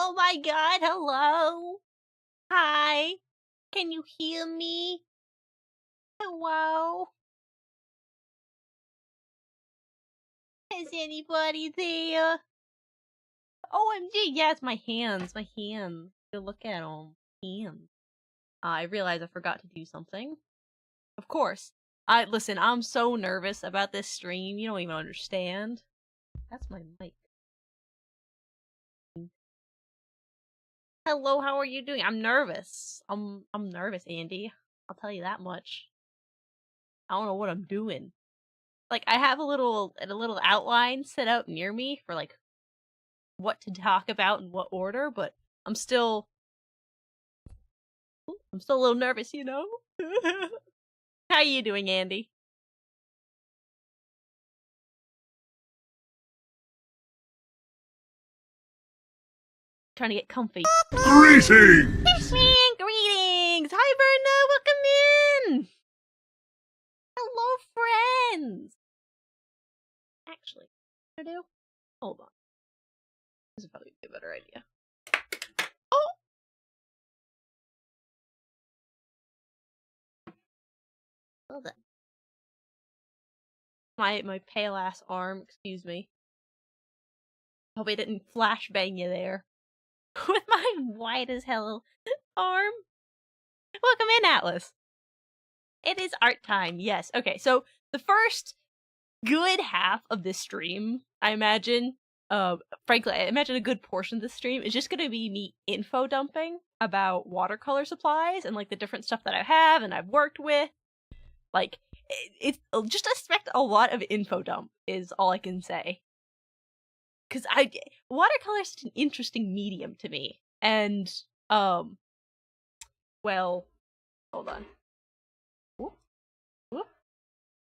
Oh my god, hello? Hi? Can you hear me? Hello? Is anybody there? OMG, yeah, it's my hands, Go look at them. Hands. I realized I forgot to do something. Of course. Listen, I'm so nervous about this stream, you don't even understand. That's my mic. Hello, how are you doing? I'm nervous. I'm nervous, Andy. I'll tell you that much. I don't know what I'm doing. Like, I have a little outline set out near me for like what to talk about in what order, but I'm still a little nervous, you know? How you doing, Andy? Trying to get comfy. Greetings! Greetings! Hi, Verna! Welcome in! Hello, friends! Actually, what do I do? Hold on. This is probably a better idea. Oh! Well then. My pale ass arm, excuse me. Hope I didn't flashbang you there. With my white as hell arm. Welcome in, Atlas. It is art time, yes. Okay, so the first good half of this stream, I imagine, frankly, I imagine a good portion of the stream is just gonna be me info dumping about watercolor supplies and like the different stuff that I have and I've worked with. Like, it's just expect a lot of info dump is all I can say. Because watercolor is such an interesting medium to me, and well, hold on. Whoop, whoop.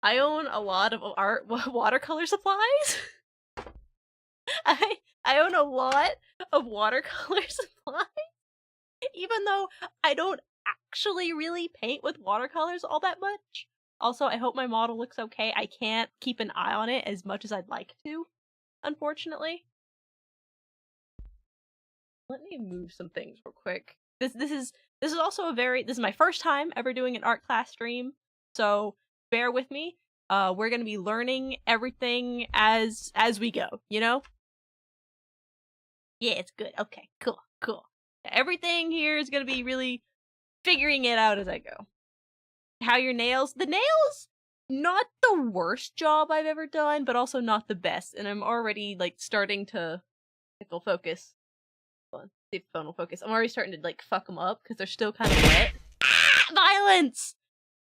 I own a lot of art watercolor supplies. I own a lot of watercolor supplies, even though I don't actually really paint with watercolors all that much. Also, I hope my model looks okay. I can't keep an eye on it as much as I'd like to, unfortunately. Let me move some things real quick. This is also this is my first time ever doing an art class stream, so bear with me. We're gonna be learning everything as we go, you know? Yeah, it's good. Okay, cool. Everything here is gonna be really figuring it out as I go. How your nails? The nails, not the worst job I've ever done, but also not the best, and I'm already like starting to, if they'll focus. Hold on, see if the phone will focus. I'm already starting to like fuck them up because they're still kind of wet. Ah! Violence!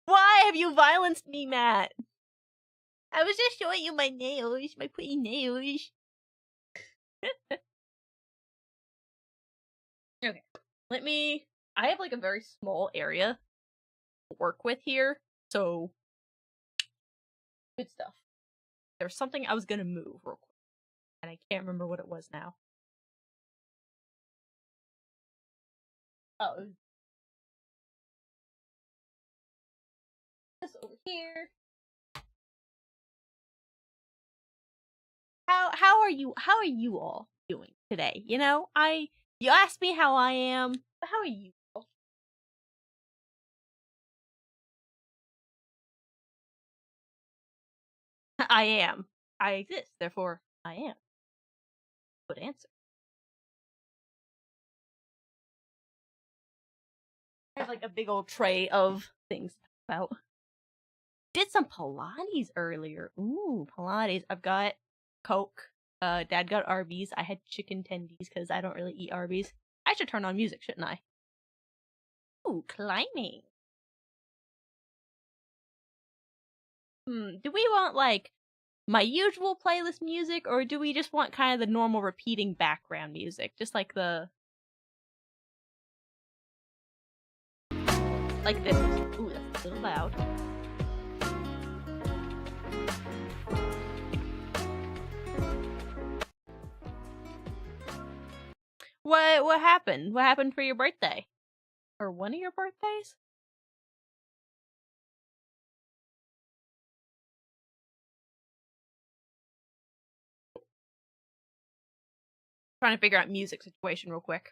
Why have you violenced me, Matt? I was just showing you my nails, my pretty nails. Okay, I have like a very small area to work with here, so good stuff. There's something I was gonna move real quick, and I can't remember what it was now. Oh, this over here. How are you? How are you all doing today? You know, you asked me how I am, but how are you all? I am. I exist, therefore I am. Good answer. I have like a big old tray of things to talk about. Did some Pilates earlier. Ooh, Pilates. I've got Coke. Dad got Arby's. I had chicken tendies because I don't really eat Arby's. I should turn on music, shouldn't I? Ooh, climbing. Do we want like my usual playlist music, or do we just want kind of the normal repeating background music? Just like the... like this. Ooh, that's a little loud. What happened? What happened for your birthday? Or one of your birthdays? Trying to figure out music situation real quick.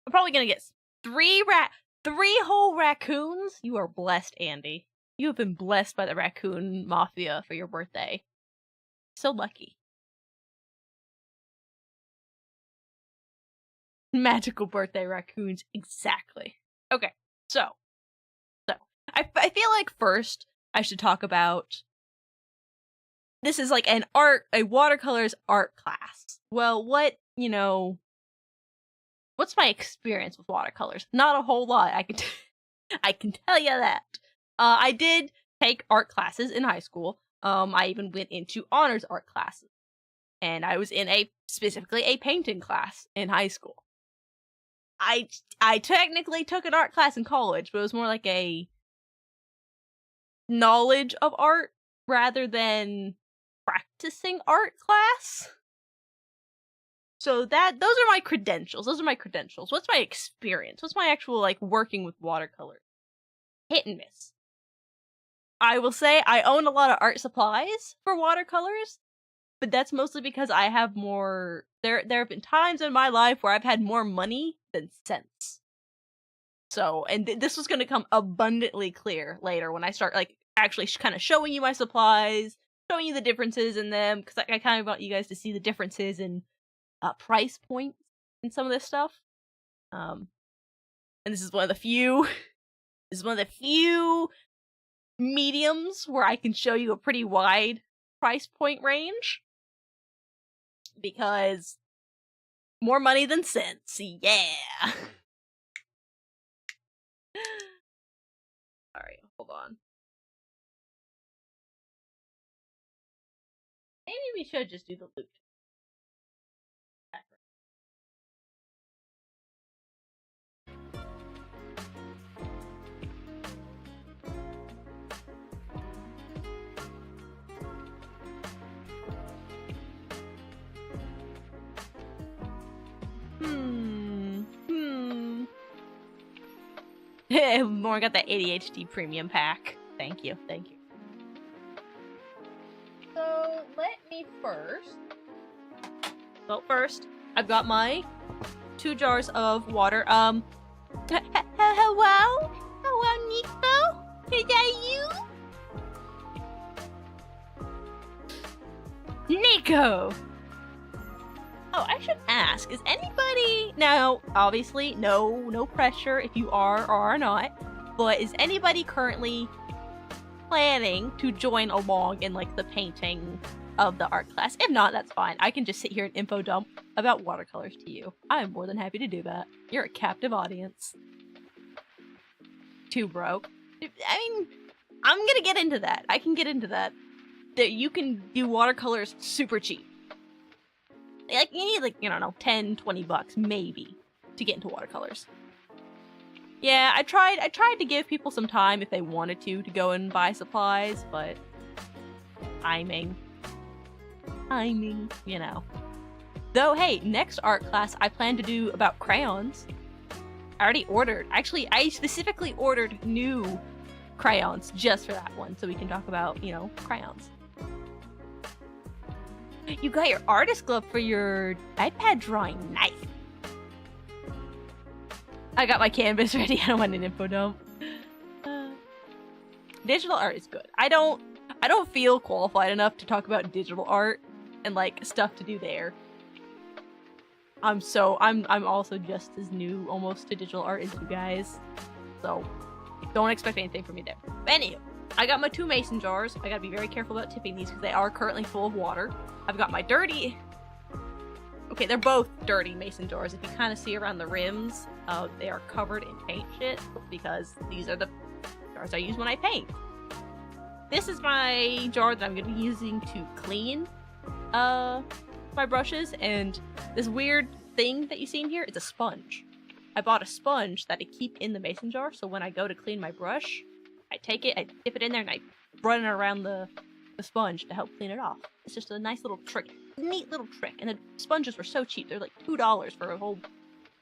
I'm probably gonna get three whole raccoons. You are blessed, Andy. You have been blessed by the raccoon mafia for your birthday. So lucky. Magical birthday raccoons, exactly. Okay, so I feel like first I should talk about, this is like a watercolors art class. Well, what's my experience with watercolors? Not a whole lot. I can tell you that. I did take art classes in high school. I even went into honors art classes, and I was in specifically a painting class in high school. I technically took an art class in college, but it was more like a knowledge of art rather than practicing art class. So those are my credentials. What's my experience? What's my actual, like, working with watercolors? Hit and miss. I will say I own a lot of art supplies for watercolors, but that's mostly because I have more. There have been times in my life where I've had more money than sense. So, and this was going to come abundantly clear later when I start, like, actually kind of showing you my supplies, showing you the differences in them, because I kind of want you guys to see the differences in price points in some of this stuff. And this is one of the few. This is one of the few mediums where I can show you a pretty wide price point range, because more money than sense. Yeah. Alright, hold on. Maybe we should just do the loop. Lauren got that ADHD premium pack. Thank you. So, let me first... Well, first, I've got my 2 jars of water. Hello? Hello, Nico? Is that you? Nico! Oh, I should ask, is anybody... Now, obviously, no pressure if you are or are not, but is anybody currently planning to join along in, like, the painting of the art class? If not, that's fine. I can just sit here and info dump about watercolors to you. I am more than happy to do that. You're a captive audience. Too broke. I mean, I'm gonna get into that. I can get into that. That you can do watercolors super cheap. Like, you need, like, I don't know, 10, 20 bucks, maybe, to get into watercolors. Yeah, I tried to give people some time if they wanted to go and buy supplies, but timing, you know. Though, hey, next art class I plan to do about crayons. I already ordered. Actually, I specifically ordered new crayons just for that one, so we can talk about, crayons. You got your artist glove for your iPad drawing. Nice. I got my canvas ready. I don't want an info dump. Digital art is good. I don't feel qualified enough to talk about digital art and, like, stuff to do there. I'm also just as new almost to digital art as you guys. So don't expect anything from me there. But anyway, I got my 2 mason jars. I gotta be very careful about tipping these because they are currently full of water. I've got my dirty... Okay, they're both dirty mason jars. If you kind of see around the rims, they are covered in paint shit because these are the jars I use when I paint. This is my jar that I'm going to be using to clean my brushes, and this weird thing that you see in here is a sponge. I bought a sponge that I keep in the mason jar, so when I go to clean my brush, I take it, I dip it in there, and I run it around the sponge to help clean it off. It's just a nice little trick. Neat little trick. And the sponges were so cheap. They're like $2 for a whole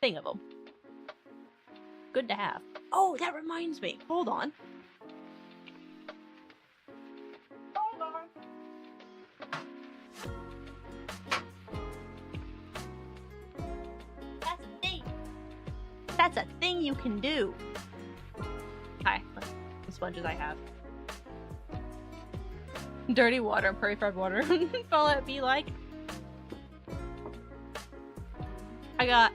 thing of them. Good to have. Oh, that reminds me. Hold on. That's a thing you can do. Hi, the sponges I have. Dirty water and purified water. All it be like. I got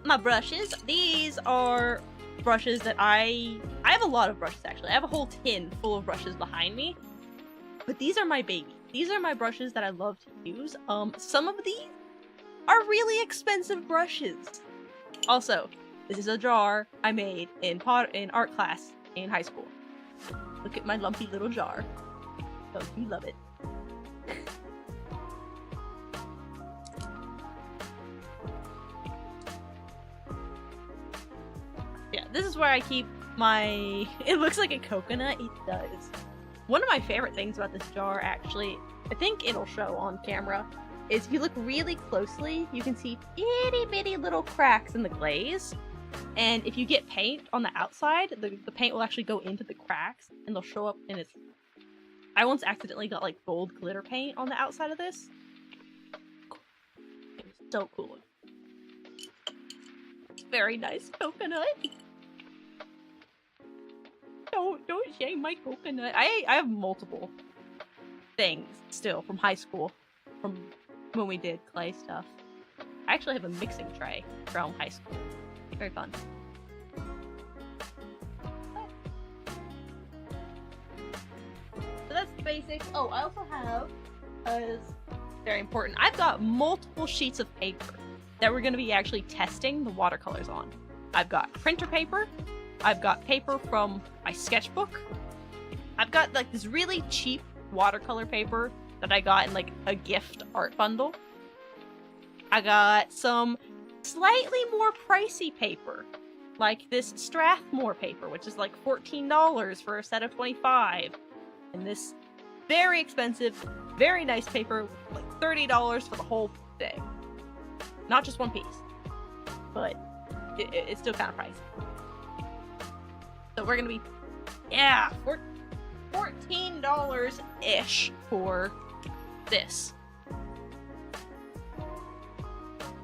my brushes. These are brushes that I have a lot of brushes actually. I have a whole tin full of brushes behind me. But these are my babies. These are my brushes that I love to use. Some of these are really expensive brushes. Also, this is a jar I made in art class in high school. Look at my lumpy little jar. Don't you love it? Yeah, this is where I keep my... It looks like a coconut. It does. One of my favorite things about this jar, actually, I think it'll show on camera, is if you look really closely, you can see itty bitty little cracks in the glaze. And if you get paint on the outside, the paint will actually go into the cracks, and they'll show up in its... I once accidentally got, like, gold glitter paint on the outside of this. It was so cool. Very nice coconut. Don't shame my coconut. I have multiple things still from high school, from when we did clay stuff. I actually have a mixing tray from high school. Very fun. So that's the basics. Oh, I also have, very important, I've got multiple sheets of paper that we're going to be actually testing the watercolors on. I've got printer paper, I've got paper from my sketchbook, I've got like this really cheap watercolor paper that I got in like a gift art bundle. I got some slightly more pricey paper, like this Strathmore paper, which is like $14 for a set of 25. And this very expensive, very nice paper, like $30 for the whole thing. Not just one piece, but it's still kind of pricey. So we're gonna be, yeah, $14-ish for this.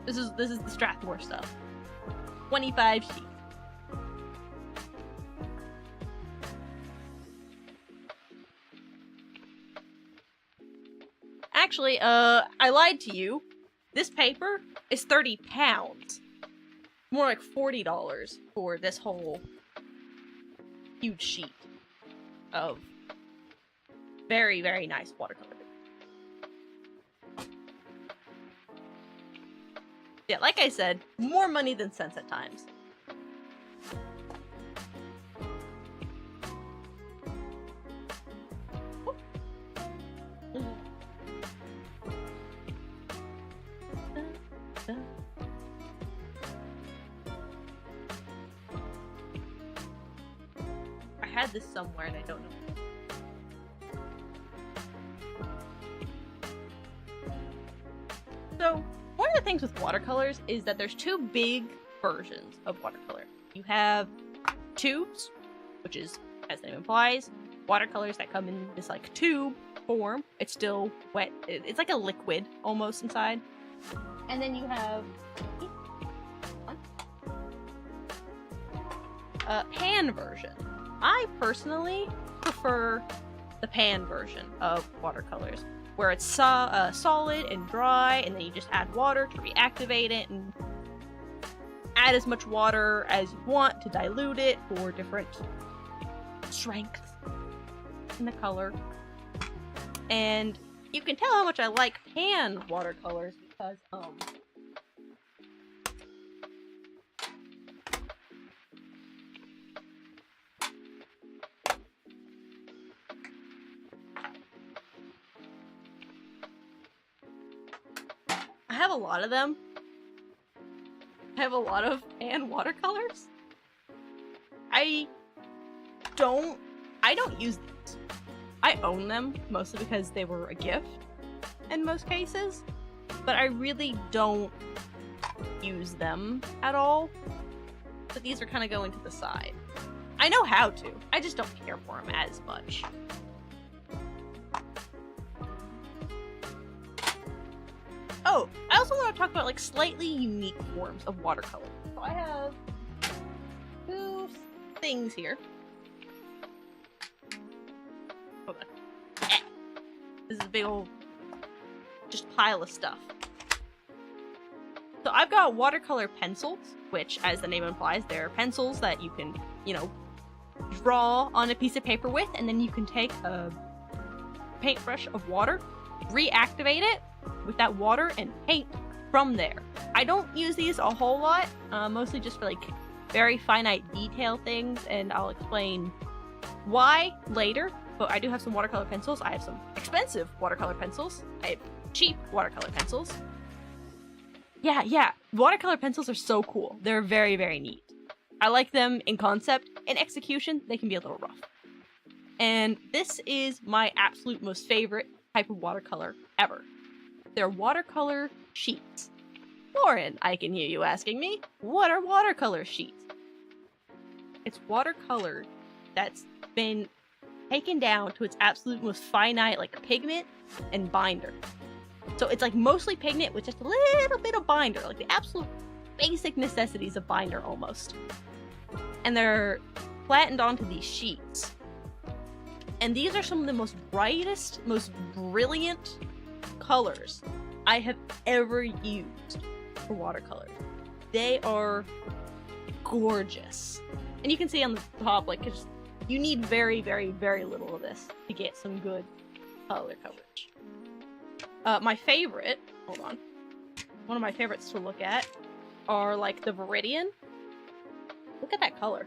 This is the Strathmore stuff. 25 sheets. Actually, I lied to you. This paper is 30 pounds. More like $40 for this whole huge sheet of very, very nice watercolor. Yeah, like I said, more money than sense at times. I had this somewhere and I don't know. So, one of the things with watercolors is that there's two big versions of watercolor. You have tubes, which is, as the name implies, watercolors that come in this like tube form. It's still wet. It's like a liquid almost inside. And then you have a pan version. I personally prefer the pan version of watercolors, where it's solid and dry, and then you just add water to reactivate it, and add as much water as you want to dilute it for different strengths in the color. And you can tell how much I like pan watercolors because, I have a lot of them. I have a lot of pan watercolors. I don't use these. I own them, mostly because they were a gift in most cases, but I really don't use them at all. So these are kind of going to the side. I know how to, I just don't care for them as much. Oh, I also want to talk about like slightly unique forms of watercolor. So I have things here. Hold on. This is a big old just pile of stuff. So I've got watercolor pencils, which, as the name implies, they're pencils that you can, you know, draw on a piece of paper with, and then you can take a paintbrush of water, reactivate it with that water, and paint from there. I don't use these a whole lot, mostly just for like very finite detail things, and I'll explain why later, but I do have some watercolor pencils. I have some expensive watercolor pencils. I have cheap watercolor pencils. Yeah, watercolor pencils are so cool. They're very, very neat. I like them in concept. In execution, they can be a little rough. And this is my absolute most favorite type of watercolor ever. They're watercolor sheets. Lauren, I can hear you asking me, what are watercolor sheets? It's watercolor that's been taken down to its absolute most finite, like, pigment and binder. So it's like mostly pigment with just a little bit of binder, like the absolute basic necessities of binder almost. And they're flattened onto these sheets. And these are some of the most brightest, most brilliant colors I have ever used for watercolor. They are gorgeous. And you can see on the top, like, just, you need very, very, very little of this to get some good color coverage. My favorite, hold on, one of my favorites to look at are, like, the Viridian. Look at that color.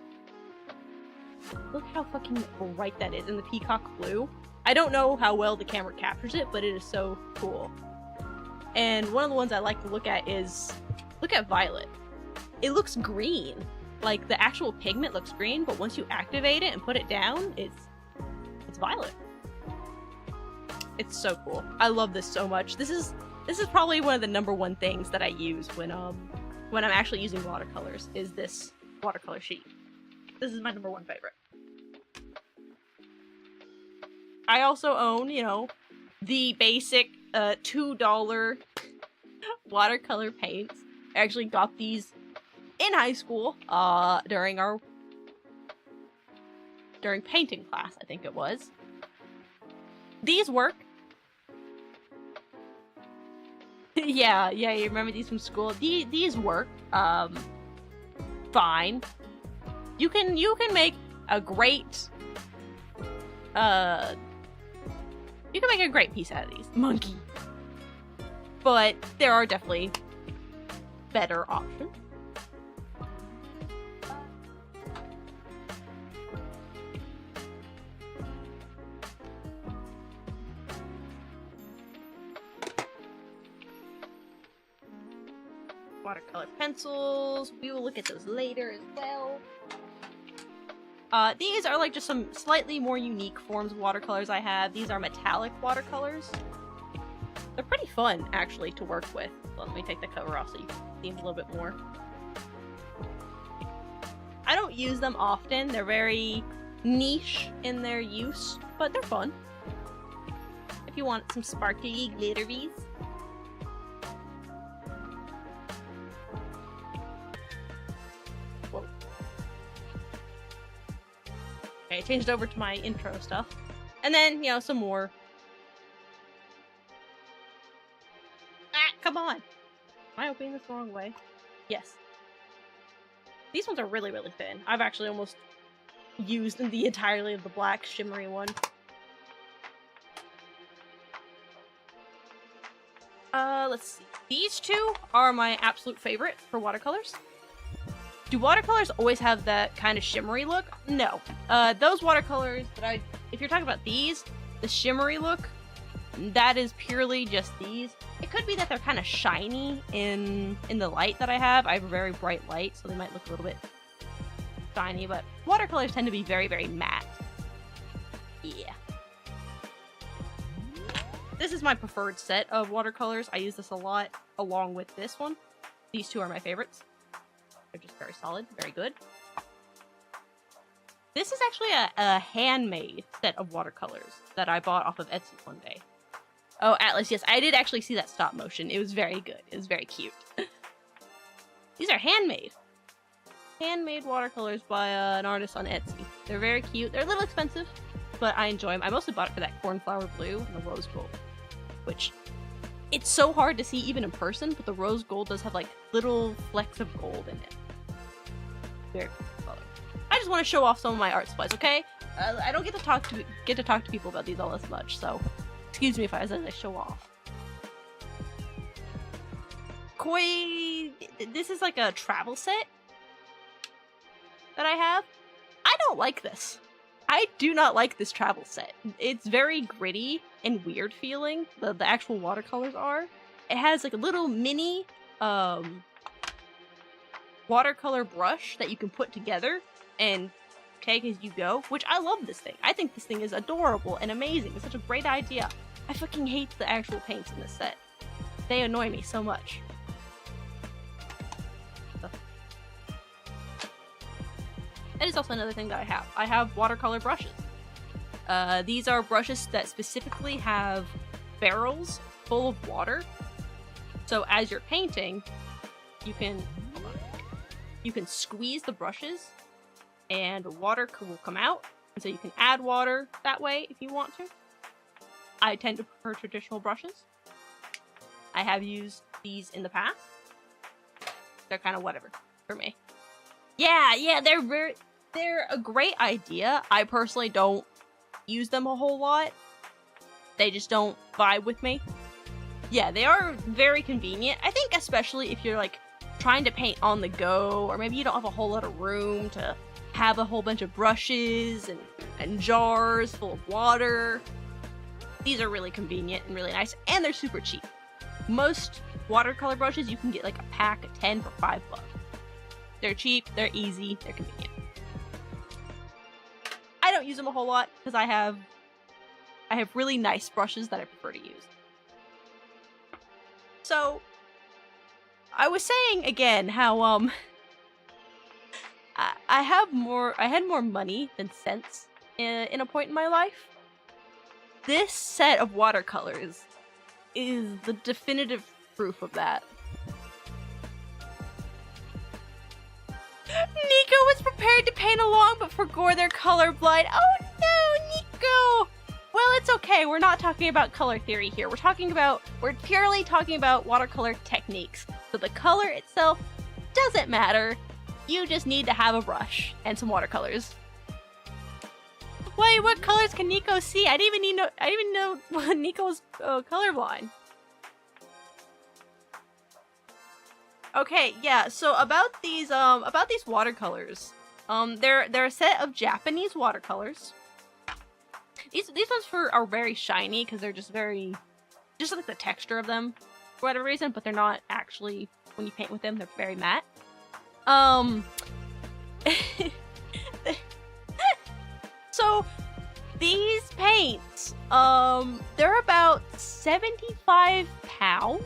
Look how fucking bright that is, and the peacock blue. I don't know how well the camera captures it, but it is so cool. And one of the ones I like to look at is, look at Violet. It looks green. Like, the actual pigment looks green, but once you activate it and put it down, it's violet. It's so cool. I love this so much. This is probably one of the #1 things that I use when I'm actually using watercolors, is this watercolor sheet. This is my #1 favorite. I also own, you know, the basic $2 watercolor paints. I actually got these in high school during painting class, I think it was. These work. yeah, you remember these from school? These work fine. You can make a great piece out of these. Monkey. But there are definitely better options. Watercolor pencils. We will look at those later as well. These are like just some slightly more unique forms of watercolors I have. These are metallic watercolors. They're pretty fun, actually, to work with. Let me take the cover off so you can see them a little bit more. I don't use them often. They're very niche in their use, but they're fun. If you want some sparkly glitteries. Whoa. Okay, I changed over to my intro stuff. And then, you know, some more. Ah, come on! Am I opening this the wrong way? Yes. These ones are really, really thin. I've actually almost used the entirety of the black shimmery one. Let's see. These two are my absolute favorite for watercolors. Do watercolors always have that kind of shimmery look? No. Those watercolors that if you're talking about these, the shimmery look, that is purely just these. It could be that they're kind of shiny in the light that I have. I have a very bright light, so they might look a little bit shiny, but watercolors tend to be very, very matte. Yeah. This is my preferred set of watercolors. I use this a lot along with this one. These two are my favorites. They're just very solid, very good. This is actually a handmade set of watercolors that I bought off of Etsy one day. Oh, Atlas, yes, I did actually see that stop motion. It was very good. It was very cute. These are handmade. handmade watercolors by an artist on Etsy. They're very cute. They're a little expensive, but I enjoy them. I mostly bought it for that cornflower blue and the rose gold, which it's so hard to see even in person, but the rose gold does have like little flecks of gold in it. Very cool color. I just want to show off some of my art supplies, okay? I don't get to talk to people about these all as much, so excuse me if as I show off. Koi, this is like a travel set that I have. I don't like this. I do not like this travel set. It's very gritty and weird feeling. The actual watercolors are. It has like a little mini watercolor brush that you can put together and take as you go, which I love this thing. I think this thing is adorable and amazing. It's such a great idea. I fucking hate the actual paints in this set. They annoy me so much. That is also another thing that I have. I have watercolor brushes. These are brushes that specifically have barrels full of water. So as you're painting, you can squeeze the brushes and water will come out. And so you can add water that way if you want to. I tend to prefer traditional brushes. I have used these in the past. They're kind of whatever for me. Yeah, they're a great idea. I personally don't use them a whole lot. They just don't vibe with me. Yeah, they are very convenient. I think especially if you're like trying to paint on the go, or maybe you don't have a whole lot of room to have a whole bunch of brushes and jars full of water. These are really convenient and really nice, and they're super cheap. Most watercolor brushes you can get like a pack of 10 for $5. They're cheap, they're easy, they're convenient. I don't use them a whole lot because I have really nice brushes that I prefer to use. So I was saying again how I had more money than sense in a point in my life. This set of watercolors is the definitive proof of that. Nico was prepared to paint along, but forgot they're colorblind. Oh no, Nico! Well, it's okay. We're not talking about color theory here. We're purely talking about watercolor techniques. So the color itself doesn't matter. You just need to have a brush and some watercolors. Wait, what colors can Nico see? I didn't even know Nico was colorblind. Okay, yeah. So about these watercolors, they're a set of Japanese watercolors. These ones are very shiny because they're just like the texture of them for whatever reason, but they're not actually, when you paint with them, they're very matte. So these paints, they're about 75 pounds.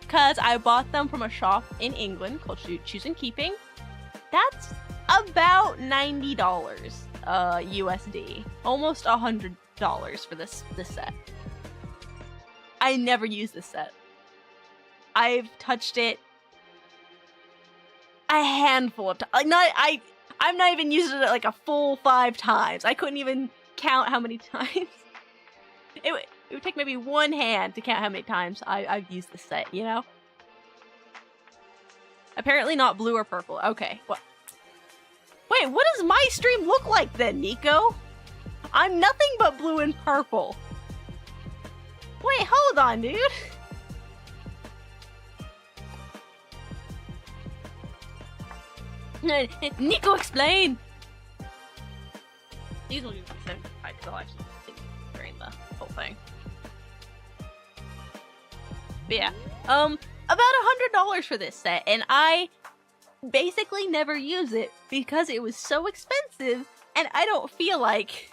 Because I bought them from a shop in England called Choose and Keeping. That's about $90 USD. Almost $100 for this set. I never use this set. I've touched it a handful of times. I'm not even using it like a full 5 times. I couldn't even count how many times. It would take maybe one hand to count how many times I've used this set, you know? Apparently not blue or purple. Okay, what? Wait, what does my stream look like then, Nico? I'm nothing but blue and purple. Wait, hold on, dude. Nico, explain! These will be 75 because I'll actually think during the whole thing. But yeah, about $100 for this set, and I basically never use it because it was so expensive, and I don't feel like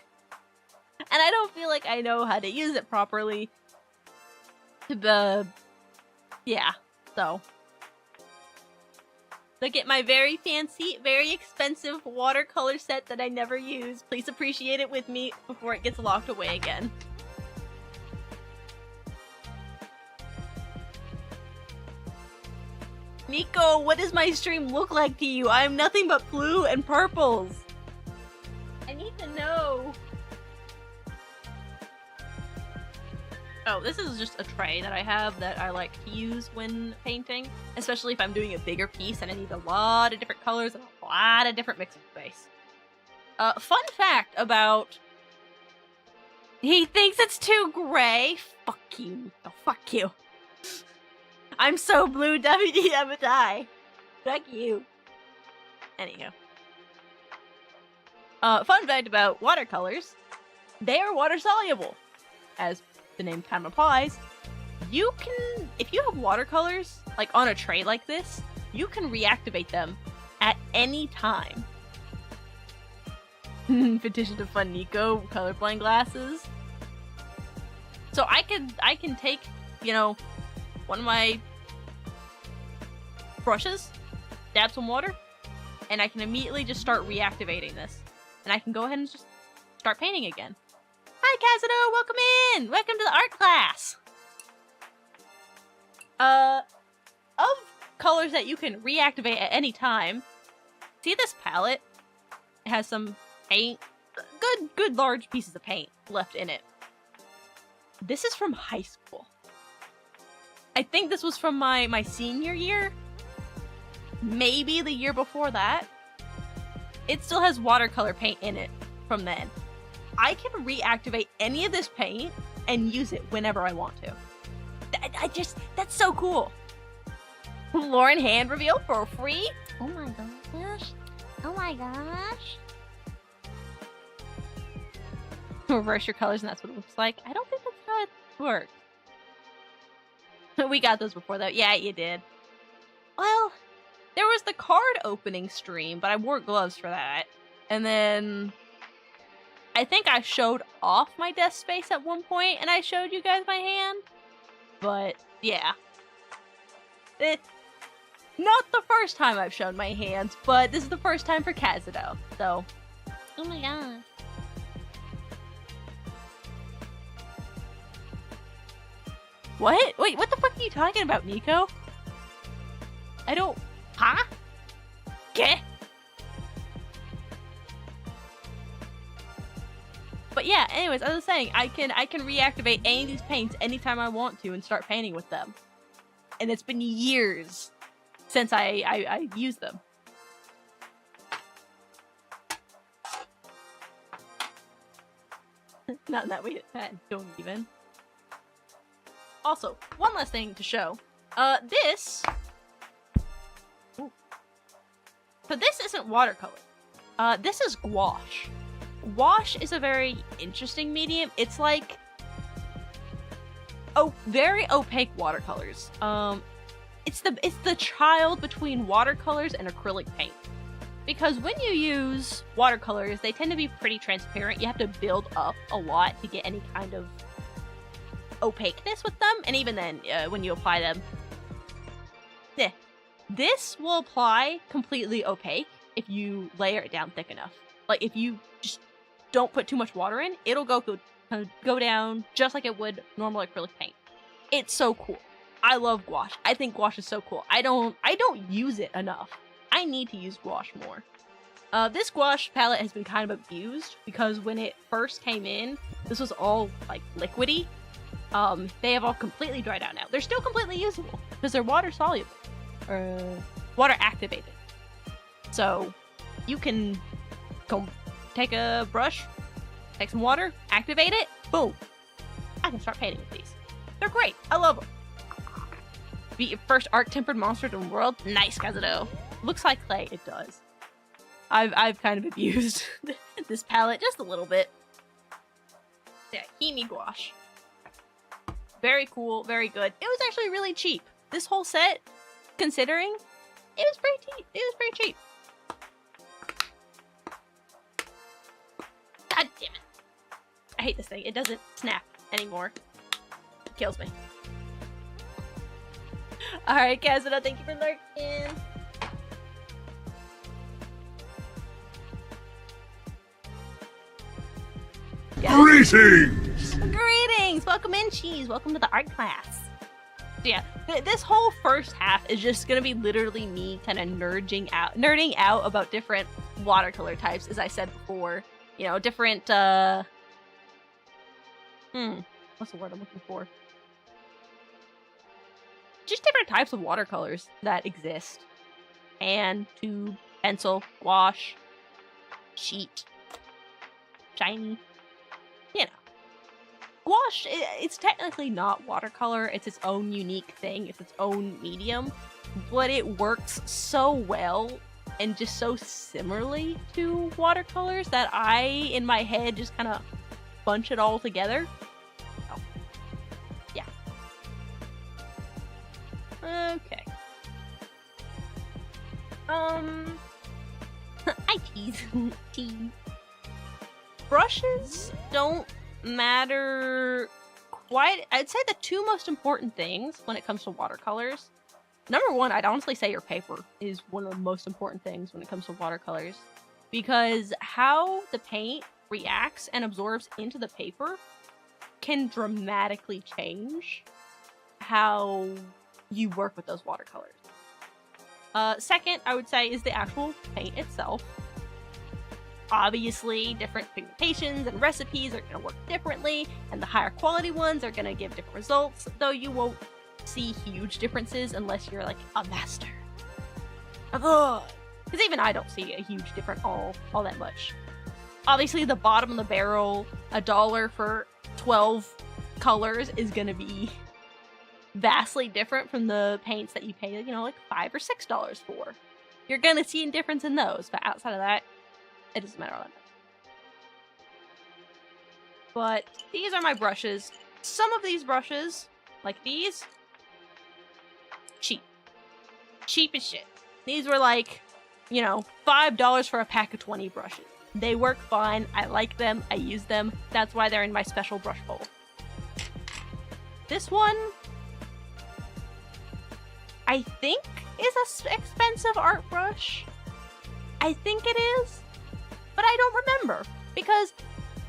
I know how to use it properly. Yeah, so look at my very fancy, very expensive watercolor set that I never use. Please appreciate it with me before it gets locked away again. Nico, what does my stream look like to you? I am nothing but blue and purples. I need to know. Oh, this is just a tray that I have that I like to use when painting, especially if I'm doing a bigger piece and I need a lot of different colors and a lot of different mixing space. Fun fact about... He thinks it's too gray. Fuck you, Nico. Fuck you. I'm so blue, WD, Fuck you. Anyhow. Fun fact about watercolors. They are water soluble. As the name kind of implies. You can, if you have watercolors, like on a tray like this, you can reactivate them at any time. Petition to fund Nico, colorblind glasses. So I can take, you know, one of my brushes, dab some water, and I can immediately just start reactivating this. And I can go ahead and just start painting again. Hi, Kazuto! Welcome in! Welcome to the art class! Of colors that you can reactivate at any time, see this palette? It has some paint, good large pieces of paint left in it. This is from high school. I think this was from my senior year. Maybe the year before that. It still has watercolor paint in it from then. I can reactivate any of this paint and use it whenever I want to. That's so cool. Lauren hand reveal for free? Oh my gosh. Oh my gosh. Reverse your colors and that's what it looks like. I don't think that's how it works. We got those before though. Yeah, you did. Well, there was the card opening stream, but I wore gloves for that. And then... I think I showed off my desk space at one point, and I showed you guys my hand. But, yeah. Not the first time I've shown my hands, but this is the first time for Kazuto, so... Oh my god. What? Wait, what the fuck are you talking about, Nico? I don't... Huh? Geh? But yeah, anyways, as I was saying, I can reactivate any of these paints anytime I want to and start painting with them. And it's been years since I used them. Not that we don't even. Also, one last thing to show. This... Ooh. So this isn't watercolor. This is gouache. Gouache is a very interesting medium. It's like... Oh, very opaque watercolors. It's the child between watercolors and acrylic paint. Because when you use watercolors, they tend to be pretty transparent. You have to build up a lot to get any kind of opaqueness with them. And even then, when you apply them... This will apply completely opaque if you layer it down thick enough. Like, if you just don't put too much water in, it'll go down just like it would normal acrylic paint. It's so cool. I love gouache. I think gouache is so cool. I don't use it enough. I need to use gouache more. This gouache palette has been kind of abused because when it first came in, this was all like liquidy. They have all completely dried out now. They're still completely usable because they're water soluble, or water activated. So you can go take a brush, take some water, activate it, boom. I can start painting with these. They're great. I love them. Beat your first arc-tempered monster in the world. Nice, Kazuto. Looks like clay. It does. I've kind of abused this palette just a little bit. Yeah, Himi gouache. Very cool, very good. It was actually really cheap. This whole set, considering, it was pretty cheap. It was pretty cheap. God damn it. I hate this thing. It doesn't snap anymore. It kills me. Alright, Kazuto, thank you for lurking. Greetings! Greetings! Welcome in, Cheese. Welcome to the art class. Yeah, this whole first half is just gonna be literally me kind of nerding out about different watercolor types, as I said before. You know, different, what's the word I'm looking for? Just different types of watercolors that exist. Pan, tube, pencil, wash, sheet, shiny, you know. Wash, it's technically not watercolor, it's its own unique thing, it's its own medium, but it works so well and just so similarly to watercolors that I, in my head, just kind of bunch it all together. Oh. Yeah. Okay. I tease. Brushes don't matter quite. I'd say the two most important things when it comes to watercolors. Number one, I'd honestly say your paper is one of the most important things when it comes to watercolors, because how the paint reacts and absorbs into the paper can dramatically change how you work with those watercolors. Second, I would say, is the actual paint itself. Obviously, different pigmentations and recipes are going to work differently, and the higher quality ones are going to give different results, though you won't see huge differences unless you're like a master. Because even I don't see a huge difference all that much. Obviously, the bottom of the barrel, $1 for 12 colors is going to be vastly different from the paints that you pay, you know, like $5 or $6 for. You're going to see a difference in those, but outside of that, it doesn't matter all that much. But these are my brushes. Some of these brushes, like these, cheap. Cheap as shit. These were like, you know, $5 for a pack of 20 brushes. They work fine. I like them. I use them. That's why they're in my special brush bowl. This one, I think, is an expensive art brush. I think it is, but I don't remember, because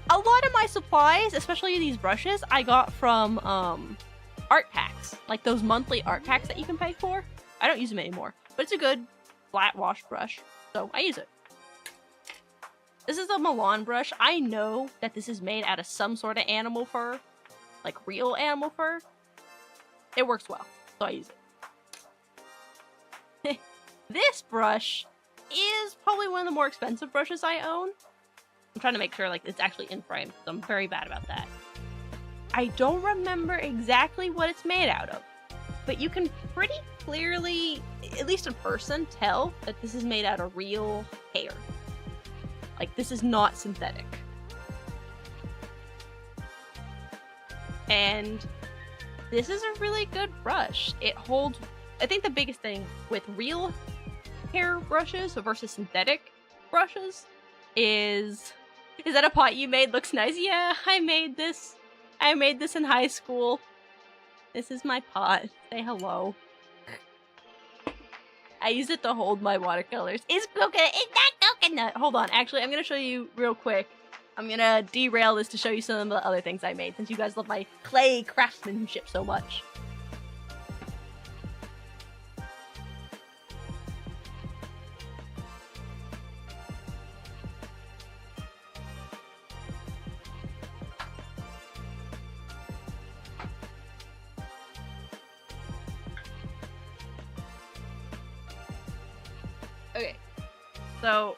a lot of my supplies, especially these brushes, I got from art packs, like those monthly art packs that you can pay for. I don't use them anymore, but it's a good flat wash brush, so I use it. This is a Milan brush. I know that this is made out of some sort of animal fur, like real animal fur. It works well, so I use it. This brush is probably one of the more expensive brushes I own. I'm trying to make sure like it's actually in frame, so I'm very bad about that. I don't remember exactly what it's made out of, but you can pretty clearly, at least in person, tell that this is made out of real hair. Like, this is not synthetic. And this is a really good brush. It holds, I think the biggest thing with real hair brushes versus synthetic brushes is that a pot you made looks nice? Yeah, I made this. I made this in high school. This is my pot. Say hello. I use it to hold my watercolors. It's coconut. It's not coconut. Hold on. Actually, I'm going to show you real quick. I'm going to derail this to show you some of the other things I made, since you guys love my clay craftsmanship so much. Okay, so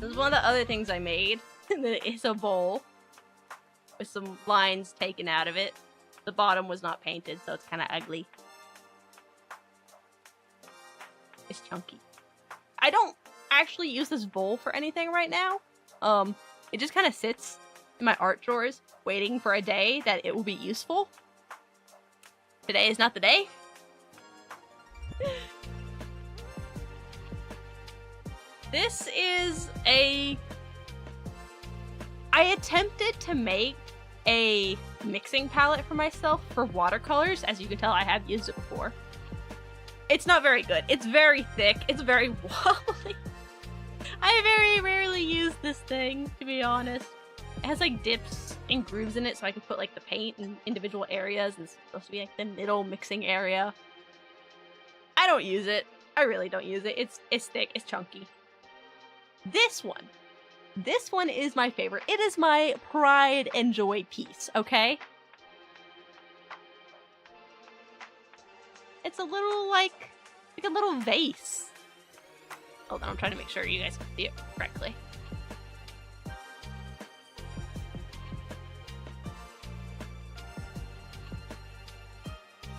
this is one of the other things I made. It's a bowl with some lines taken out of it. The bottom was not painted, so it's kind of ugly. It's chunky. I don't actually use this bowl for anything right now. It just kind of sits in my art drawers, waiting for a day that it will be useful. Today is not the day. This is I attempted to make a mixing palette for myself for watercolors. As you can tell, I have used it before. It's not very good. It's very thick. It's very wobbly. I very rarely use this thing, to be honest. It has like dips and grooves in it so I can put like the paint in individual areas, and it's supposed to be like the middle mixing area. I don't use it. I really don't use it. It's thick, it's chunky. This one is my favorite. It is my pride and joy piece, okay? It's a little like a little vase. Hold on, I'm trying to make sure you guys can see it correctly.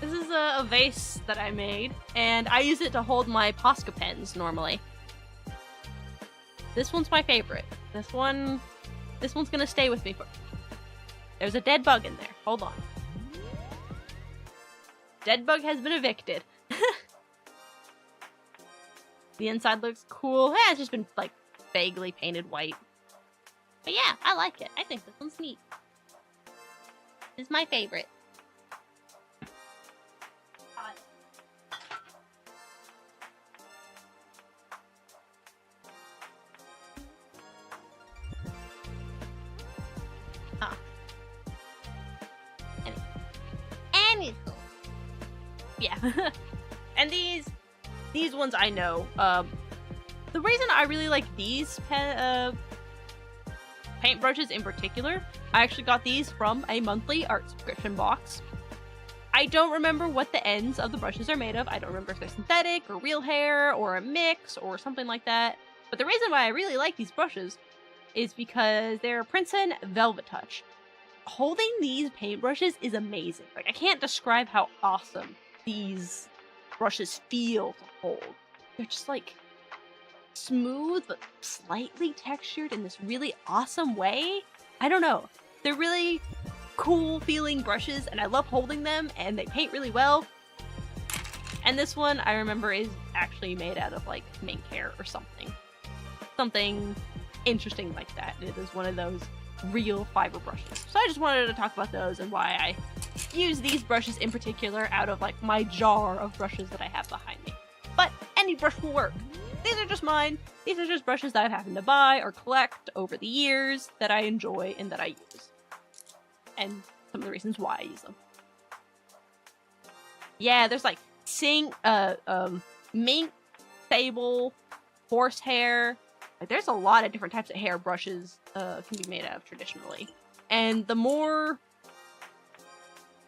This is a vase that I made, and I use it to hold my Posca pens normally. This one's my favorite. This one's gonna stay with me for... There's a dead bug in there. Hold on. Dead bug has been evicted. The inside looks cool. Yeah, it's just been, like, vaguely painted white. But yeah, I like it. I think this one's neat. This is my favorite. Yeah. And these ones I know. The reason I really like these paintbrushes in particular, I actually got these from a monthly art subscription box. I don't remember what the ends of the brushes are made of. I don't remember if they're synthetic or real hair or a mix or something like that. But the reason why I really like these brushes is because they're Princeton Velvet Touch. Holding these paintbrushes is amazing. Like, I can't describe how awesome these brushes feel to hold. They're just like smooth but slightly textured in this really awesome way. I don't know. They're really cool feeling brushes, and I love holding them, and they paint really well. And this one I remember is actually made out of like mink hair or something. Something interesting like that. It is one of those real fiber brushes. So I just wanted to talk about those and why I use these brushes in particular out of like my jar of brushes that I have behind me. But any brush will work. These are just mine. These are just brushes that I've happened to buy or collect over the years that I enjoy and that I use. And some of the reasons why I use them. Yeah, there's like mink, sable, horsehair. Like, there's a lot of different types of hair brushes can be made out of traditionally. And the more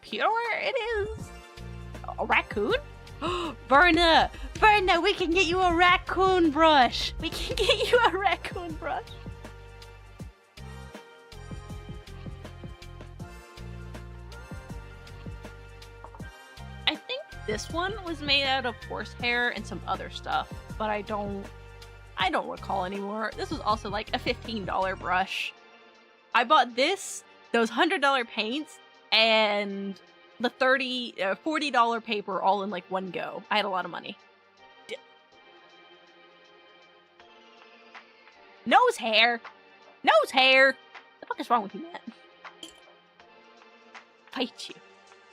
pure it is... A raccoon? Verna! Verna, we can get you a raccoon brush! We can get you a raccoon brush! I think this one was made out of horsehair and some other stuff, but I don't recall anymore. This was also like a $15 brush. I bought those $100 paints, and the $40 paper all in like one go. I had a lot of money. Nose hair! Nose hair! What the fuck is wrong with you, Matt? Fight you.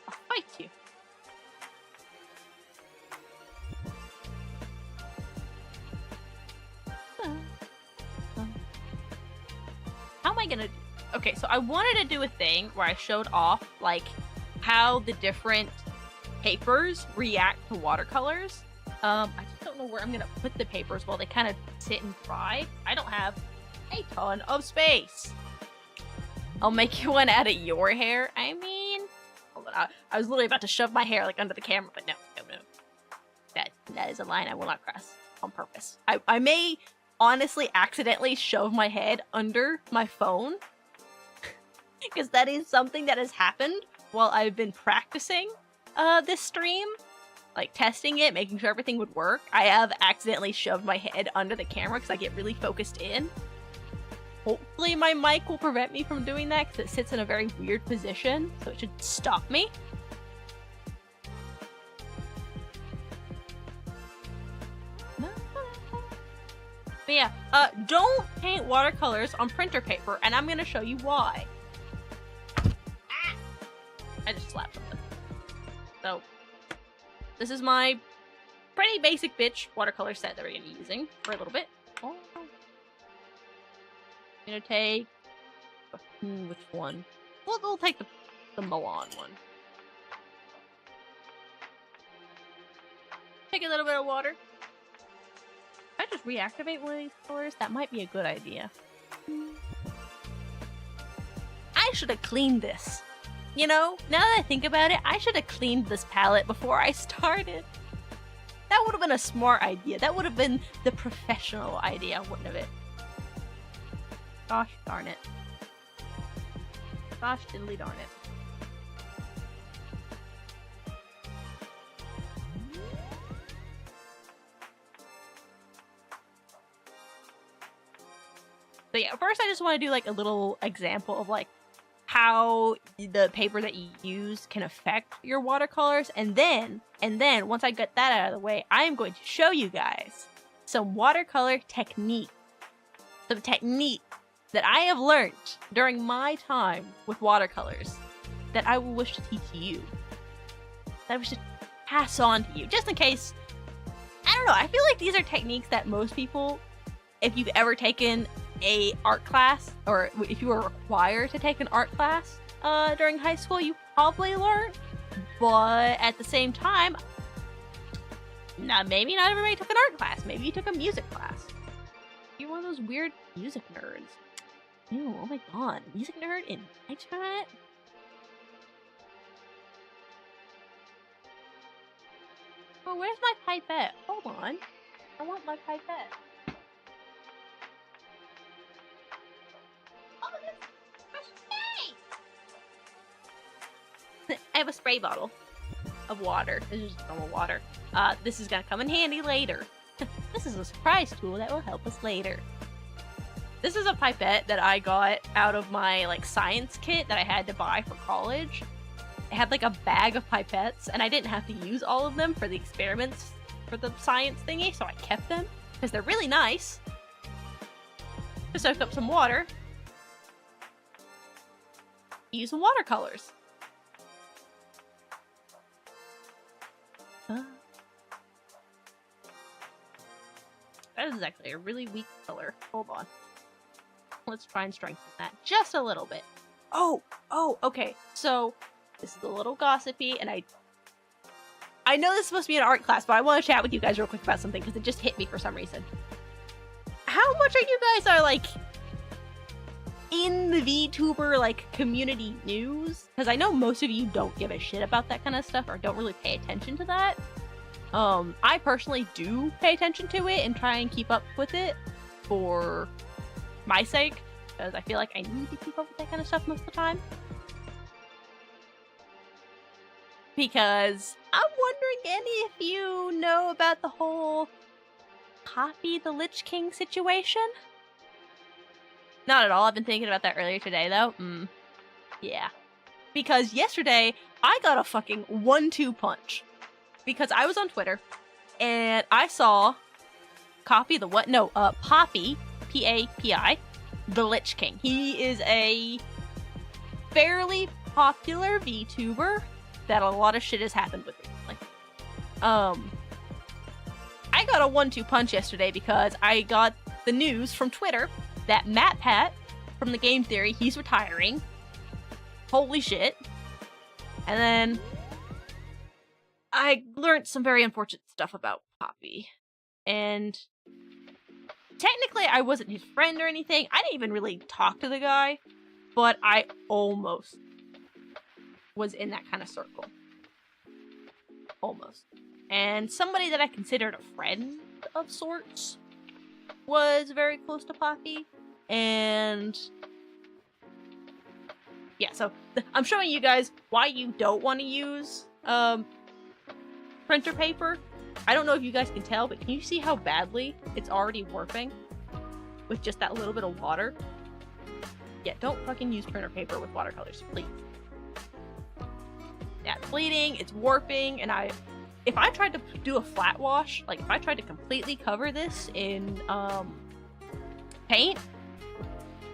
I'll fight you. How am I gonna... Okay, so I wanted to do a thing where I showed off, like, how the different papers react to watercolors. I just don't know where I'm gonna put the papers while they kind of sit and dry. I don't have a ton of space. I'll make you one out of your hair. I mean... Hold on, I was literally about to shove my hair, like, under the camera, but no. That is a line I will not cross on purpose. I may honestly accidentally shove my head under my phone because that is something that has happened while I've been practicing this stream, like testing it, making sure everything would work. I have accidentally shoved my head under the camera because I get really focused in. Hopefully my mic will prevent me from doing that because it sits in a very weird position, so it should stop me. But yeah, don't paint watercolors on printer paper, and I'm gonna show you why. Ah! I just slapped something. So, this is my pretty basic bitch watercolor set that we're gonna be using for a little bit. Oh. I'm gonna take... which one? We'll take the Milan one. Take a little bit of water. If I just reactivate one of these colors, that might be a good idea. I should have cleaned this. You know, now that I think about it, I should have cleaned this palette before I started. That would have been a smart idea. That would have been the professional idea, wouldn't it? Gosh darn it. Gosh diddly darn it. So yeah, first I just want to do like a little example of like how the paper that you use can affect your watercolors, and then once I get that out of the way, I am going to show you guys some watercolor technique. Some technique that I have learned during my time with watercolors that I will wish to teach you. That I wish to pass on to you, just in case. I don't know, I feel like these are techniques that most people, if you've ever taken a art class, or if you were required to take an art class during high school, you probably learned. But at the same time, maybe not everybody took an art class. Maybe you took a music class. You're one of those weird music nerds. Ew, oh my god, music nerd in my chat? Oh, where's my pipette? Hold on. I want my pipette. I have a spray bottle of water. This is just normal water. This is gonna come in handy later. This is a surprise tool that will help us later. This is a pipette that I got out of my like science kit that I had to buy for college. It had like a bag of pipettes, and I didn't have to use all of them for the experiments for the science thingy, so I kept them because they're really nice. Just soaked up some water. Use some watercolors. That is actually a really weak color. Hold on. Let's try and strengthen that just a little bit. Oh, okay. So, this is a little gossipy, and I know this is supposed to be an art class, but I want to chat with you guys real quick about something, because it just hit me for some reason. How much are you guys like in the VTuber like community news? Because I know most of you don't give a shit about that kind of stuff, or don't really pay attention to that. I personally do pay attention to it and try and keep up with it for my sake, because I feel like I need to keep up with that kind of stuff most of the time. Because I'm wondering, any if you know about the whole Poppy the Lich King situation? Not at all. I've been thinking about that earlier today, though. Yeah. Because yesterday, I got a fucking 1-2 punch. Because I was on Twitter, and I saw Poppy, P-A-P-I, the Lich King. He is a fairly popular VTuber that a lot of shit has happened with recently. I got a 1-2 punch yesterday because I got the news from Twitter that MatPat from the Game Theory, he's retiring. Holy shit. And then I learned some very unfortunate stuff about Poppy. And technically I wasn't his friend or anything. I didn't even really talk to the guy, but I almost was in that kind of circle. Almost. And somebody that I considered a friend of sorts was very close to Poppy. And yeah, so I'm showing you guys why you don't want to use printer paper. I don't know if you guys can tell, but can you see how badly it's already warping with just that little bit of water? Yeah, don't fucking use printer paper with watercolors, please. Yeah, it's bleeding, it's warping, and if I tried to do a flat wash, like if I tried to completely cover this in paint,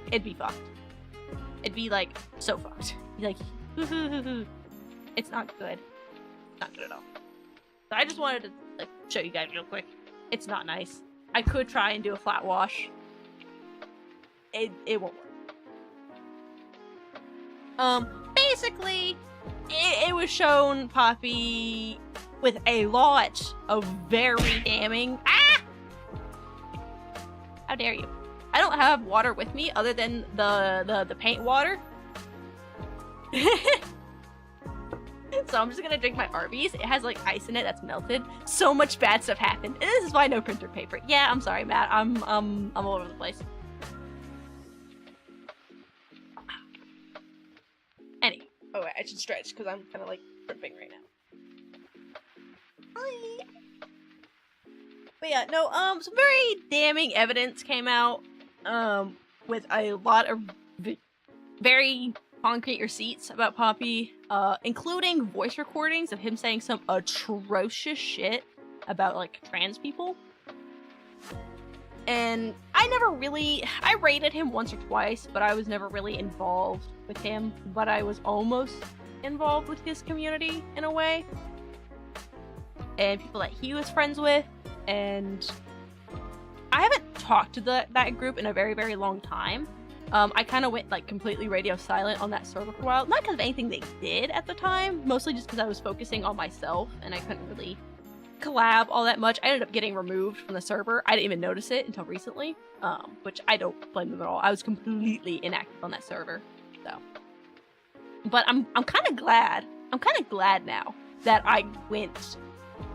it'd be fucked. It'd be like so fucked. Like, it's not good. Not good at all. So I just wanted to like show you guys real quick. It's not nice. I could try and do a flat wash. It won't work. Basically, it was shown Poppy with a lot of very damning. How dare you? I don't have water with me other than the paint water. So I'm just gonna drink my Arby's. It has like ice in it that's melted. So much bad stuff happened. And this is why no printer paper. Yeah, I'm sorry, Matt. I'm all over the place. Anyway, oh wait, I should stretch because I'm kind of like tripping right now. Hi. But yeah, no, some very damning evidence came out, with a lot of very concrete receipts about Poppy, including voice recordings of him saying some atrocious shit about, like, trans people. And I rated him once or twice, but I was never really involved with him, but I was almost involved with his community in a way. And people that he was friends with. And I haven't talked to that group in a very, very long time. I kind of went like completely radio silent on that server for a while. Not because of anything they did at the time, mostly just because I was focusing on myself and I couldn't really collab all that much. I ended up getting removed from the server. I didn't even notice it until recently, which I don't blame them at all. I was completely inactive on that server. So, but I'm kind of glad. I'm kind of glad now that I went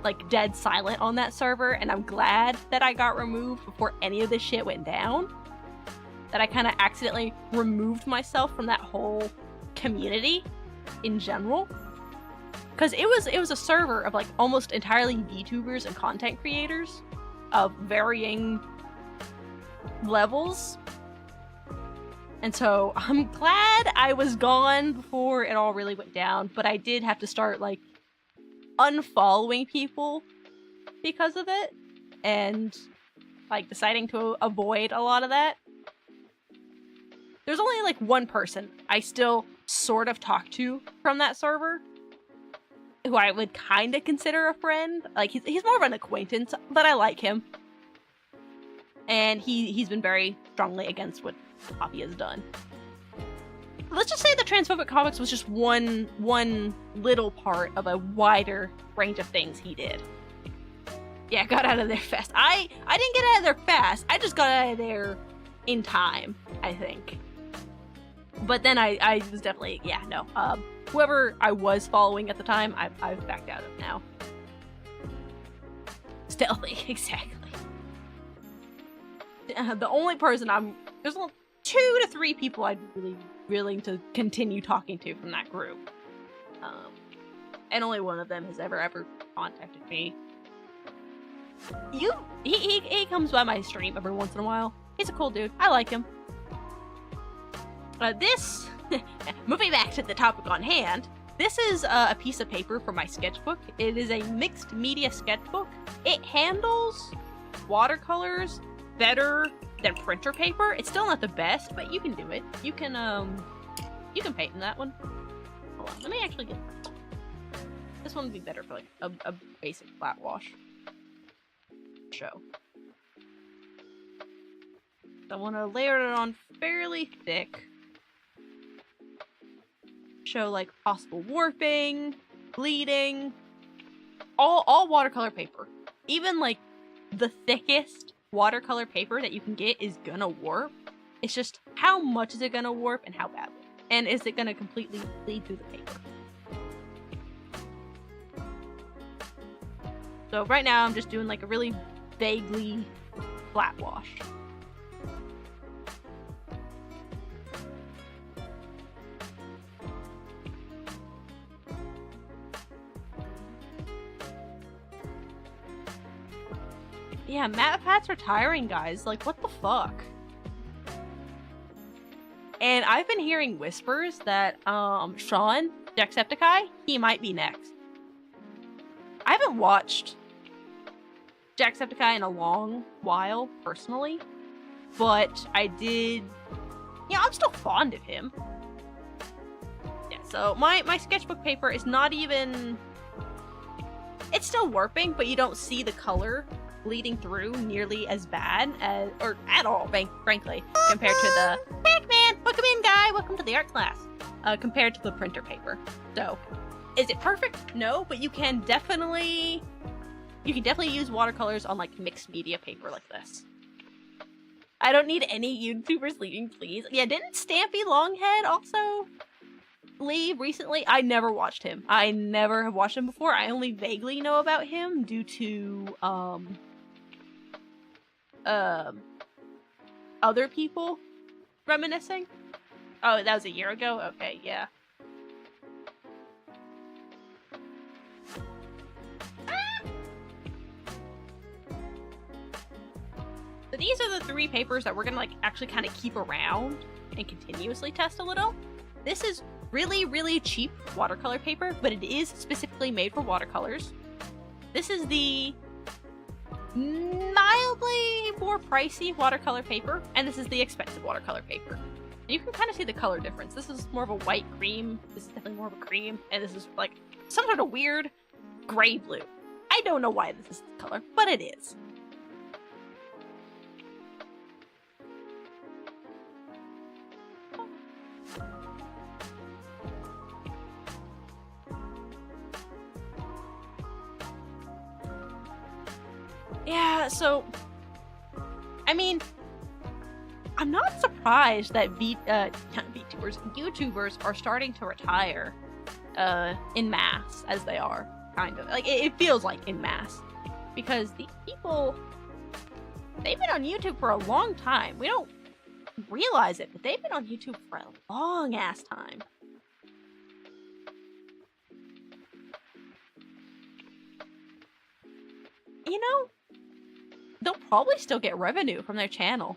like dead silent on that server, and I'm glad that I got removed before any of this shit went down. That I kind of accidentally removed myself from that whole community in general. Because it was a server of like almost entirely VTubers and content creators of varying levels. And so I'm glad I was gone before it all really went down, but I did have to start like unfollowing people because of it and like deciding to avoid a lot of that. There's only like one person I still sort of talk to from that server who I would kind of consider a friend. Like he's more of an acquaintance, but I like him. And he's been very strongly against what Poppy has done. Let's just say the transphobic comics was just one little part of a wider range of things he did. Yeah, I got out of there fast. I didn't get out of there fast. I just got out of there in time, I think. But then I was definitely, yeah, no. Whoever I was following at the time, I've backed out of now. Stealthy, exactly. The only person there's only 2 to 3 people I'd really willing to continue talking to from that group. And only one of them has ever contacted me. He comes by my stream every once in a while. He's a cool dude. I like him. Moving back to the topic on hand, this is a piece of paper for my sketchbook. It is a mixed media sketchbook. It handles watercolors better than printer paper. It's still not the best, but you can do it. You can paint in that one. Hold on, let me actually get this one would be better for like a basic flat wash show. I want to layer it on fairly thick. Show like possible warping, bleeding, all watercolor paper. Even like the thickest watercolor paper that you can get is gonna warp. It's just how much is it gonna warp and how badly, and is it gonna completely bleed through the paper. So right now I'm just doing like a really vaguely flat wash. Yeah, MatPat's retiring, guys. Like, what the fuck? And I've been hearing whispers that, Sean, Jacksepticeye, he might be next. I haven't watched Jacksepticeye in a long while, personally. But I did... Yeah, I'm still fond of him. Yeah, so my sketchbook paper is not even... It's still warping, but you don't see the color bleeding through nearly as bad as, or at all, frankly, compared to the Pac-Man! Welcome in, guy! Welcome to the art class! compared to the printer paper. So, is it perfect? No, but you can definitely use watercolors on like mixed media paper like this. I don't need any YouTubers leaving, please. Yeah, didn't Stampy Longhead also leave recently? I never watched him. I never have watched him before. I only vaguely know about him due to other people reminiscing. Oh, that was a year ago? Okay, yeah. So these are the 3 papers that we're gonna like actually kind of keep around and continuously test a little. This is really, really cheap watercolor paper, but it is specifically made for watercolors. This is the mildly more pricey watercolor paper, and this is the expensive watercolor paper. You can kind of see the color difference. This is more of a white cream. This is definitely more of a cream, and this is like some sort of weird gray blue. I don't know why this is the color, but it is. Yeah, so, I mean, I'm not surprised that YouTubers are starting to retire in mass, as they are, kind of. Like, it feels like in mass. Because these people, they've been on YouTube for a long time. We don't realize it, but they've been on YouTube for a long-ass time. You know, they'll probably still get revenue from their channel.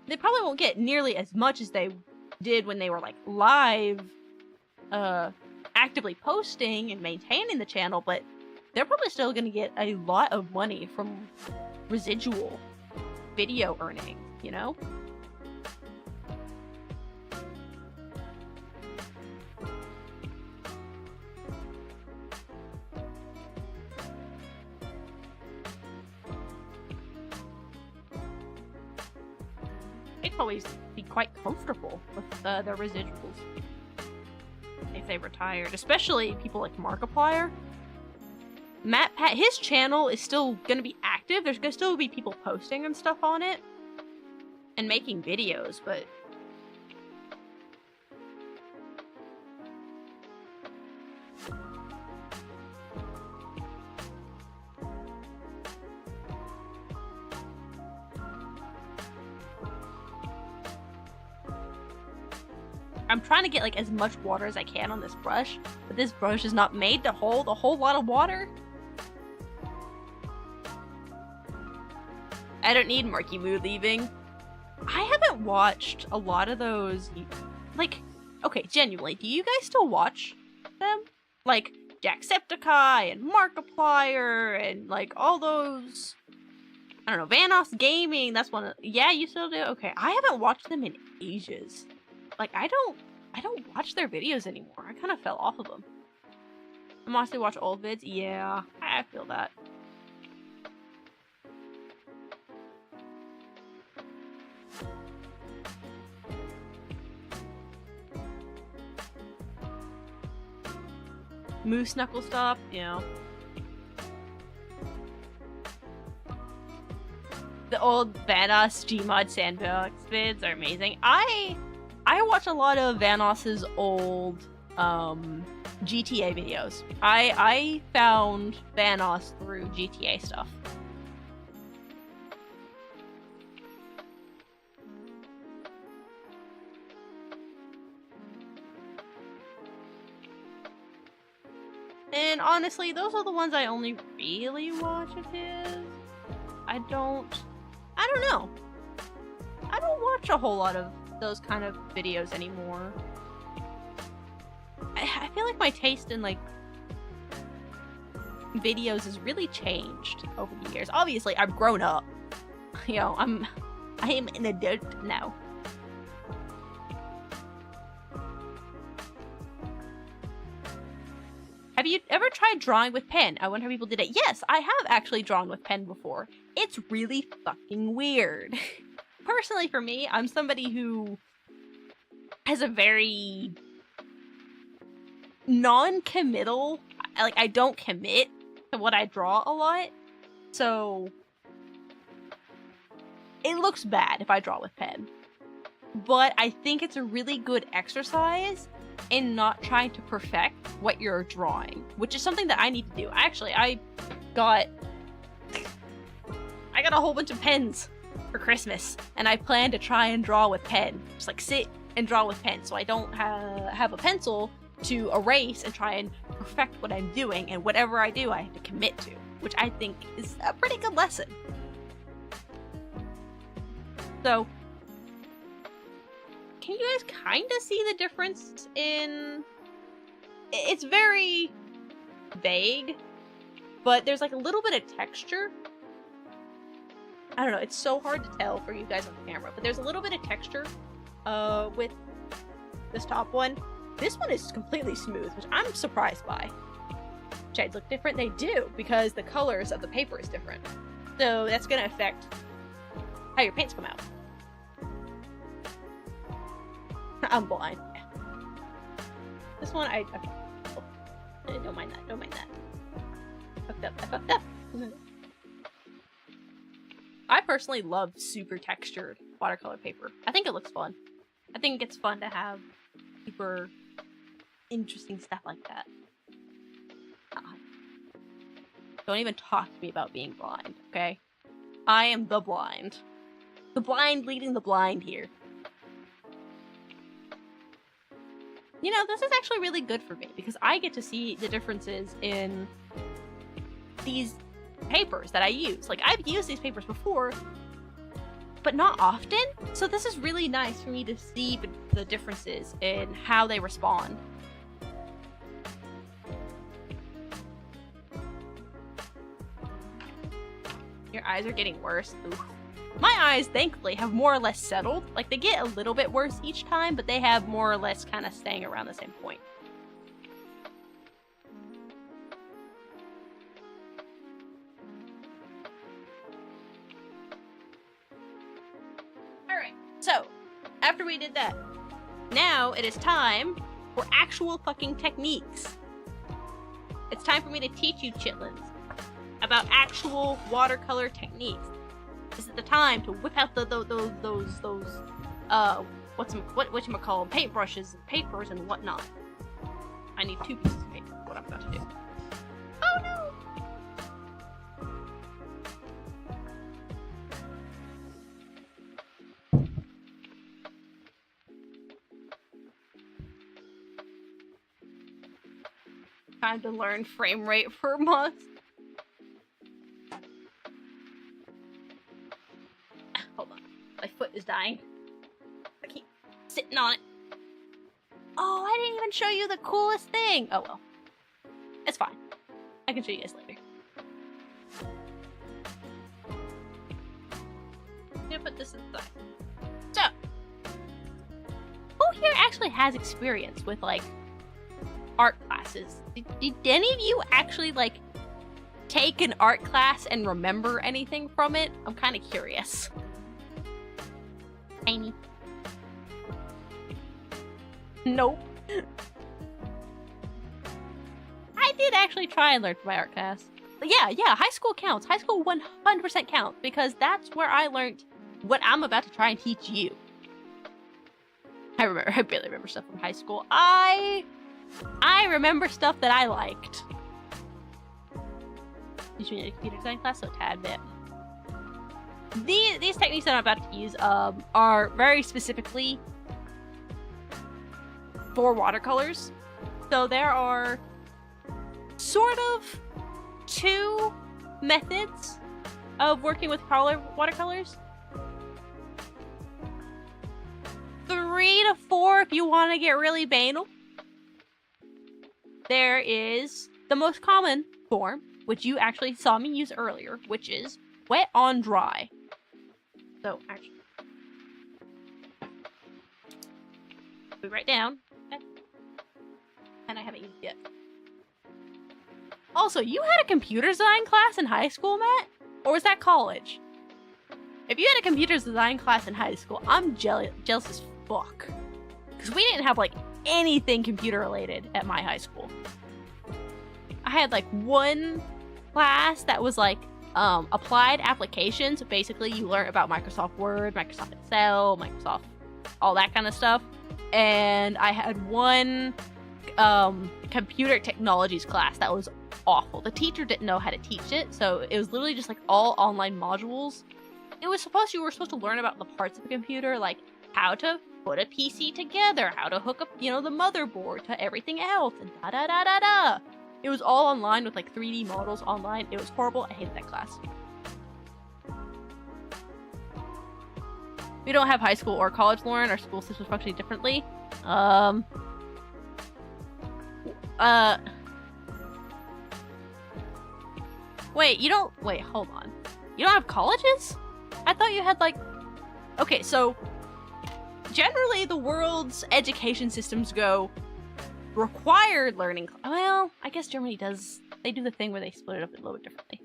They probably won't get nearly as much as they did when they were like live, actively posting and maintaining the channel, but they're probably still gonna get a lot of money from residual video earning, you know? They'd probably be quite comfortable with their residuals if they retired, especially people like Markiplier. His channel is still gonna be active. There's gonna still be people posting and stuff on it and making videos, but I'm trying to get like as much water as I can on this brush, but this brush is not made to hold a whole lot of water. I don't need Marky Moo leaving. I haven't watched a lot of those, like, okay, genuinely, do you guys still watch them? Like, Jacksepticeye and Markiplier and like all those, I don't know, Vanoss Gaming, that's one of, yeah, you still do? Okay, I haven't watched them in ages. Like, I don't watch their videos anymore. I kind of fell off of them. I mostly watch old vids. Yeah, I feel that. Moose Knuckle Stop, yeah. The old Vanoss Gmod Sandbox vids are amazing. I watch a lot of Vanoss's old GTA videos. I found Vanoss through GTA stuff. And honestly, those are the ones I only really watch of his. I don't know. I don't watch a whole lot of those kind of videos anymore. I feel like my taste in like videos has really changed over the years. Obviously, I've grown up. You know, I am an adult now. Have you ever tried drawing with pen? I wonder how people did it. Yes, I have actually drawn with pen before. It's really fucking weird. Personally, for me, I'm somebody who has a very non-committal. Like, I don't commit to what I draw a lot, so it looks bad if I draw with pen. But I think it's a really good exercise in not trying to perfect what you're drawing, which is something that I need to do. Actually, I got a whole bunch of pens for Christmas, and I plan to try and draw with pen. Just like sit and draw with pen, so I don't have a pencil to erase and try and perfect what I'm doing, and whatever I do, I have to commit to, which I think is a pretty good lesson. So, can you guys kind of see the difference in... It's very vague, but there's like a little bit of texture. I don't know, it's so hard to tell for you guys on camera, but there's a little bit of texture with this top one. This one is completely smooth, which I'm surprised by. Shades look different? They do, because the colors of the paper is different. So that's going to affect how your paints come out. I'm blind. Yeah. This one, I don't mind that. Don't mind that. I fucked up. I personally love super textured watercolor paper. I think it looks fun. I think it's fun to have super interesting stuff like that. Don't even talk to me about being blind, okay? I am the blind. The blind leading the blind here. You know, this is actually really good for me because I get to see the differences in these papers that I use. Like, I've used these papers before, but not often. So this is really nice for me to see the differences in how they respond. Your eyes are getting worse. Oof. My eyes, thankfully, have more or less settled. Like, they get a little bit worse each time, but they have more or less kind of staying around the same point. Alright, so, after we did that, now it is time for actual fucking techniques. It's time for me to teach you chitlins about actual watercolor techniques. This is the time to whip out those whatchamacallit, paintbrushes and papers and whatnot. I need 2 pieces of paper, what I'm about to do. Oh no! Time to learn frame rate for a month. Hold on. My foot is dying. I keep sitting on it. Oh, I didn't even show you the coolest thing. Oh well. It's fine. I can show you guys later. I'm gonna put this inside. So, who here actually has experience with, like, art classes? Did any of you actually, like, take an art class and remember anything from it? I'm kind of curious. Amy. Nope. I did actually try and learn from my art class. But yeah, high school counts. High school 100% counts because that's where I learned what I'm about to try and teach you. I barely remember stuff from high school. I remember stuff that I liked. Teach me a computer design class, so a tad bit. These techniques that I'm about to use are very specifically for watercolors. So there are sort of 2 methods of working with watercolors. 3 to 4 if you want to get really banal. There is the most common form, which you actually saw me use earlier, which is wet on dry. So, actually, we write down, and I haven't used it yet. Also, you had a computer design class in high school, Matt? Or was that college? If you had a computer design class in high school, I'm jealous as fuck. Because we didn't have, like, anything computer related at my high school. I had like one class that was like applied applications. Basically, you learn about Microsoft Word, Microsoft Excel, Microsoft, all that kind of stuff. And I had one computer technologies class that was awful. The teacher didn't know how to teach it, so it was literally just like all online modules. You were supposed to learn about the parts of a computer, like how to put a PC together, how to hook up, the motherboard to everything else, and da-da-da-da-da. It was all online with like 3D models online. It was horrible. I hated that class. We don't have high school or college, Lauren. Our school system is functioning differently. Wait, hold on. You don't have colleges? I thought you had, like... Okay, so... Generally, the world's education systems go... required learning... Well, I guess Germany does... They do the thing where they split it up a little bit differently.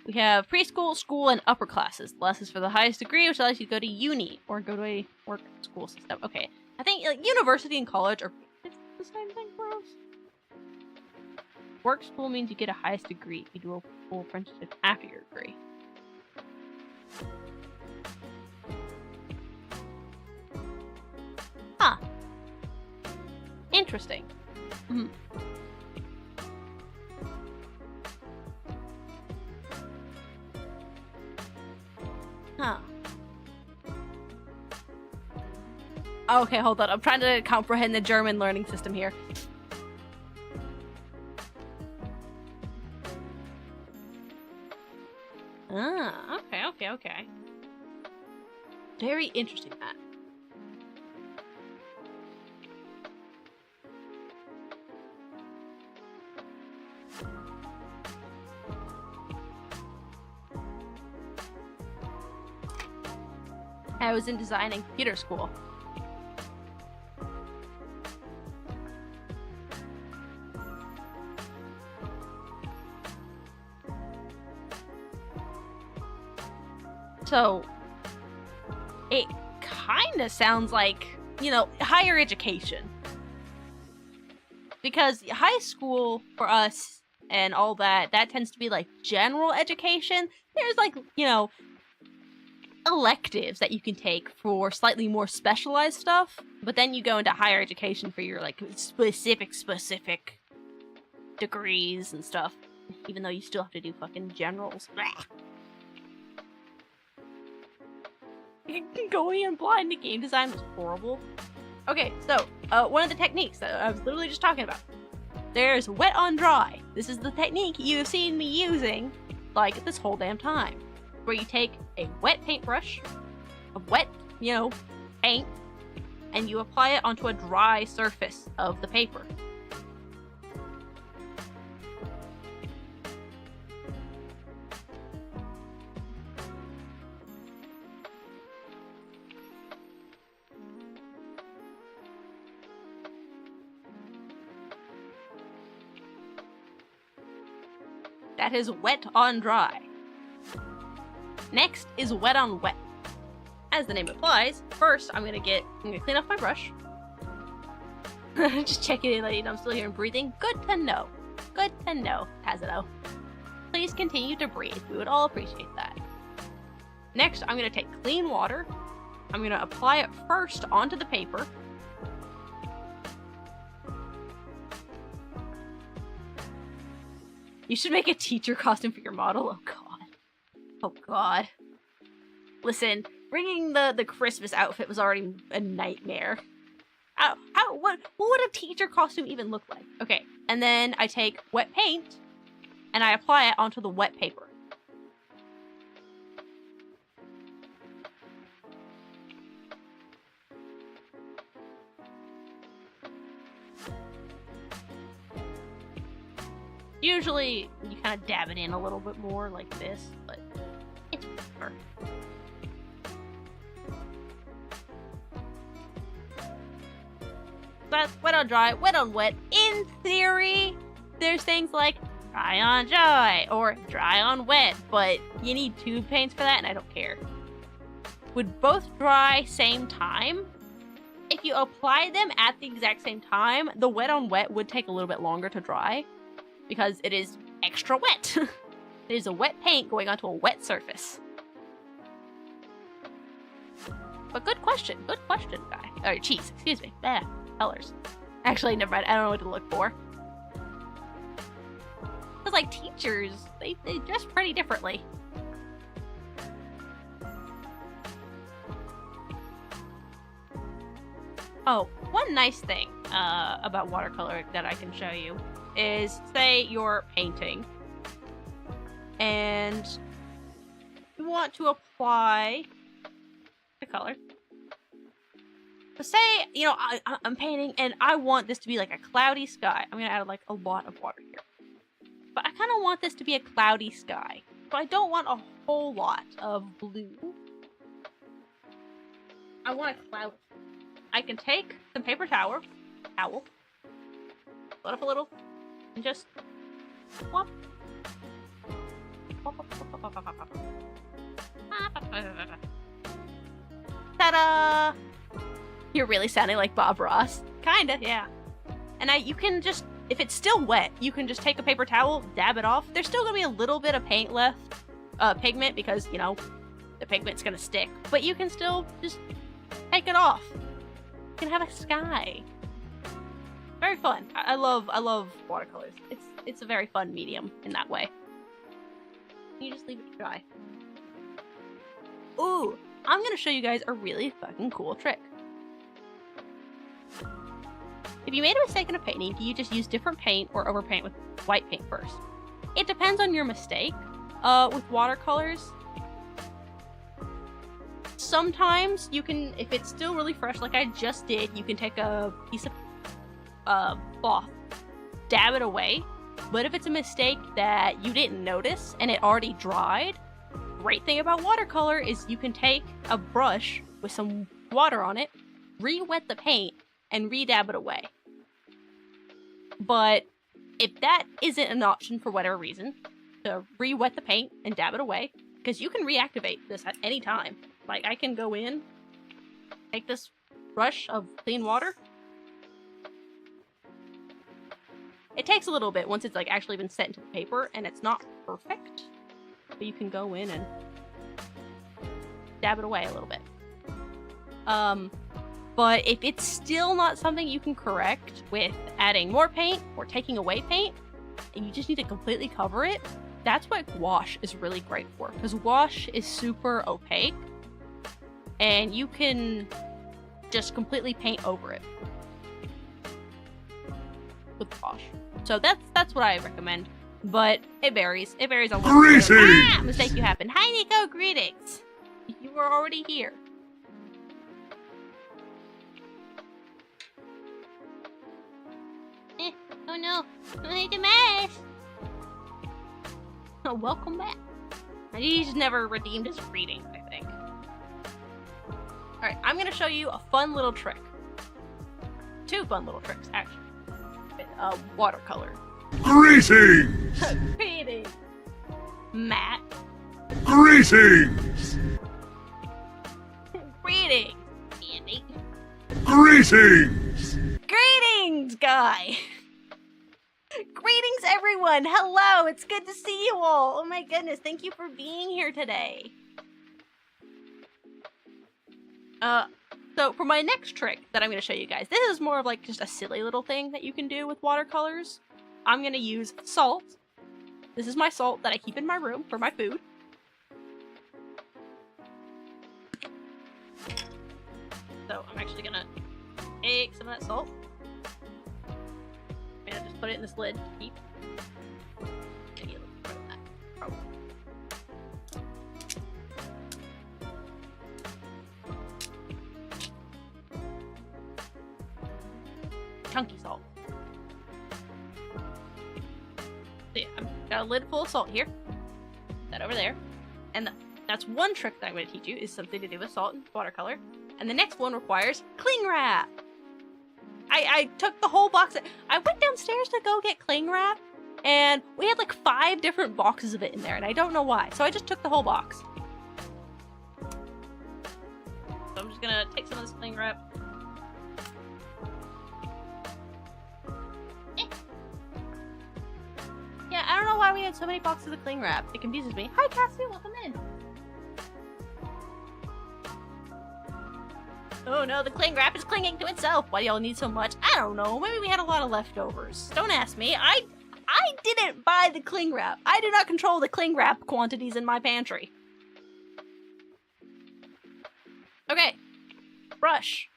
We have preschool, school, and upper classes. The lessons for the highest degree, which allows you to go to uni or go to a work school system. Okay, I think like university and college are the same thing for us. Work school means you get a highest degree. You do a full apprenticeship after your degree. Huh. Interesting. Mm-hmm. Huh. Okay, hold on. I'm trying to comprehend the German learning system here. Ah, okay. Very interesting, Matt. I was in design and computer school. So, it kind of sounds like, higher education. Because high school for us and all that tends to be like general education. There's like, electives that you can take for slightly more specialized stuff, but then you go into higher education for your like specific degrees and stuff, even though you still have to do fucking generals. Going in blind to game design was horrible. Okay, so one of the techniques that I was literally just talking about, there's wet on dry. This is the technique you have seen me using like this whole damn time, where you take a wet paintbrush, a wet, paint, and you apply it onto a dry surface of the paper. That is wet on dry. Next is wet on wet. As the name implies, first I'm gonna clean off my brush. Just checking in, lady. I'm still here and breathing. Good to know. Good to know, Tazido. Please continue to breathe. We would all appreciate that. Next, I'm gonna take clean water. I'm gonna apply it first onto the paper. You should make a teacher costume for your model. Oh god. Oh god. Listen, bringing the Christmas outfit was already a nightmare. What would a teacher costume even look like? Okay, and then I take wet paint and I apply it onto the wet paper. Usually, you kind of dab it in a little bit more like this, but it's whatever. That's wet on dry, wet on wet. In theory, there's things like dry on dry or dry on wet, but you need tube paints for that, and I don't care. would both dry same time. If you apply them at the exact same time, the wet on wet would take a little bit longer to dry because it is extra wet. It is a wet paint going onto a wet surface. But good question, guy. Or cheese, excuse me. Colors. Actually, never mind. I don't know what to look for. Because, like, teachers, they dress pretty differently. Oh, one nice thing about watercolor that I can show you is, say you're painting and you want to apply the color. So say, you know, I'm painting and I want this to be like a cloudy sky. I'm going to add like a lot of water here. But I kind of want this to be a cloudy sky. So I don't want a whole lot of blue. I want a cloud. I can take some paper towel, put up a little, and just swap. Ta-da! You're really sounding like Bob Ross. Kinda, yeah. And you can just, if it's still wet, you can just take a paper towel, dab it off. There's still gonna be a little bit of paint left, pigment, because, you know, the pigment's gonna stick. But you can still just take it off. You can have a sky. Very fun. I love watercolors. It's a very fun medium in that way. You just leave it to dry. Ooh, I'm gonna show you guys a really fucking cool trick. If you made a mistake in a painting, do you just use different paint or overpaint with white paint first? It depends on your mistake. With watercolors, sometimes you can, if it's still really fresh, like I just did, you can take a piece of cloth, dab it away. But if it's a mistake that you didn't notice and it already dried, great thing about watercolor is you can take a brush with some water on it, re-wet the paint, and re-dab it away. But if that isn't an option for whatever reason, to re-wet the paint and dab it away, because you can reactivate this at any time. Like, I can go in, take this brush of clean water. It takes a little bit once it's like actually been set into the paper, and it's not perfect. But you can go in and dab it away a little bit. But if it's still not something you can correct with adding more paint or taking away paint, and you just need to completely cover it, that's what gouache is really great for. Because gouache is super opaque, and you can just completely paint over it with gouache. So that's what I recommend. But it varies. It varies on what mistake you happen. Hi, Nico. Greetings. You were already here. Oh no. I made a mess. Oh, welcome back. He's never redeemed his greetings, I think. Alright, I'm gonna show you a fun little trick. Two fun little tricks, actually. With watercolor. Greetings! Greetings! Matt. Greetings! Greetings, Andy. Greetings! Greetings, Guy! Greetings, everyone! Hello! It's good to see you all! Oh my goodness, thank you for being here today! So for my next trick that I'm going to show you guys, this is more of like just a silly little thing that you can do with watercolors. I'm going to use salt. This is my salt that I keep in my room for my food. So I'm actually going to take some of that salt. I'm going to just put it in this lid to keep. Maybe a little bit of that. Probably. Chunky salt. So yeah, I've got a lid full of salt here. Put that over there. And that's one trick that I'm going to teach you, is something to do with salt and watercolor. And the next one requires cling wrap. I took the whole box. I went downstairs to go get cling wrap, and we had like 5 different boxes of it in there, and I don't know why. So I just took the whole box. So I'm just gonna take some of this cling wrap. Yeah, I don't know why we had so many boxes of cling wrap. It confuses me. Hi, Cassie, welcome in. Oh no, the cling wrap is clinging to itself. Why do y'all need so much? I don't know. Maybe we had a lot of leftovers. Don't ask me. I didn't buy the cling wrap. I do not control the cling wrap quantities in my pantry. Okay. Brush.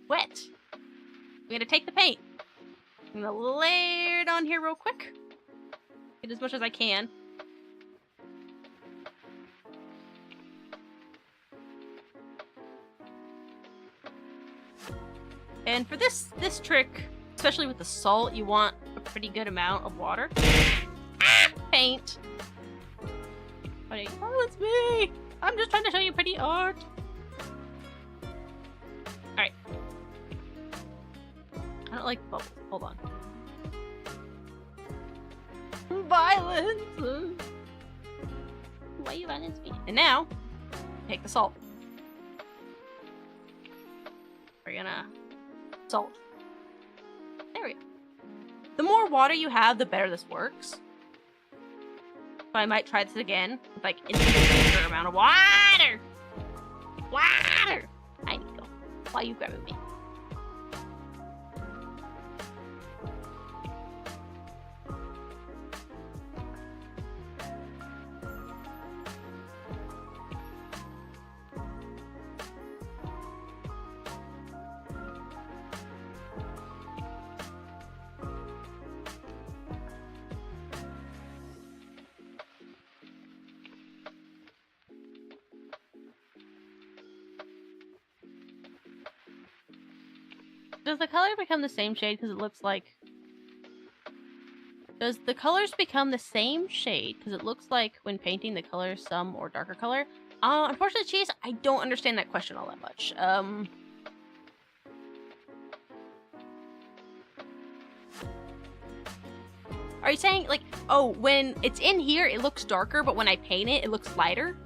Wet. I'm gonna take the paint. I'm gonna layer it on here real quick. Get as much as I can. And for this trick, especially with the salt, you want a pretty good amount of water. Paint. Oh, it's me! I'm just trying to show you pretty art. Alright. I don't like bubbles. Hold on. Violence! Why you violence me? And now, take the salt. We're gonna salt. There we go. The more water you have, the better this works. So I might try this again with like an infinite amount of water. Water! I need to go. Why are you grabbing me? Does the color become the same shade because it looks like... Does the colors become the same shade because it looks like when painting the color some or darker color? Unfortunately, Cheese, I don't understand that question all that much. Are you saying, like, oh, when it's in here, it looks darker, but when I paint it, it looks lighter?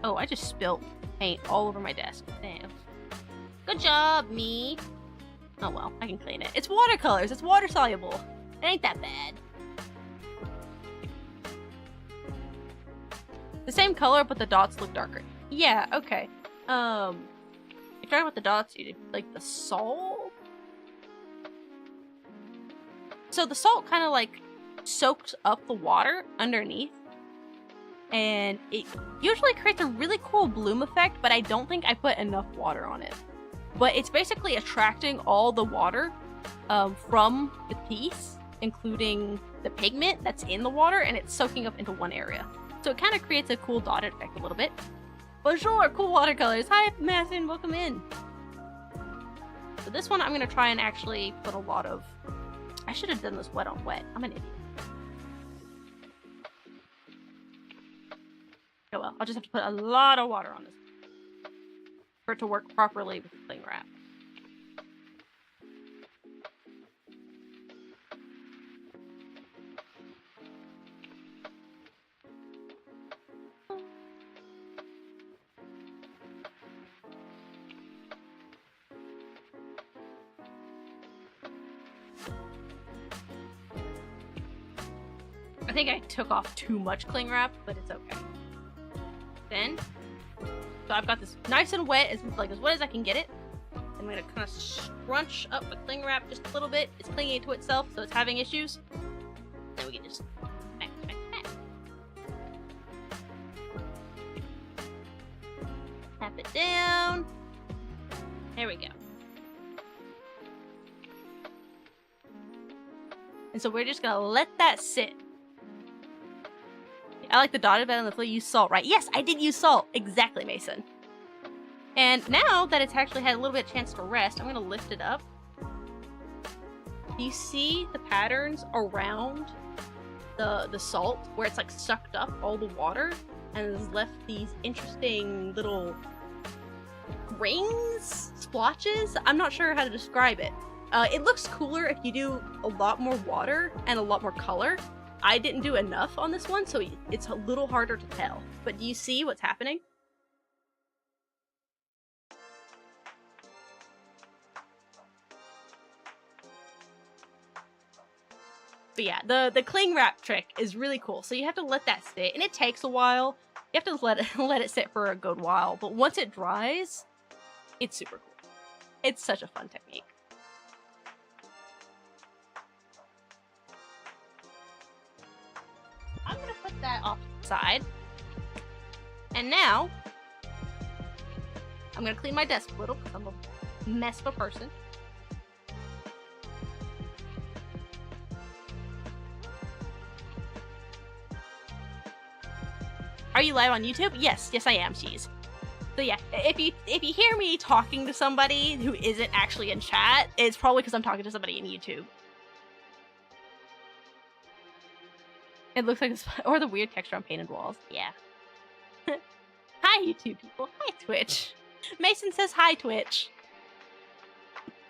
Oh, I just spilled paint all over my desk. Damn. Good job, me. Oh well, I can clean it. It's watercolors. It's water soluble. It ain't that bad. The same color, but the dots look darker. Yeah, okay. You're talking about the dots, like the salt? So the salt kind of like soaks up the water underneath. And it usually creates a really cool bloom effect, but I don't think I put enough water on it. But it's basically attracting all the water from the piece, including the pigment that's in the water, and it's soaking up into one area. So it kind of creates a cool dotted effect a little bit. Bonjour, cool watercolors. Hi, Mathin, welcome in. So this one, I'm going to try and actually put a lot of... I should have done this wet on wet. I'm an idiot. Oh well, I'll just have to put a lot of water on this for it to work properly with the cling wrap. I think I took off too much cling wrap, but it's okay. Then, so I've got this nice and wet, as wet as I can get it. I'm gonna kind of scrunch up the cling wrap just a little bit. It's clinging to itself, so it's having issues. Then we can just smack, smack, smack. Tap it down. There we go. And so we're just gonna let that sit. I like the dotted better than the flea. Use salt, right? Yes, I did use salt. Exactly, Mason. And now that it's actually had a little bit of chance to rest, I'm going to lift it up. Do you see the patterns around the salt where it's like sucked up all the water and has left these interesting little rings? Splotches? I'm not sure how to describe it. It looks cooler if you do a lot more water and a lot more color. I didn't do enough on this one, so it's a little harder to tell. But do you see what's happening? But yeah, the cling wrap trick is really cool. So you have to let that sit, and it takes a while. You have to let it sit for a good while. But once it dries, it's super cool. It's such a fun technique. I'm gonna put that off to the side. And now, I'm gonna clean my desk a little because I'm a mess of a person. Are you live on YouTube? Yes, I am, Cheese. So yeah, if you hear me talking to somebody who isn't actually in chat, it's probably because I'm talking to somebody in YouTube. It looks like or the weird texture on painted walls. Yeah. Hi, YouTube people. Hi, Twitch. Mason says hi, Twitch.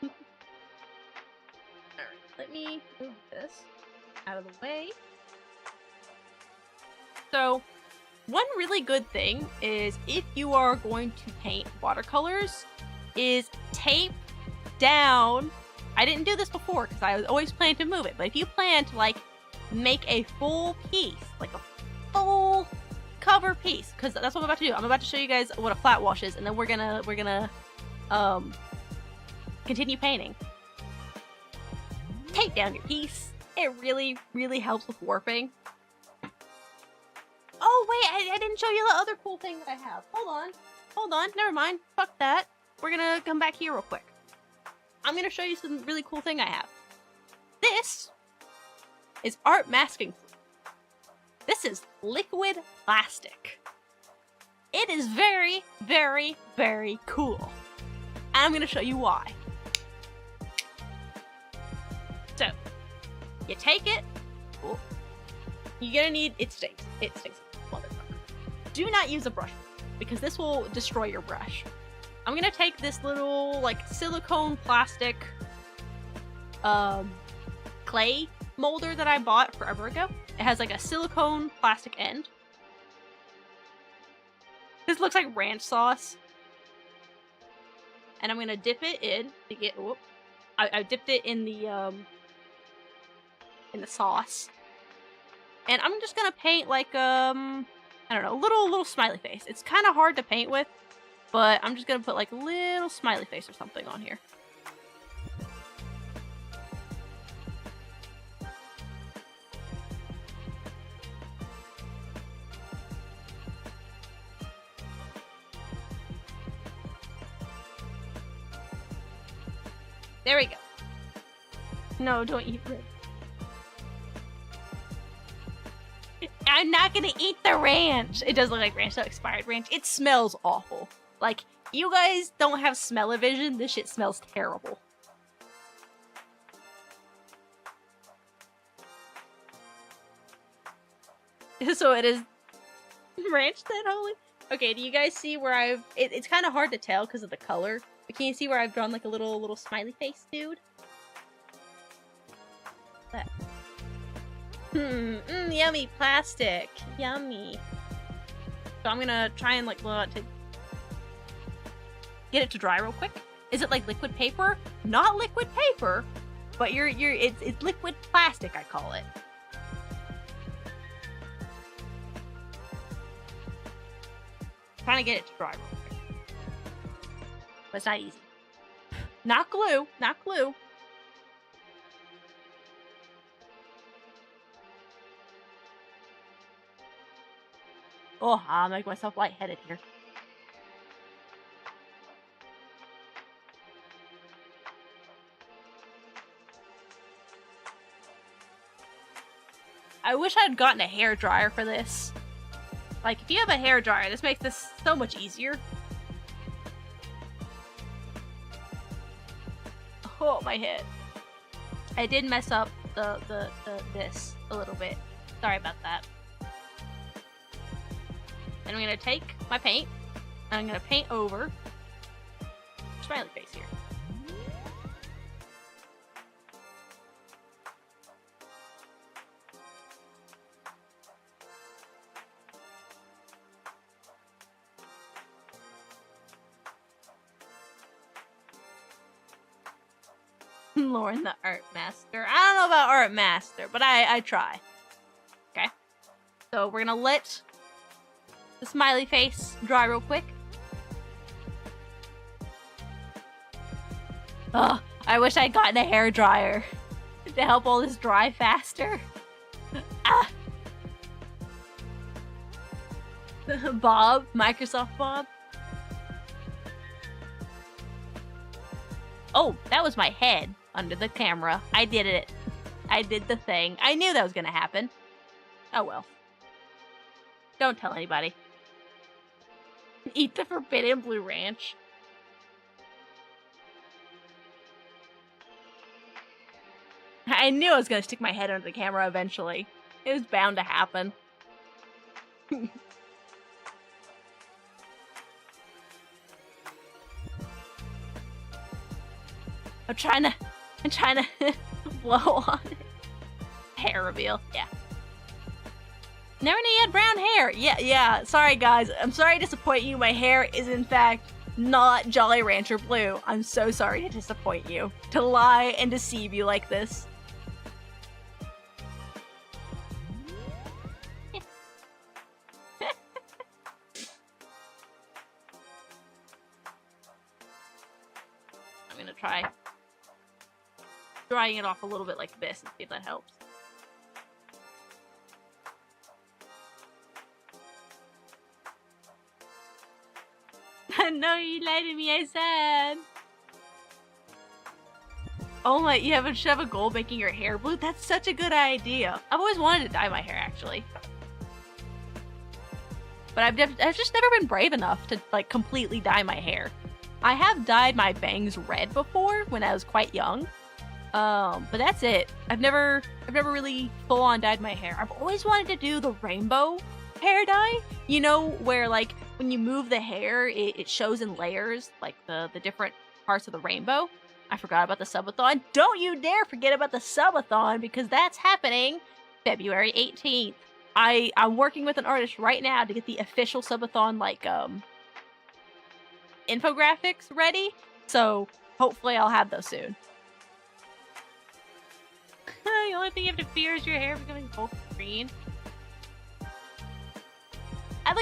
Alright, let me move this out of the way. So, one really good thing is if you are going to paint watercolors is tape down. I didn't do this before because I was always planning to move it, but if you plan to like make a full piece, like a full cover piece, because that's what I'm about to do. I'm about to show you guys what a flat wash is, and then we're gonna continue painting. Tape down your piece. It really helps with warping. Oh wait, I didn't show you the other cool thing that I have. Hold on, never mind. Fuck that. We're gonna come back here real quick. I'm gonna show you some really cool thing I have. This is art masking fluid. This is liquid plastic. It is very cool. And I'm gonna show you why. So, you take it. Oh, you're gonna need, it stinks, motherfucker. Do not use a brush, because this will destroy your brush. I'm gonna take this little, like, silicone plastic, clay molder that I bought forever ago. It has, like, a silicone plastic end. This looks like ranch sauce. And I'm gonna dip it in to get, whoop. I dipped it in the sauce. And I'm just gonna paint like, I don't know, a little smiley face. It's kind of hard to paint with, but I'm just gonna put like a little smiley face or something on here. There we go. No, don't eat it. I'm not gonna eat the ranch. It does look like ranch, so expired ranch. It smells awful. Like, you guys don't have smell-o-vision. This shit smells terrible. So it is ranch then, holy? Okay, do you guys see where I've... It's kind of hard to tell because of the color. But can you see where I've drawn like a little smiley face dude? That. Yummy plastic. Yummy. So I'm gonna try and like to get it to dry real quick. Is it like liquid paper? Not liquid paper, but it's liquid plastic, I call it. Trying to get it to dry real quick. But it's not easy. Not glue, not glue. Oh, I'll make myself lightheaded here. I wish I had gotten a hairdryer for this. Like, if you have a hairdryer, this makes this so much easier. Oh, my head. I did mess up this a little bit. Sorry about that. And I'm gonna take my paint, and I'm gonna paint over smiley face here. Lauren the art master. I don't know about art master, but I try. Okay. So we're gonna let the smiley face dry real quick. Oh, I wish I'd gotten a hairdryer to help all this dry faster. Ah. Bob, Microsoft Bob. Oh, that was my head under the camera. I did it. I did the thing. I knew that was gonna happen. Oh well. Don't tell anybody. Eat the forbidden blue ranch. I knew I was gonna stick my head under the camera eventually. It was bound to happen. I'm trying to blow on it. Hair reveal, yeah. Never knew you had brown hair. Yeah, sorry guys. I'm sorry to disappoint you. My hair is in fact not Jolly Rancher blue. I'm so sorry to disappoint you. To lie and deceive you like this. I'm gonna try drying it off a little bit like this and see if that helps. No, you lied to me, I said. Oh my, should have a goal making your hair blue? That's such a good idea. I've always wanted to dye my hair, actually. But I've just never been brave enough to, like, completely dye my hair. I have dyed my bangs red before when I was quite young. But that's it. I've never really full-on dyed my hair. I've always wanted to do the rainbow hair dye. You know, where, like, when you move the hair, it shows in layers, like the different parts of the rainbow. I forgot about the subathon. Don't you dare forget about the subathon, because that's happening February 18th. I'm working with an artist right now to get the official subathon, like, infographics ready. So hopefully I'll have those soon. The only thing you have to fear is your hair becoming full green. I'm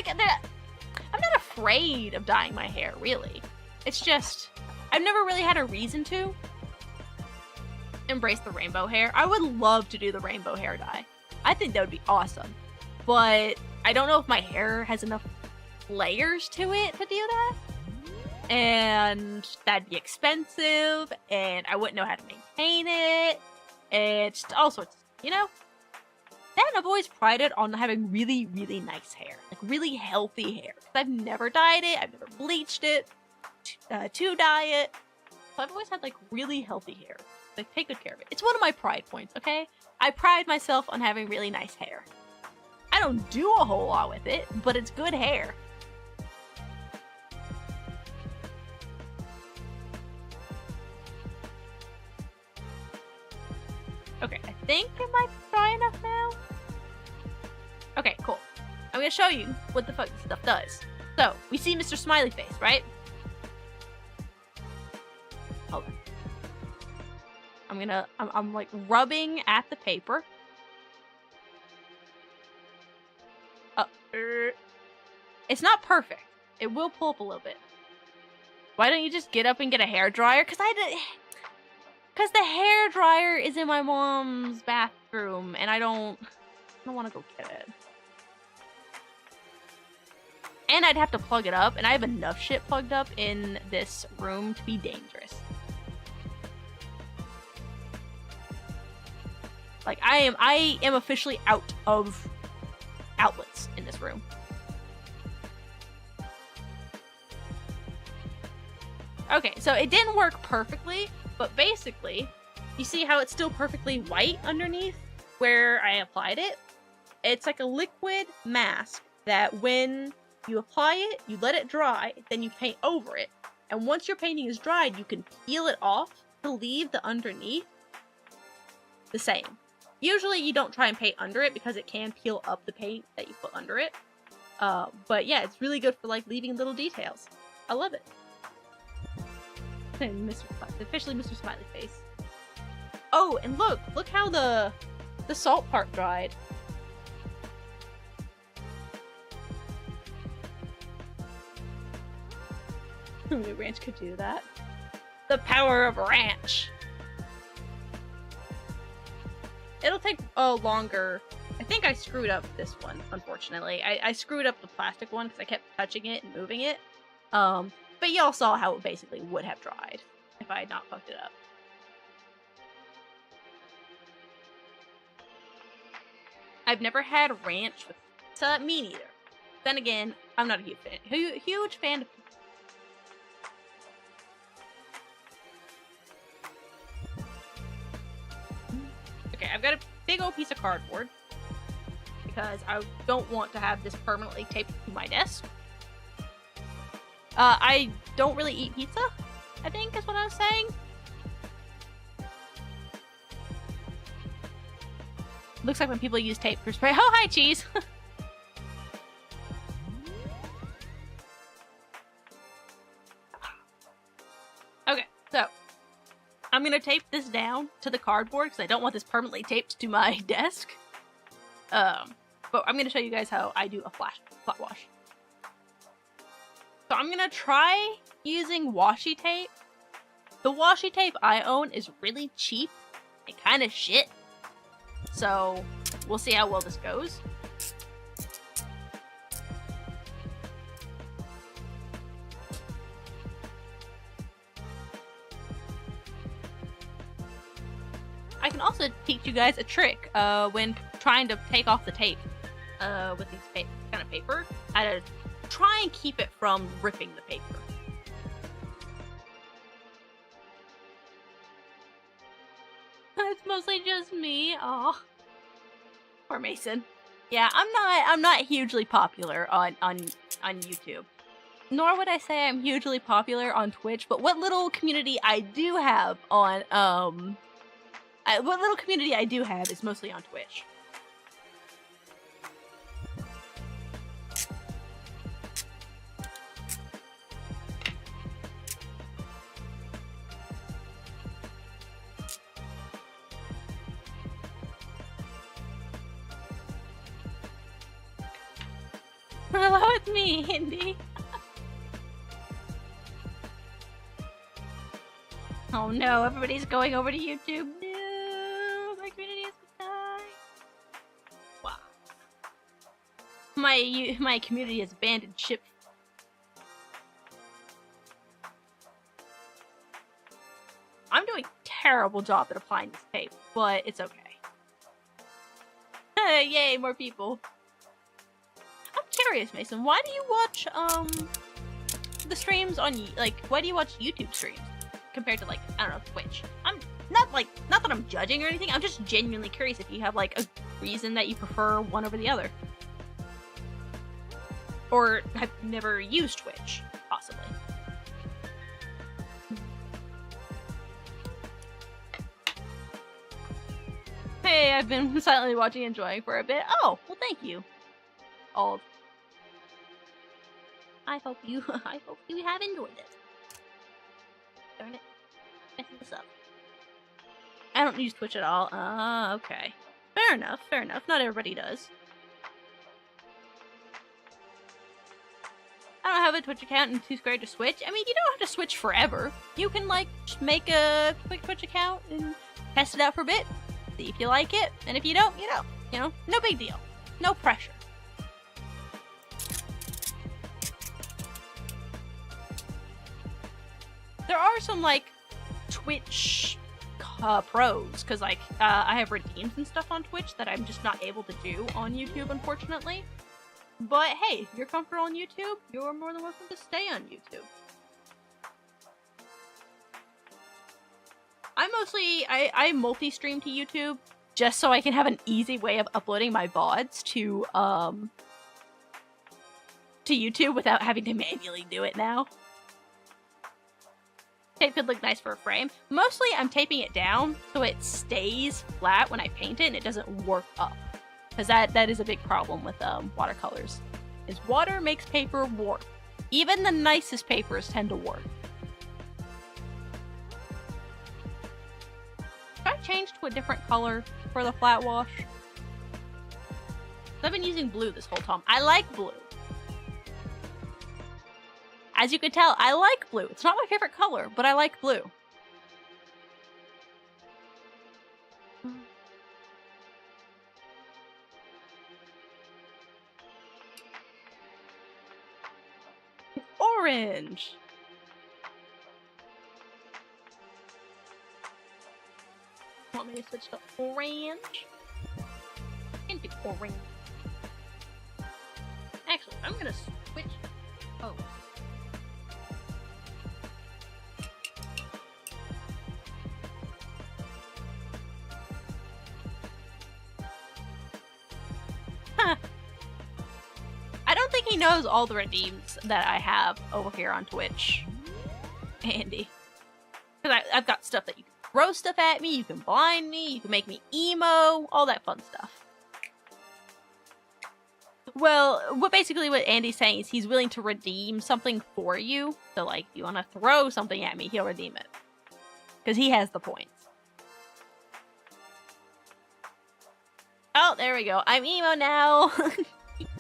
not afraid of dyeing my hair, really. It's just, I've never really had a reason to embrace the rainbow hair. I would love to do the rainbow hair dye. I think that would be awesome. But I don't know if my hair has enough layers to it to do that. And that'd be expensive, and I wouldn't know how to maintain it. And just all sorts, you know? Then I've always prided on having really, really nice hair. Like, really healthy hair. I've never dyed it, I've never bleached it to dye it. So I've always had, like, really healthy hair. Like, take good care of it. It's one of my pride points, okay? I pride myself on having really nice hair. I don't do a whole lot with it, but it's good hair. Okay, I think it might be dry enough now. Okay, cool. I'm gonna show you what the fuck this stuff does. So, we see Mr. Smiley Face, right? Hold on. I'm like rubbing at the paper. It's not perfect. It will pull up a little bit. Why don't you just get up and get a hairdryer? Because the hairdryer is in my mom's bathroom, and I don't want to go get it. And I'd have to plug it up, and I have enough shit plugged up in this room to be dangerous. Like, I am officially out of outlets in this room. Okay, so it didn't work perfectly, but basically, you see how it's still perfectly white underneath where I applied it? It's like a liquid mask that when you apply it, you let it dry, then you paint over it. And once your painting is dried, you can peel it off to leave the underneath the same. Usually you don't try and paint under it because it can peel up the paint that you put under it. But yeah, it's really good for like leaving little details. I love it. Officially Mr. Smiley Face. Oh, and look how the salt part dried. Maybe ranch could do that. The power of ranch. It'll take longer. I think I screwed up this one, unfortunately. I screwed up the plastic one because I kept touching it and moving it. But y'all saw how it basically would have dried if I had not fucked it up. I've never had ranch with pizza. Me neither. Then again, I'm not a huge fan of. Okay, I've got a big old piece of cardboard because I don't want to have this permanently taped to my desk. I don't really eat pizza, I think is what I was saying. Looks like when people use tape for spray. Oh, hi, cheese! Okay, so I'm gonna tape this down to the cardboard because I don't want this permanently taped to my desk. But I'm gonna show you guys how I do a flat wash. So I'm gonna try using washi tape. The washi tape I own is really cheap and kind of shit. So we'll see how well this goes. I can also teach you guys a trick when trying to take off the tape with these kind of paper. How to try and keep it from ripping the paper. It's mostly just me. Oh, poor Mason. Yeah, I'm not hugely popular on YouTube. Nor would I say I'm hugely popular on Twitch. But what little community I do have on what little community I do have is mostly on Twitch. Hello, it's me, Hindi. Oh no, everybody's going over to YouTube. No, my community is dying. Wow. My community has abandoned ship. I'm doing a terrible job at applying this tape, but it's okay. Yay, more people. I'm curious, Mason, why do you watch the streams on why do you watch YouTube streams compared to I don't know, Twitch? I'm not that I'm judging or anything. I'm just genuinely curious if you have a reason that you prefer one over the other. Or have never used Twitch, possibly. Hey, I've been silently watching and enjoying for a bit. Oh, well, thank you. All. I hope you have enjoyed it. Darn it. Messing this up. I don't use Twitch at all. Okay. Fair enough, fair enough. Not everybody does. I don't have a Twitch account and too scared to switch. I mean, you don't have to switch forever. You can, just make a quick Twitch account and test it out for a bit. See if you like it. And if you don't, you don't. You know? No big deal. No pressure. There are some, Twitch pros, because, I have redeems and stuff on Twitch that I'm just not able to do on YouTube, unfortunately. But, hey, if you're comfortable on YouTube, you're more than welcome to stay on YouTube. I multi-stream to YouTube, just so I can have an easy way of uploading my VODs to YouTube without having to manually do it now. Tape could look nice for a frame. Mostly I'm taping it down so it stays flat when I paint it and it doesn't warp up. Because that is a big problem with watercolors. Is water makes paper warp. Even the nicest papers tend to warp. Try change to a different color for the flat wash? I've been using blue this whole time. I like blue. As you can tell, I like blue. It's not my favorite color, but I like blue. Orange. Want me to switch to orange? Into orange. Actually, I'm gonna switch. Oh. Huh. I don't think he knows all the redeems that I have over here on Twitch, Andy. Because I've got stuff that you can throw stuff at me, you can blind me, you can make me emo, all that fun stuff. Well, basically what Andy's saying is he's willing to redeem something for you. So, like, if you want to throw something at me, he'll redeem it. Because he has the points. Oh, there we go. I'm emo now.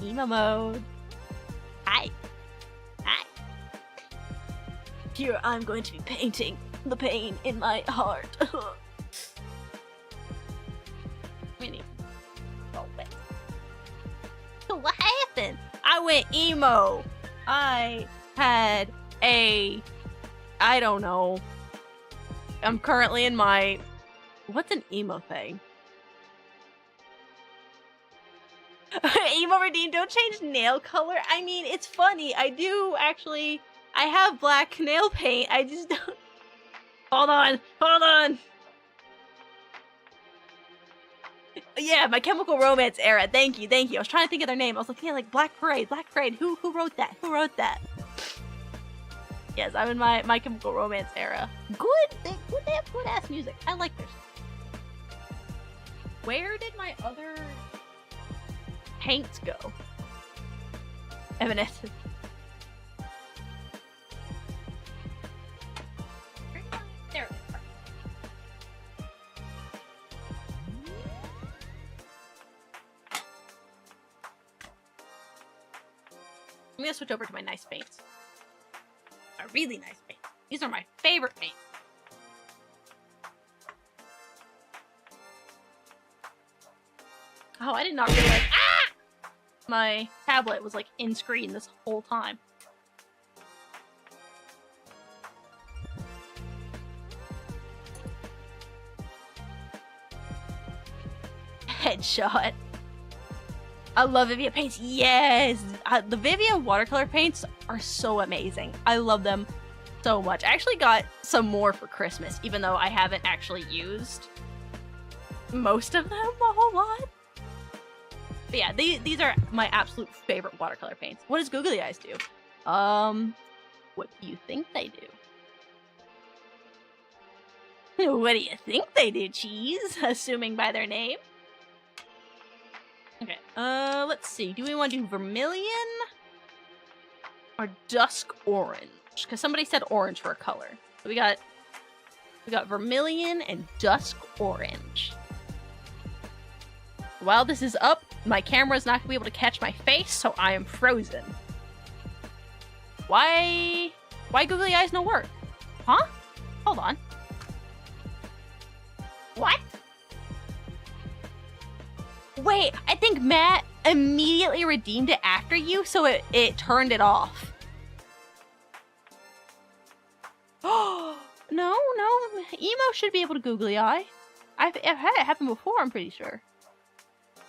Emo mode. Hi. Hi. Here, I'm going to be painting the pain in my heart. Really? Oh, wait. So what happened? I went emo. I had a... I don't know. I'm currently in my... What's an emo thing? Emo redeem, don't change nail color. I mean, it's funny. I do actually... I have black nail paint. I just don't... Hold on. Hold on. Yeah, My Chemical Romance era. Thank you. Thank you. I was trying to think of their name. I was looking at like Black Parade. Black Parade. Who wrote that? Who wrote that? Yes, I'm in my Chemical Romance era. Good. They have good ass music. I like their stuff. Where did my other paints go? Evanescence. There it is. I'm gonna switch over to my nice paints. My really nice paints. These are my favorite paints. Oh, I did not realize. Ah! My tablet was like in screen this whole time. Headshot. I love Vivia paints. Yes! The Vivia watercolor paints are so amazing. I love them so much. I actually got some more for Christmas, even though I haven't actually used most of them a whole lot. But yeah, these are my absolute favorite watercolor paints. What does Googly Eyes do? What do you think they do? What do you think they do, Cheese? Assuming by their name. Okay, let's see. Do we want to do vermilion or dusk orange? Because somebody said orange for a color. So we got vermilion and dusk orange. While this is up, my camera's not gonna be able to catch my face, so I am frozen. Why Googly Eyes no work? Huh? Hold on. What? Wait, I think Matt immediately redeemed it after you, so it turned it off. Oh, no. Emo should be able to Googly Eye. I've had it happen before, I'm pretty sure.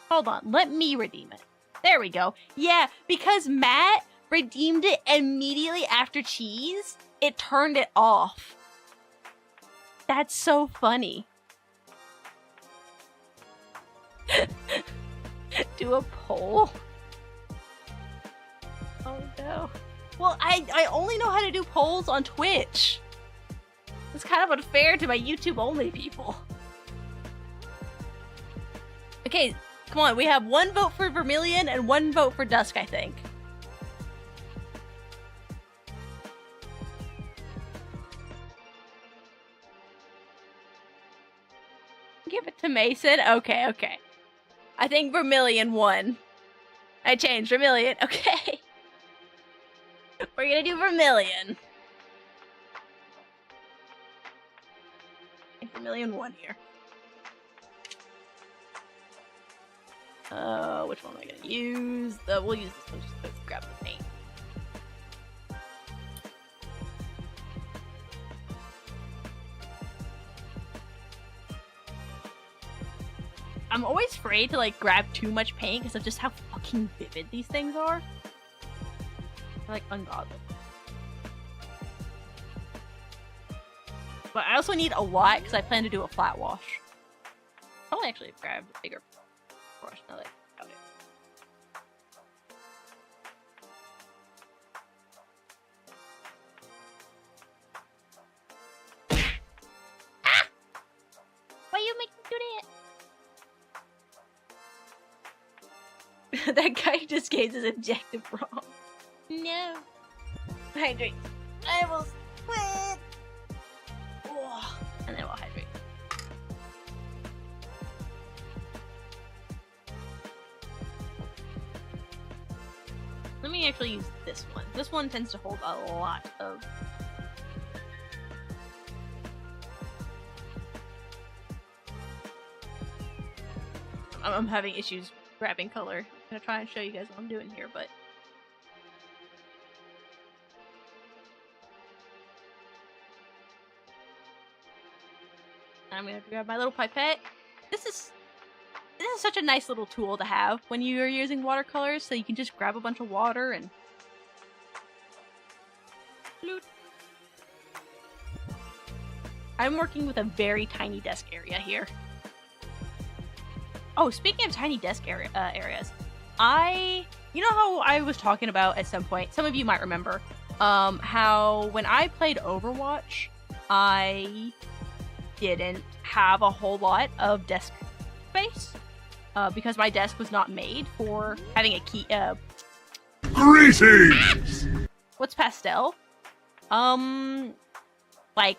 Hold on, let me redeem it. There we go. Yeah, because Matt redeemed it immediately after Cheese, it turned it off. That's so funny. Do a poll? Oh no. Well, I only know how to do polls on Twitch. It's kind of unfair to my YouTube only people. Okay, come on, we have 1 vote for Vermilion and 1 vote for Dusk, I think. Give it to Mason. Okay, okay. I think Vermilion won. I changed Vermilion. Okay. We're gonna do Vermilion. I think Vermilion won here. Which one am I gonna use? We'll use this one just to grab the paint. I'm always afraid to like grab too much paint because of just how fucking vivid these things are. They're like ungodly. But I also need a lot because I plan to do a flat wash. Probably actually grab a bigger brush now that I got it. Ah! Why you make me do that? That guy just gave his objective wrong. No. Hydrate. I will sweat. Oh, and then we'll hydrate. Let me actually use this one. This one tends to hold a lot of... I'm having issues grabbing color. I'm gonna try and show you guys what I'm doing here, but... I'm gonna grab my little pipette. This is such a nice little tool to have when you're using watercolors, so you can just grab a bunch of water and... Bloop. I'm working with a very tiny desk area here. Oh, speaking of tiny desk areas, you know how I was talking about at some point, some of you might remember, how when I played Overwatch, I didn't have a whole lot of desk space, because my desk was not made for having a key, Greetings! What's pastel? Like,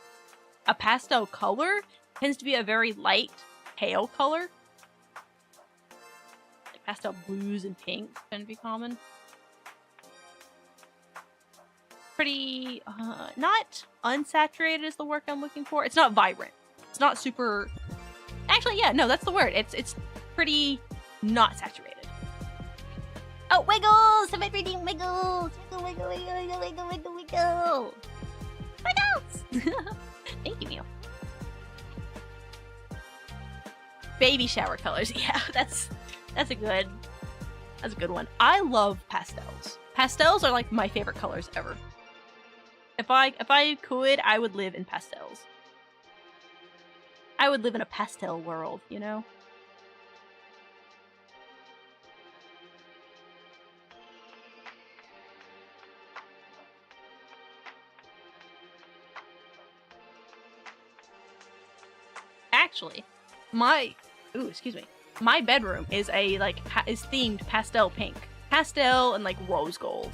a pastel color tends to be a very light, pale color. Like, pastel blues and pinks tend to be common. Pretty, not unsaturated is the word I'm looking for. It's not vibrant. It's not super... Actually, yeah, no, that's the word. It's pretty not saturated. Oh, wiggles! I'm reading wiggles! Wiggle, wiggle, wiggle, wiggle, wiggle, wiggle, wiggle! Wiggles! Thank you, Neil. Baby shower colors. Yeah, that's a good one. I love pastels. Pastels are like my favorite colors ever. If I could, I would live in pastels. I would live in a pastel world, you know? Actually, my bedroom is is themed pastel pink. Pastel and like rose gold.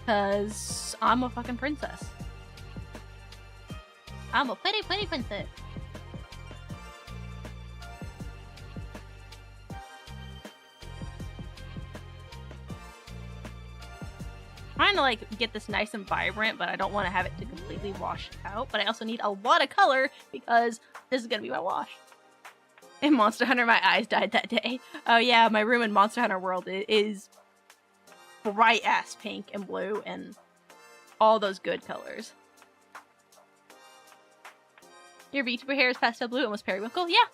Cause I'm a fucking princess. I'm a pretty, pretty princess. Trying to like get this nice and vibrant, but I don't want to have it to completely wash out. But I also need a lot of color because this is gonna be my wash. In Monster Hunter, my eyes died that day. Oh yeah, my room in Monster Hunter World is bright ass pink and blue and all those good colors. Your VTuber hair is pastel blue and was periwinkle? Yeah.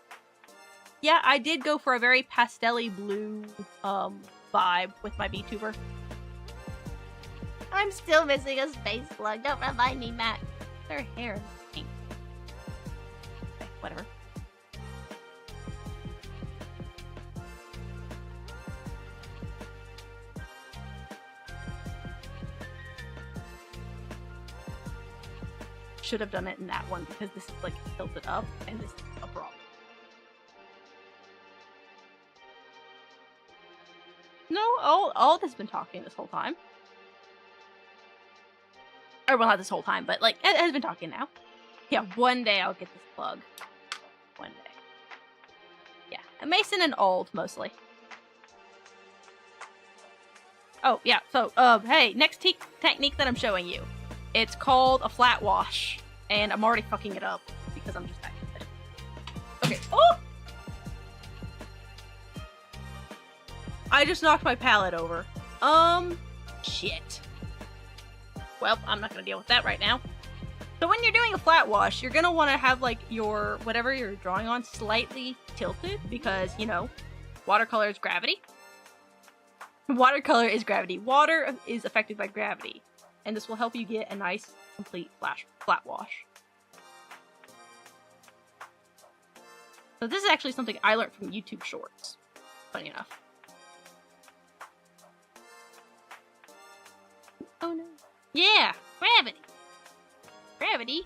Yeah, I did go for a very pastel-y blue vibe with my VTuber. I'm still missing a space slug. Don't remind me, Matt. Their hair is pink. Okay, whatever. Should have done it in that one because this is like tilted up and this is a problem. No, all has been talking this whole time. Or well, not this whole time, but like it has been talking now. Yeah, one day I'll get this plug. One day. Mason and old, mostly. Oh, yeah, so, hey, next technique that I'm showing you. It's called a flat wash, and I'm already fucking it up, because I'm just that good. Okay, oh! I just knocked my palette over. Shit. Well, I'm not gonna deal with that right now. So when you're doing a flat wash, you're gonna want to have, like, your, whatever you're drawing on, slightly tilted, because, you know, watercolor is gravity. Watercolor is gravity. Water is affected by gravity. And this will help you get a nice, complete flat wash. So this is actually something I learned from YouTube Shorts. Funny enough. Oh no. Yeah! Gravity! Gravity?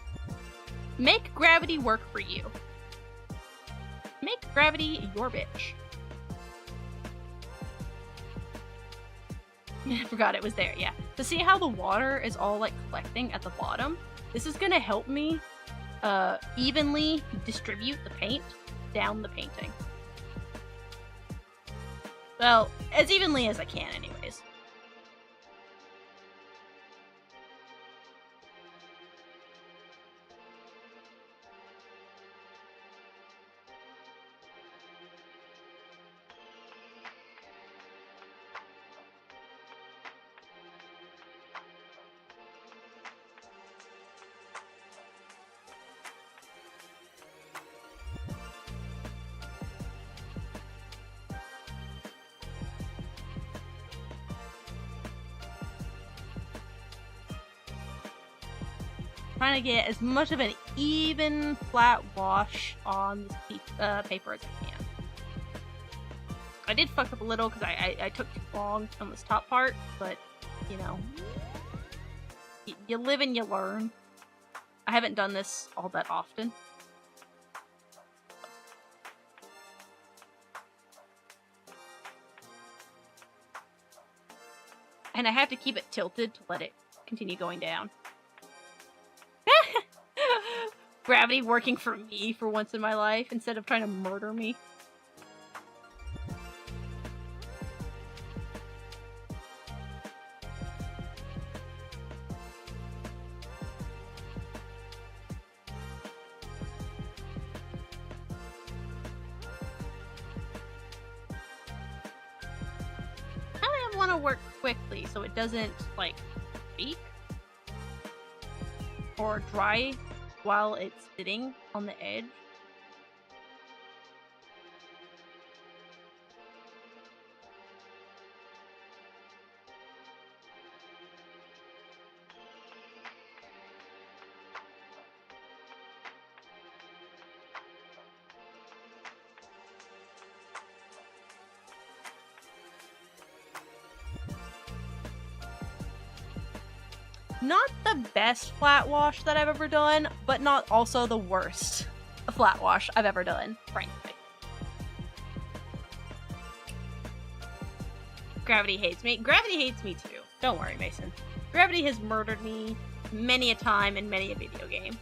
Make gravity work for you. Make gravity your bitch. I forgot it was there, yeah. To see how the water is all, like, collecting at the bottom, this is gonna help me evenly distribute the paint down the painting. Well, as evenly as I can, anyways. Trying to get as much of an even flat wash on this paper as I can. I did fuck up a little because I took too long on this top part, but, you know, you live and you learn. I haven't done this all that often. And I have to keep it tilted to let it continue going down. Gravity working for me for once in my life instead of trying to murder me. I want to work quickly so it doesn't, like, leak or dry while it's sitting on the edge. Not the best flat wash that I've ever done, but not also the worst flat wash I've ever done, frankly. Gravity hates me. Gravity hates me too. Don't worry, Mason. Gravity has murdered me many a time in many a video game.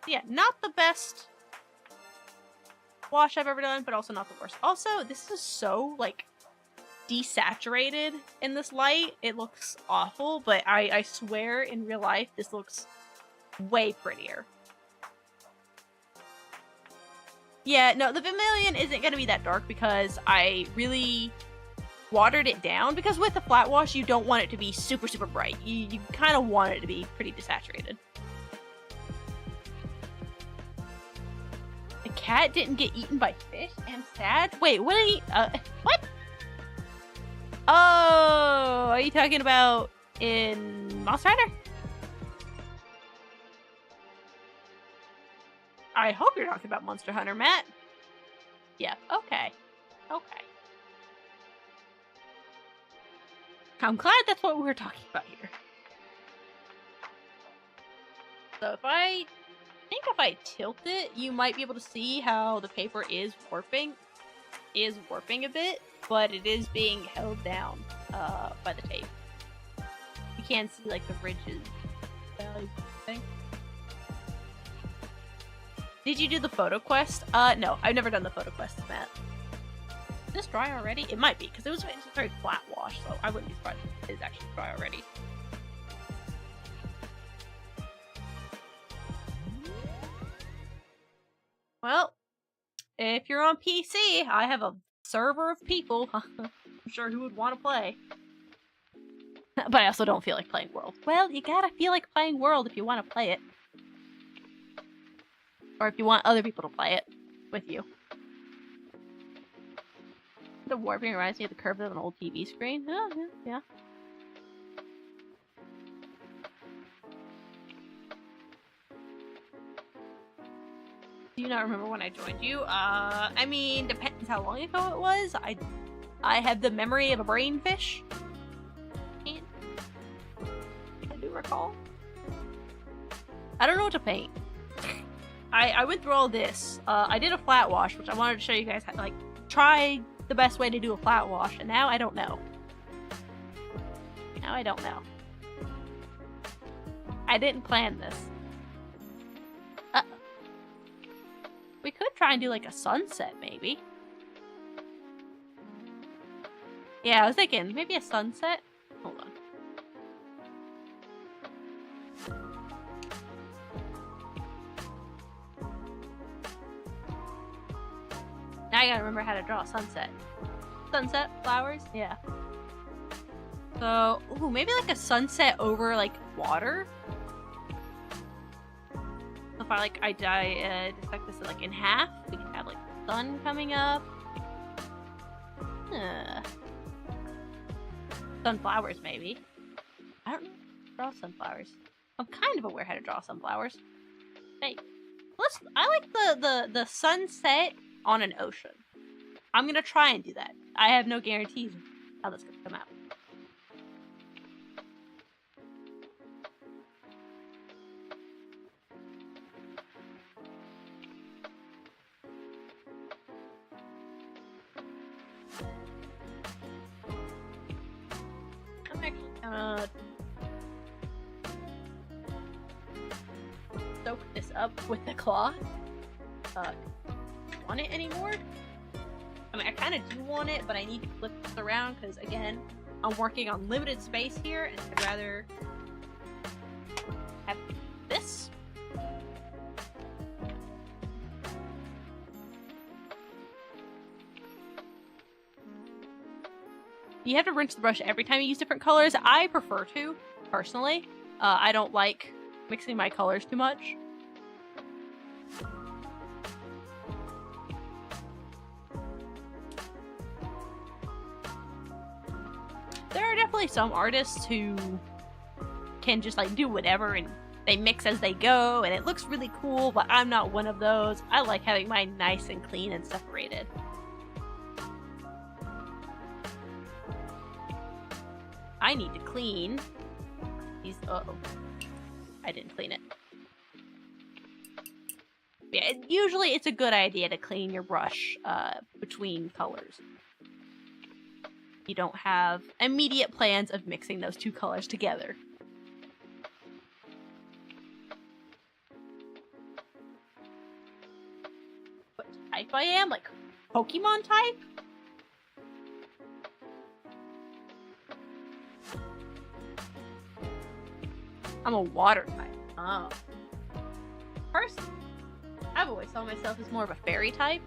Yeah, not the best wash I've ever done, but also not the worst. Also, this is so, like, desaturated in this light. It looks awful, but I swear in real life this looks way prettier. Yeah, no, the Vermilion isn't going to be that dark because I really watered it down, because with the flat wash you don't want it to be super, super bright. You kind of want it to be pretty desaturated. The cat didn't get eaten by fish? I'm sad. Wait, what did he, what? Oh, are you talking about in Monster Hunter? I hope you're talking about Monster Hunter, Matt. Yeah, okay. Okay. I'm glad that's what we were talking about here. So if I tilt it, you might be able to see how the paper is warping a bit, but it is being held down by the tape. You can see like the ridges. Did you do the photo quest? No, I've never done the photo quest, Matt. Is this dry already? It might be, because it's a very flat wash, so I wouldn't be surprised if it is actually dry already. Well, if you're on PC, I have a server of people, I'm sure, who would want to play. But I also don't feel like playing World. Well, you gotta feel like playing World if you want to play it. Or if you want other people to play it with you. The warping reminds me of the curve of an old TV screen. Oh, yeah. Do you not remember when I joined you? I mean, depends how long ago it was. I have the memory of a brainfish. I do recall. I don't know what to paint. I went through all this. I did a flat wash, which I wanted to show you guys how, like, try the best way to do a flat wash, and now I don't know. Now I don't know. I didn't plan this. We could try and do like a sunset, maybe. Yeah, I was thinking maybe a sunset. Hold on. Now I gotta remember how to draw a sunset. Sunset flowers? Yeah. So, ooh, maybe like a sunset over like water. So if I dissect this like in half, we can have like the sun coming up. Sunflowers maybe. I don't know how to draw sunflowers. I'm kind of aware how to draw sunflowers. Hey, I like the sunset on an ocean. I'm gonna try and do that. I have no guarantees how that's gonna come out. I'm actually gonna soak this up with the cloth. Want it anymore? I mean, I kind of do want it, but I need to flip this around because, again, I'm working on limited space here, and I'd rather have this. You have to rinse the brush every time you use different colors. I prefer to, personally. I don't like mixing my colors too much. There are definitely some artists who can just like do whatever and they mix as they go and it looks really cool, but I'm not one of those. I like having mine nice and clean and separated. I need to clean these. Uh-oh. I didn't clean it. Yeah, usually it's a good idea to clean your brush between colors. You don't have immediate plans of mixing those two colors together. What type I am? Like, Pokemon type? I'm a water type. Oh. First, I've always thought myself as more of a fairy type.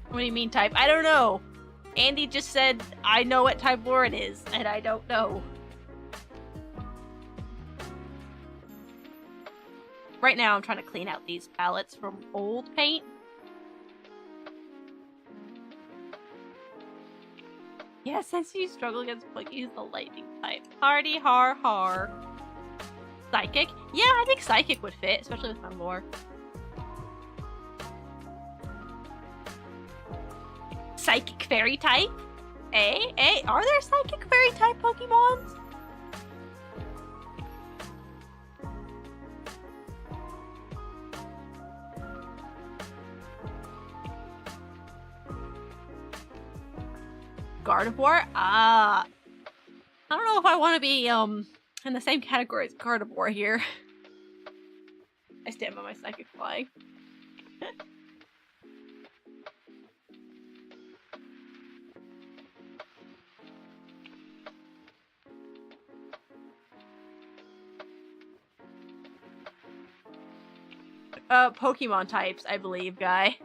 What do you mean type? I don't know. Andy just said I know what type Lauren is, and I don't know. Right now I'm trying to clean out these palettes from old paint. Yeah, since you struggle against Pokey, the lightning type. Hardy har har. Psychic? Yeah, I think Psychic would fit, especially with my lore. Psychic fairy type? Are there psychic fairy type Pokemons? Gardevoir? I don't know if I want to be in the same category as Gardevoir here. I stand by my Psychic Flying. Pokemon types, I believe, guy.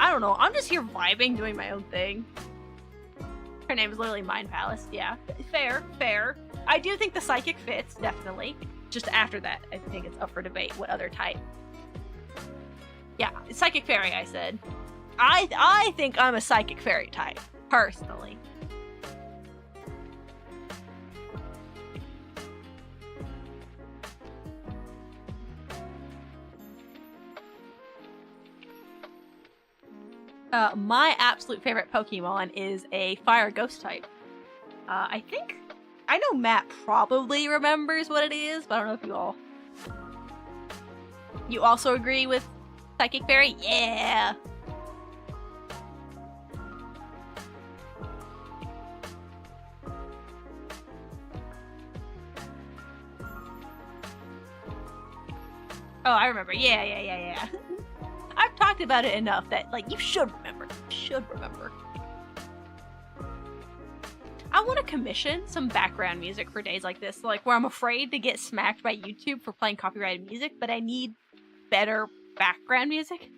I don't know, I'm just here vibing, doing my own thing. Her name is literally Mind Palace, yeah. Fair, fair. I do think the Psychic fits, definitely. Just after that, I think it's up for debate what other type. Yeah, Psychic Fairy, I said. I think I'm a Psychic Fairy type, personally. My absolute favorite Pokemon is a Fire Ghost type. I know Matt probably remembers what it is, but I don't know if you all... You also agree with Psychic Fairy? Yeah! Oh, I remember. Yeah. I've talked about it enough that, like, you should remember. I want to commission some background music for days like this, like, where I'm afraid to get smacked by YouTube for playing copyrighted music, but I need better background music.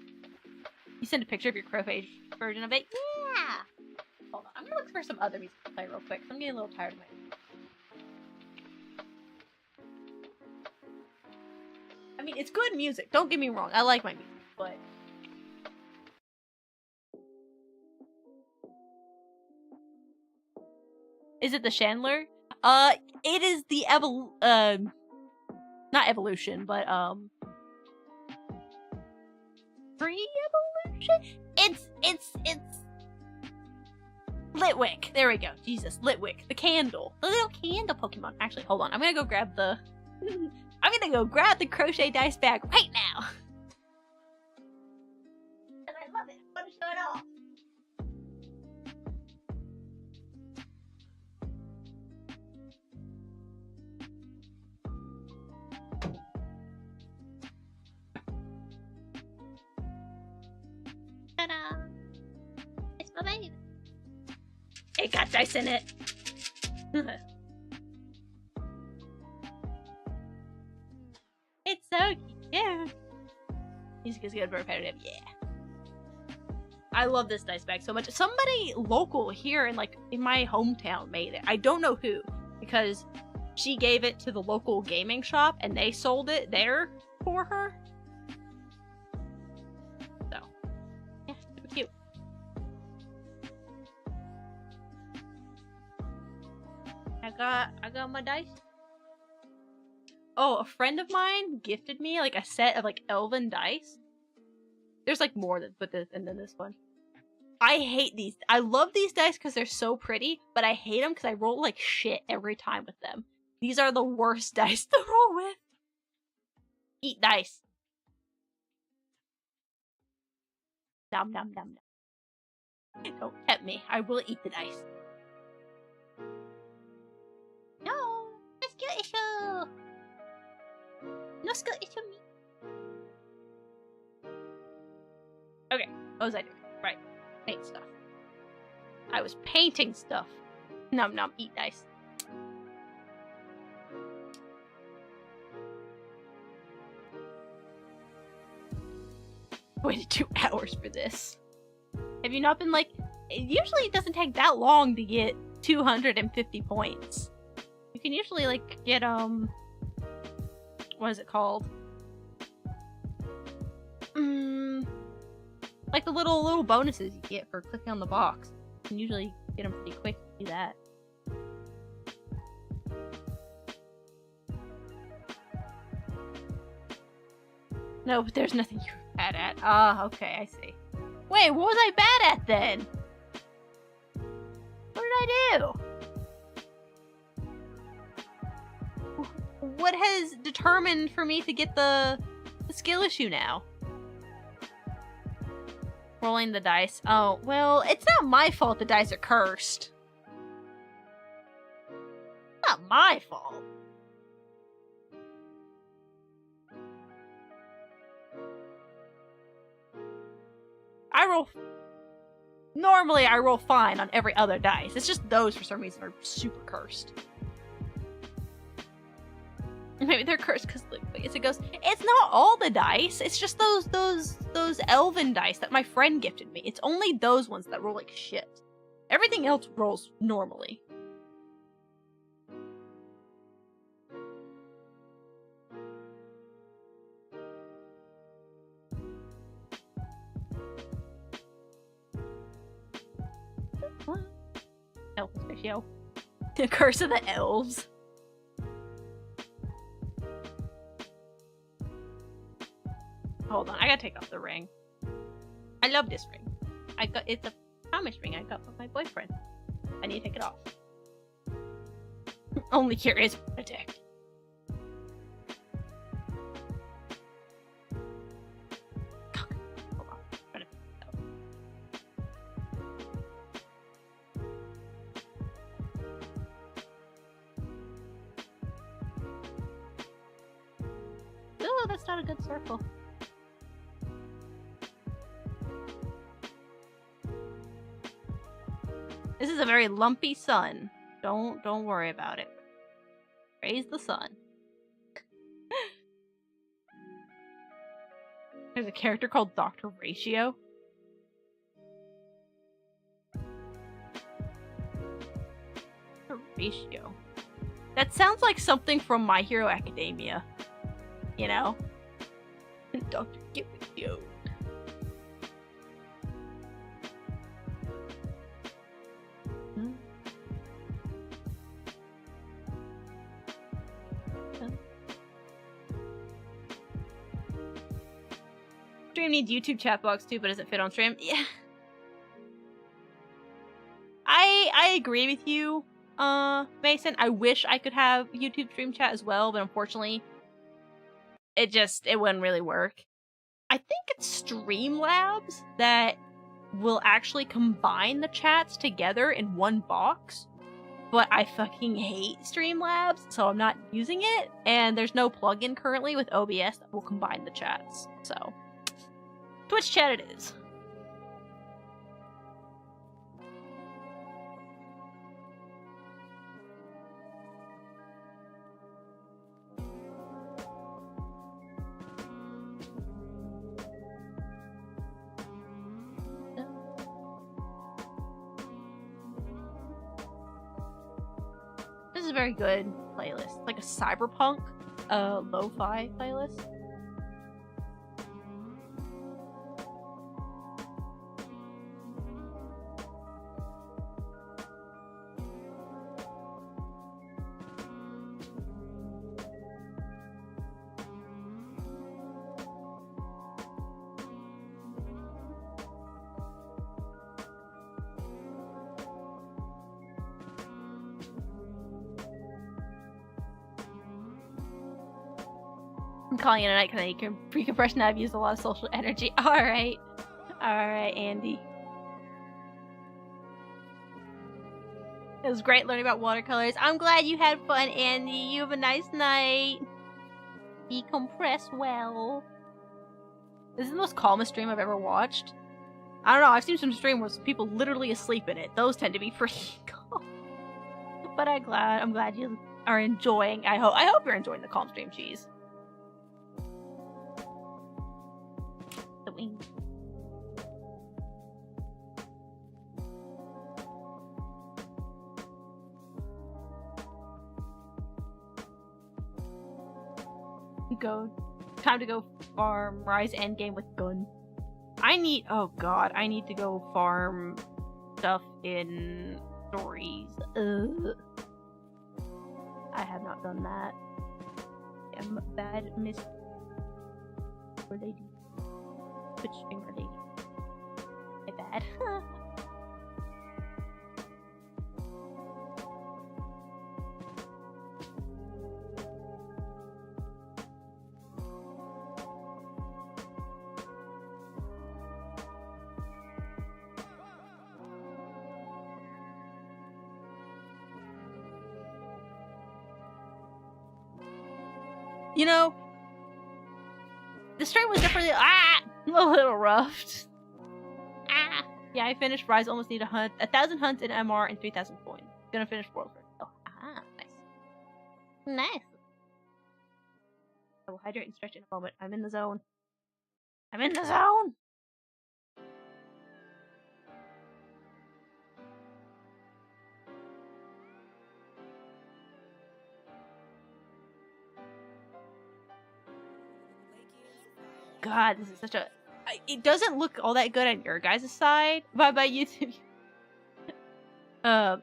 You send a picture of your Crowphage version of it? Yeah! Hold on, I'm gonna look for some other music to play real quick. I'm getting a little tired of my... I mean, it's good music, don't get me wrong. I like my music, but... Is it the Chandler? It is the not evolution, but, pre-evolution? It's Litwick. There we go. Jesus, Litwick. The candle. The little candle Pokemon. Actually, hold on. I'm gonna go grab the... I'm gonna go grab the crochet dice bag right now. And I love it. I want to show it off. Ta-da! It's my baby. It got dice in it. It's so cute. Music is good but repetitive. Yeah. I love this dice bag so much. Somebody local here in my hometown made it. I don't know who, because she gave it to the local gaming shop and they sold it there for her. So, yeah, super cute. I got my dice. Oh, a friend of mine gifted me a set of elven dice. There's more than and then this one. I hate these. I love these dice because they're so pretty, but I hate them because I roll like shit every time with them. These are the worst dice to roll with. Eat dice. Nom nom nom nom. Don't tempt me. I will eat the dice. No, let's go issue. No skill issue me. Okay, what was I doing? Right, paint stuff. I was painting stuff. Nom nom, eat dice. Waited 2 hours for this. Have you not been usually it doesn't take that long to get 250 points. You can usually get what is it called? Like the little bonuses you get for clicking on the box. You can usually get them pretty quick to do that. No, but there's nothing you're bad at. Ah, okay, I see. Wait, what was I bad at then? What did I do? What has determined for me to get the skill issue now? Rolling the dice. Oh, well, it's not my fault the dice are cursed. Not my fault. Normally I roll fine on every other dice. It's just those for some reason are super cursed. Maybe they're cursed because it goes. It's not all the dice. It's just those elven dice that my friend gifted me. It's only those ones that roll like shit. Everything else rolls normally. What? Elf ratio. The curse of the elves. Hold on, I gotta take off the ring. I love this ring. It's a promise ring I got from my boyfriend. I need to take it off. Only curious what a dick. Hold on. Oh, that's not a good circle. This is a very lumpy sun. Don't worry about it. Praise the sun. There's a character called Dr. Ratio. Dr. Ratio. That sounds like something from My Hero Academia. You know? Dr. Ratio. Stream needs YouTube chat box too, but doesn't fit on stream. Yeah. I agree with you, Mason. I wish I could have YouTube stream chat as well, but unfortunately, it wouldn't really work. I think it's Streamlabs that will actually combine the chats together in one box, but I fucking hate Streamlabs, so I'm not using it, and there's no plugin currently with OBS that will combine the chats, so Twitch chat it is. This is a very good playlist. Like a cyberpunk, lo-fi playlist. Calling it a night because I need pre-compression. I've used a lot of social energy. Alright, Andy. It was great learning about watercolors. I'm glad you had fun, Andy. You have a nice night. Decompress well. This is the most calmest stream I've ever watched. I don't know, I've seen some streams where people literally asleep in it. Those tend to be pretty calm. But I'm glad you are enjoying. I hope you're enjoying the calm stream, cheese. The wing. Time to go farm Rise Endgame with gun. I need to go farm stuff in stories. Ugh. I have not done that. I'm a bad miss lady. Twitch streamer lady. My bad. You know, the string was definitely a little roughed. Yeah, I finished Rise. Almost need 1,000 hunts in MR and 3,000 coins. Gonna finish World first. Oh, nice. I will hydrate and stretch in a moment. I'm in the zone. God, this is such a... It doesn't look all that good on your guys' side. By YouTube.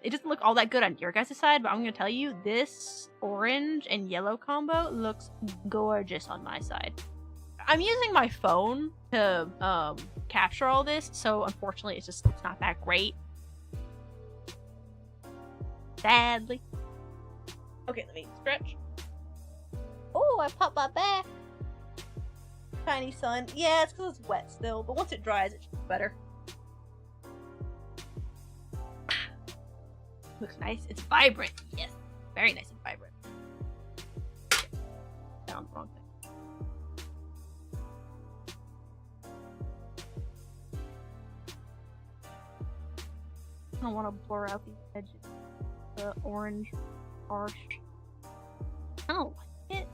It doesn't look all that good on your guys' side, but I'm gonna tell you, this orange and yellow combo looks gorgeous on my side. I'm using my phone to capture all this, so unfortunately it's not that great. Sadly. Okay, let me stretch. Oh, I popped my back. Tiny sun. Yeah, it's because it's wet still, but once it dries, it should be better. Looks nice. It's vibrant. Yes. Very nice and vibrant. Found the wrong thing. I don't want to blur out these edges. The orange, harsh. I don't like it.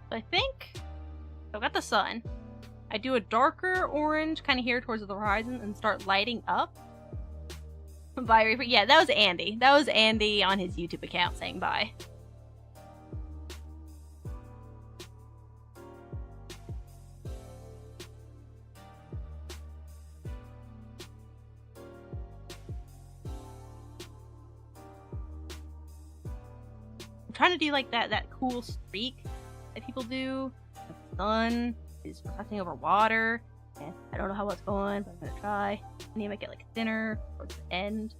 I think I've got the sun. I do a darker orange kind of here towards the horizon and start lighting up. Bye, Reaper. Yeah, that was Andy. That was Andy on his YouTube account saying bye. I'm trying to do like that cool streak that people do. The sun is reflecting over water. And I don't know how it's going, but I'm gonna try. I need to make it like thinner towards the end.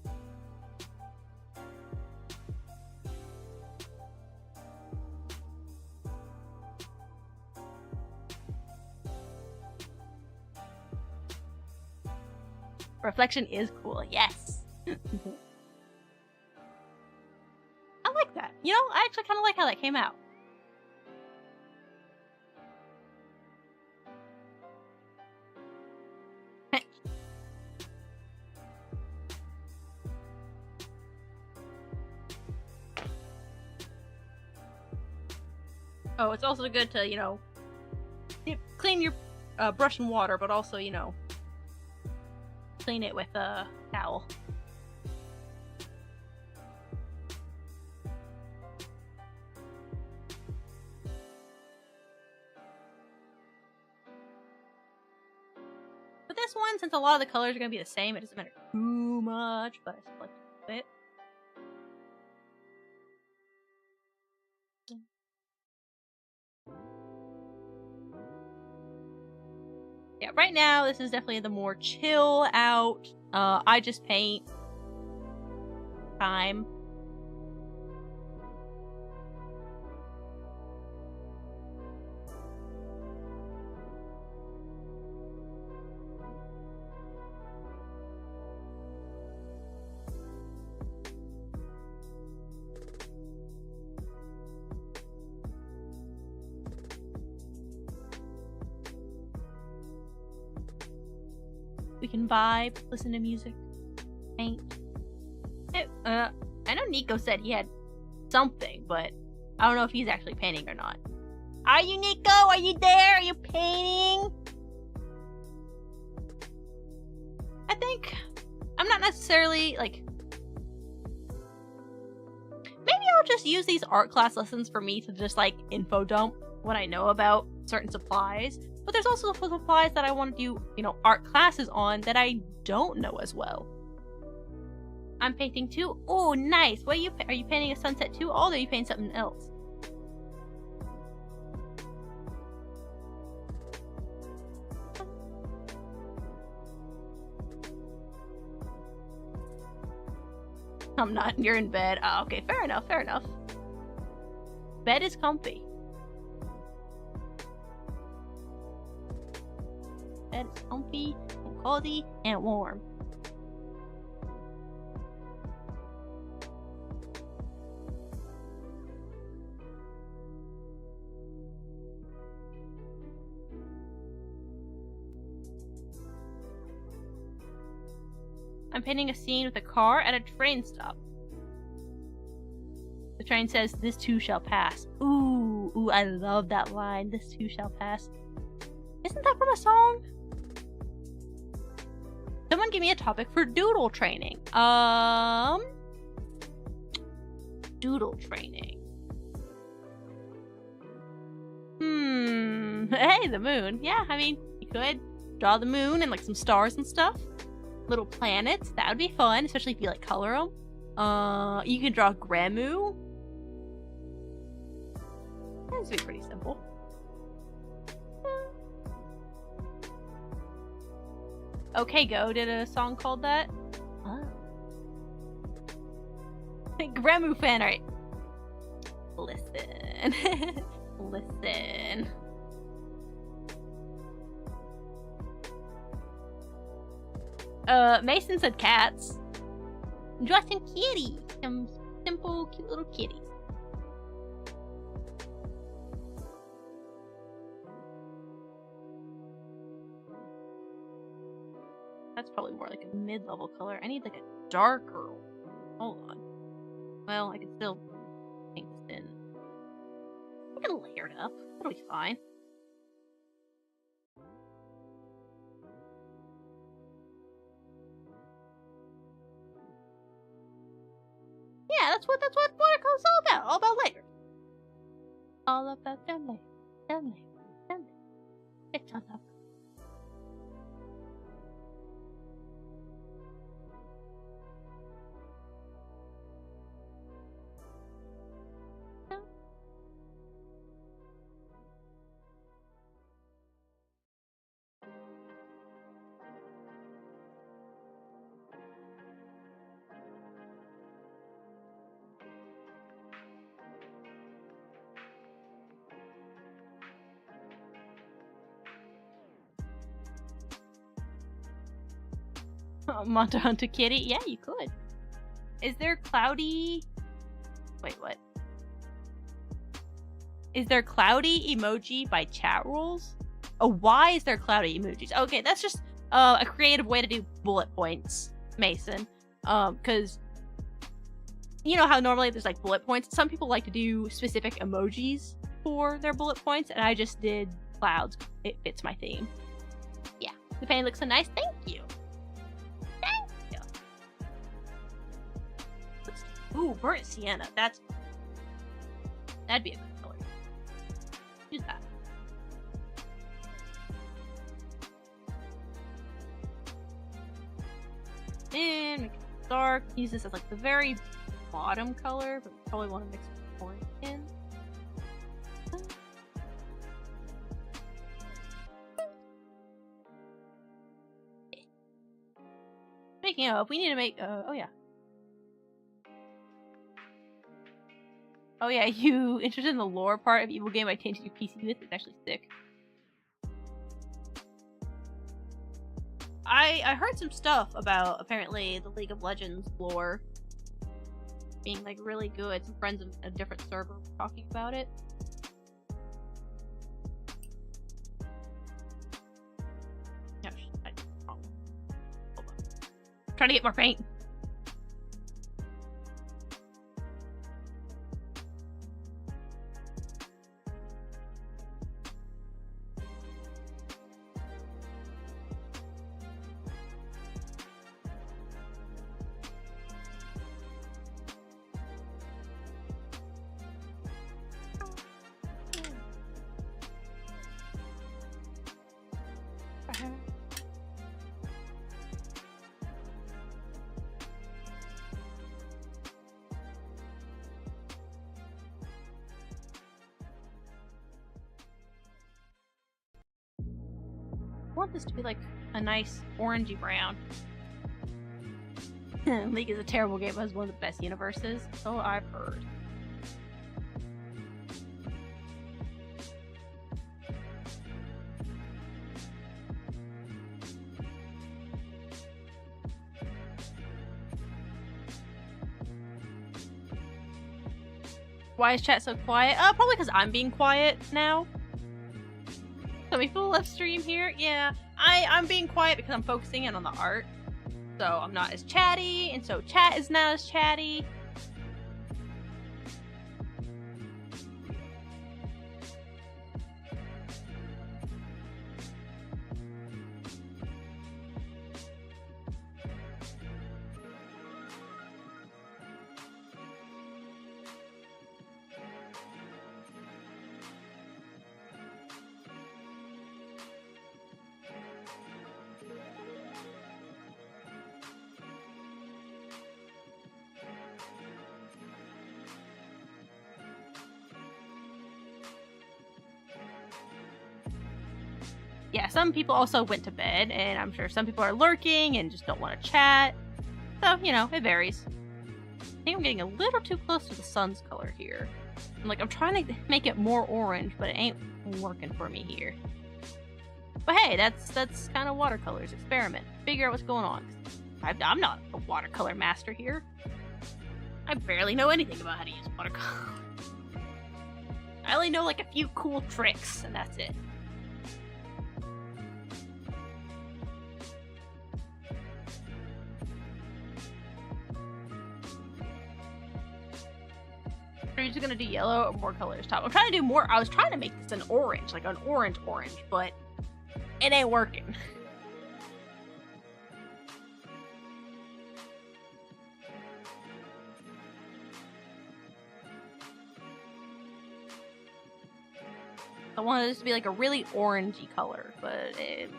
Reflection is cool, yes. I like that. You know, I actually kind of like how that came out. Oh, it's also good to, you know, clean your brush in water, but also, you know, clean it with a towel. But this one, since a lot of the colors are going to be the same, it doesn't matter too much, but I still like to do it. Yeah, right now, this is definitely the more chill out, I just paint time. We can vibe, listen to music, paint. I know Nico said he had something, but I don't know if he's actually painting or not. Are you, Nico? Are you there? Are you painting? I think I'm not necessarily, like... Maybe I'll just use these art class lessons for me to just, like, info dump what I know about certain supplies. But there's also supplies that I want to do, you know, art classes on that I don't know as well. I'm painting too. Oh, nice. What are you painting a sunset too? Oh, or are you painting something else? I'm not. You're in bed. Oh, okay. Fair enough. Fair enough. Bed is comfy. Bed is comfy and cozy and warm. I'm painting a scene with a car at a train stop. The train says, "This too shall pass." Ooh, I love that line. "This too shall pass." Isn't that from a song? Someone give me a topic for doodle training. Doodle training. Hey, the moon. Yeah, I mean, you could draw the moon and like some stars and stuff. Little planets. That would be fun, especially if you like color them. You can draw Gramu. That would be pretty simple. Okay Go did a song called that. Oh. Gramu fan art. Listen. Listen. Mason said cats. Draw some kitties. Some simple, cute little kitties. That's probably more like a mid-level color. I need like a darker. Hold on. Well, I can still paint this in. I can layer it up. It'll be fine. Yeah, that's what watercolor's all about. All about layers. All about them layers. Them layers. Them layers. It's all up. Monster Hunter Kitty? Yeah, you could. Is there cloudy... Wait, what? Is there cloudy emoji by chat rules? Oh, why is there cloudy emojis? Okay, that's just a creative way to do bullet points, Mason. Because you know how normally there's like bullet points? Some people like to do specific emojis for their bullet points, and I just did clouds. It fits my theme. Yeah, the painting looks so nice. Thank you. Ooh, burnt sienna. That'd be a good color. Use that. And make it dark. Use this as like the very bottom color, but we probably want to mix orange in. Speaking of, we need to make. Oh yeah. Oh yeah, you interested in the lore part of Evil Game I tainted your PC with? It's actually sick. I heard some stuff about apparently the League of Legends lore being like really good. Some friends of a different server were talking about it. No, hold on. I'm trying to get more paint. want this to be like a nice orangey brown. League is a terrible game, but it's one of the best universes. So I've heard. Why is chat so quiet? Probably because I'm being quiet now. So many people left stream here. Yeah, I'm being quiet because I'm focusing in on the art. So I'm not as chatty, and so chat is not as chatty. Yeah, some people also went to bed, and I'm sure some people are lurking and just don't want to chat. So, you know, it varies. I think I'm getting a little too close to the sun's color here. I'm trying to make it more orange, but it ain't working for me here. But hey, that's kind of watercolors experiment. Figure out what's going on. I'm not a watercolor master here. I barely know anything about how to use watercolor. I only know like a few cool tricks, and that's it. Are you just gonna do yellow or more colors top? I'm trying to do more. I was trying to make this an orange, like an orange, but it ain't working. I wanted this to be like a really orangey color, but it...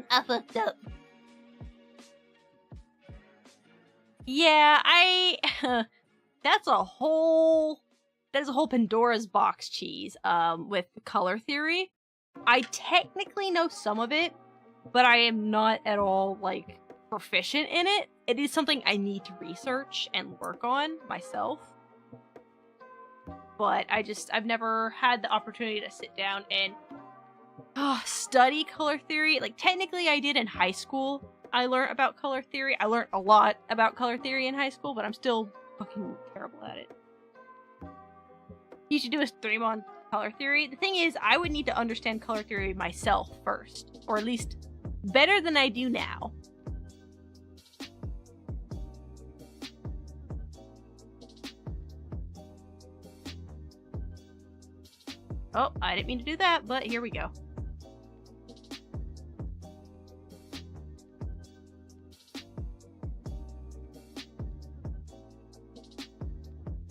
I fucked up. Yeah, that's a whole Pandora's box cheese with color theory. I technically know some of it, but I am not at all like proficient in it. It is something I need to research and work on myself. But I've never had the opportunity to sit down and study color theory. Like, technically I did in high school. I learned about color theory. I learned a lot about color theory in high school, but I'm still fucking terrible at it. You should do a stream on color theory. The thing is, I would need to understand color theory myself first, or at least better than I do now. Oh, I didn't mean to do that, but here we go.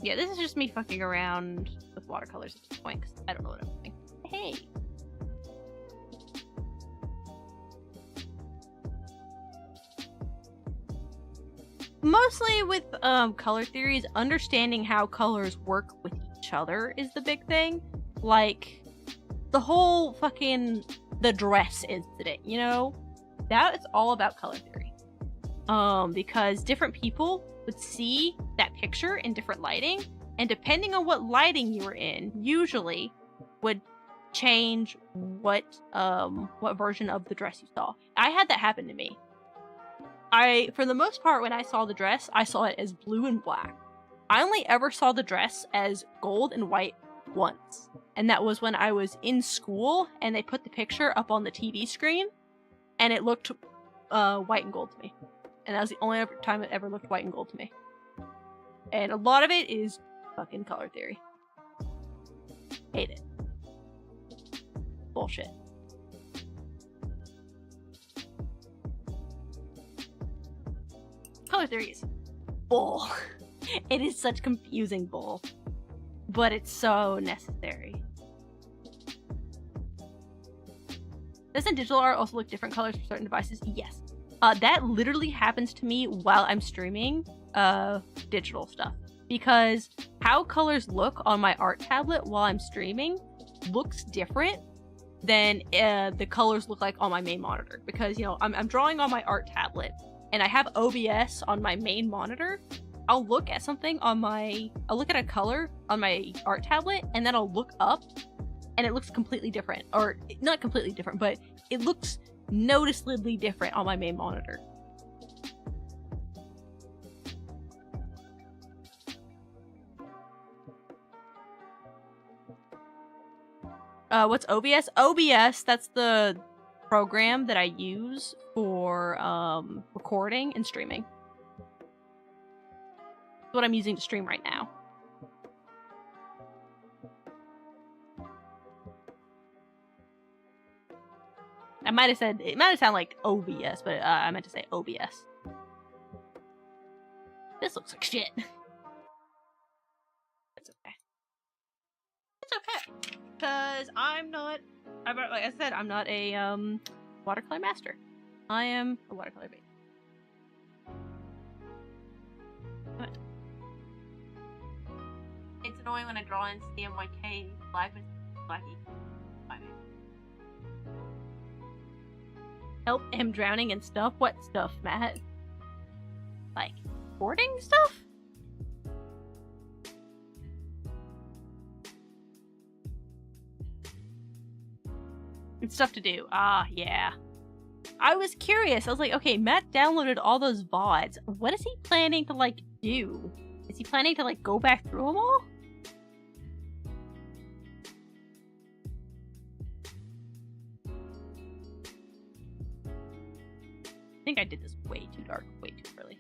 Yeah, this is just me fucking around with watercolors at this point, because I don't know what I'm doing. Hey! Mostly with color theories, understanding how colors work with each other is the big thing. Like, the whole fucking the dress incident, you know? That is all about color theory. Because different people would see that picture in different lighting, and depending on what lighting you were in, usually would change what version of the dress you saw. I had that happen to me. For the most part, when I saw the dress, I saw it as blue and black. I only ever saw the dress as gold and white once, and that was when I was in school, and they put the picture up on the TV screen, and it looked white and gold to me. And that was the only time it ever looked white and gold to me. And a lot of it is fucking color theory. Hate it. Bullshit. Color theory is bull. It is such confusing bull. But it's so necessary. Doesn't digital art also look different colors for certain devices? Yes. That literally happens to me while I'm streaming digital stuff. Because how colors look on my art tablet while I'm streaming looks different than the colors look like on my main monitor. Because, you know, I'm drawing on my art tablet, and I have OBS on my main monitor. I'll look at something on I'll look at a color on my art tablet, and then I'll look up, and it looks completely different. Or, not completely different, but it looks noticeably different on my main monitor. What's OBS? OBS, that's the program that I use for recording and streaming. That's what I'm using to stream right now. I might have said, it might have sounded like OBS, but I meant to say OBS. This looks like shit. It's okay. It's okay. Because I'm not, like I said, I'm not a watercolor master. I am a watercolor baby. It's annoying when I draw in CMYK black with blacky. Help, I'm drowning in stuff. What stuff, Matt? Like hoarding stuff? It's stuff to do. Ah, yeah. I was curious. I was like, okay, Matt downloaded all those VODs. What is he planning to, like, do? Is he planning to, like, go back through them all? I think I did this way too dark, way too early.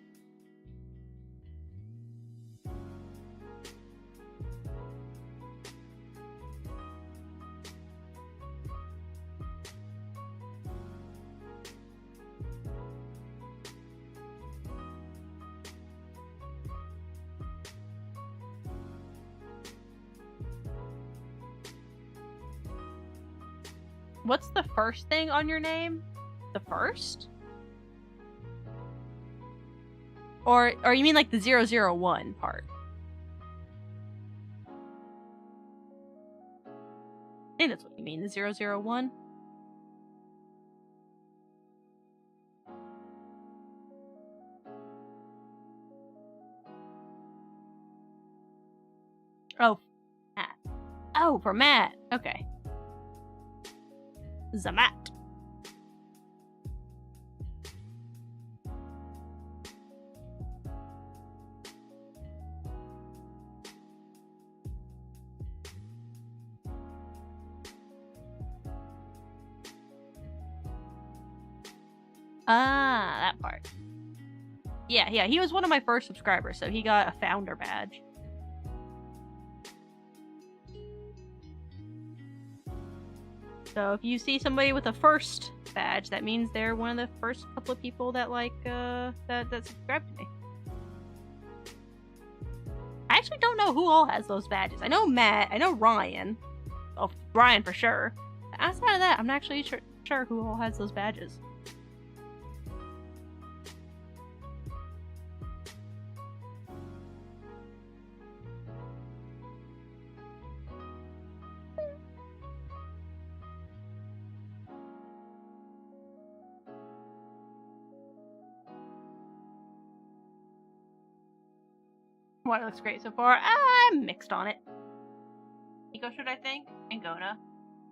What's the first thing on your name? The first? Or you mean like the 001 part? I think that's what you mean, the 001? Oh, Matt. Oh, for Matt. Okay. Zamat. Ah, that part. Yeah, he was one of my first subscribers, so he got a founder badge. So if you see somebody with a first badge, that means they're one of the first couple of people that that subscribed to me. I actually don't know who all has those badges. I know Matt, I know Ryan. Oh, Ryan for sure. Outside of that, I'm not actually sure who all has those badges. Water looks great so far. I'm mixed on it. Nico, should I think? And Gona.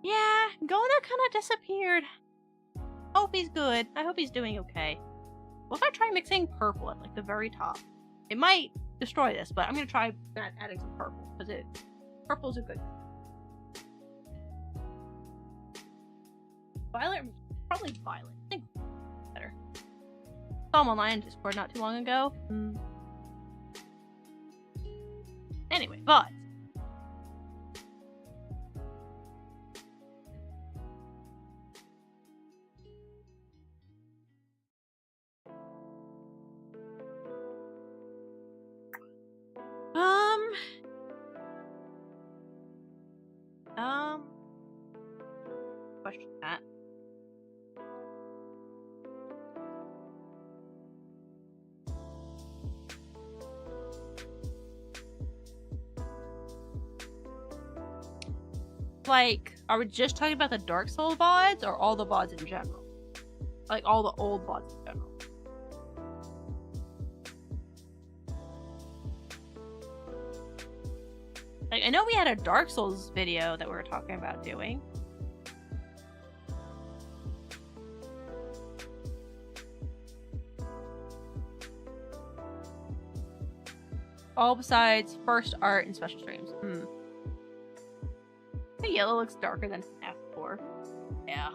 Yeah, Gona kind of disappeared. Hope he's good. I hope he's doing okay. What if I try mixing purple at like the very top? It might destroy this, but I'm gonna try adding some purple because purple's a good. Violet, probably violet. I think better. Saw him online in Discord not too long ago. Anyway, VODs. Question that. Like, are we just talking about the Dark Souls VODs or all the VODs in general? Like, all the old VODs in general? Like, I know we had a Dark Souls video that we were talking about doing. All besides first art and special streams. The yellow looks darker than F4. Yeah.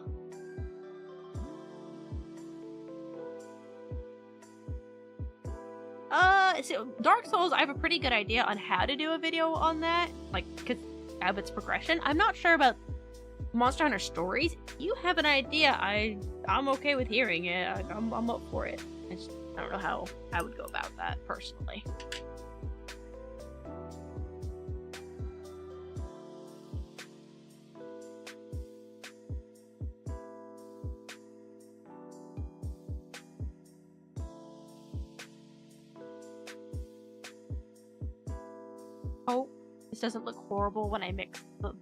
So Dark Souls, I have a pretty good idea on how to do a video on that, like, because of its progression. I'm not sure about Monster Hunter Stories. If you have an idea, I'm okay with hearing it. I'm up for it. I don't know how I would go about that personally. Oh, this doesn't look horrible when I mix the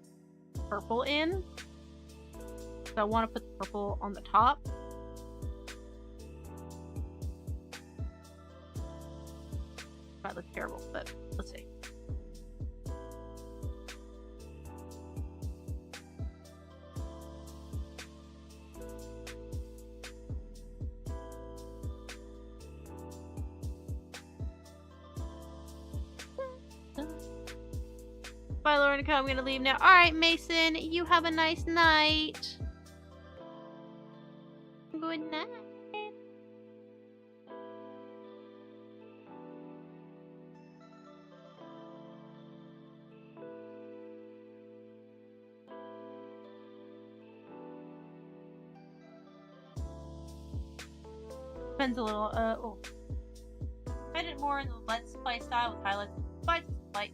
purple in. So I want to put the purple on the top. Might look terrible, but let's see. Bye, Lauren. I'm gonna leave now. Alright, Mason, you have a nice night. Good night. Depends a little, I did more in the Let's Play style with highlights, light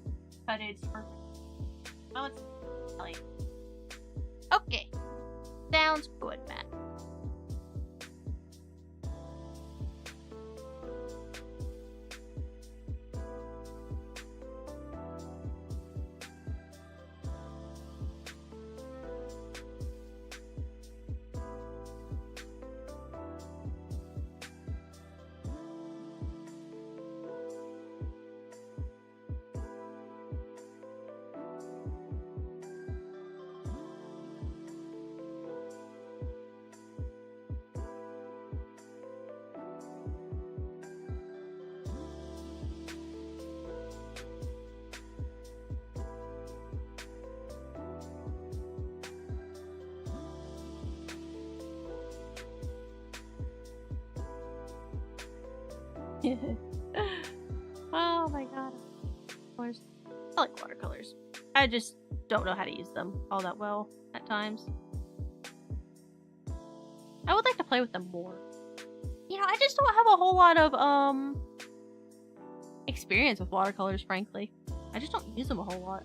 cutted for. Oh, it's like. Okay. Sounds good, Matt. Oh my god. I like watercolors. I just don't know how to use them all that well at times. I would like to play with them more. You know, I just don't have a whole lot of experience with watercolors, frankly. I just don't use them a whole lot.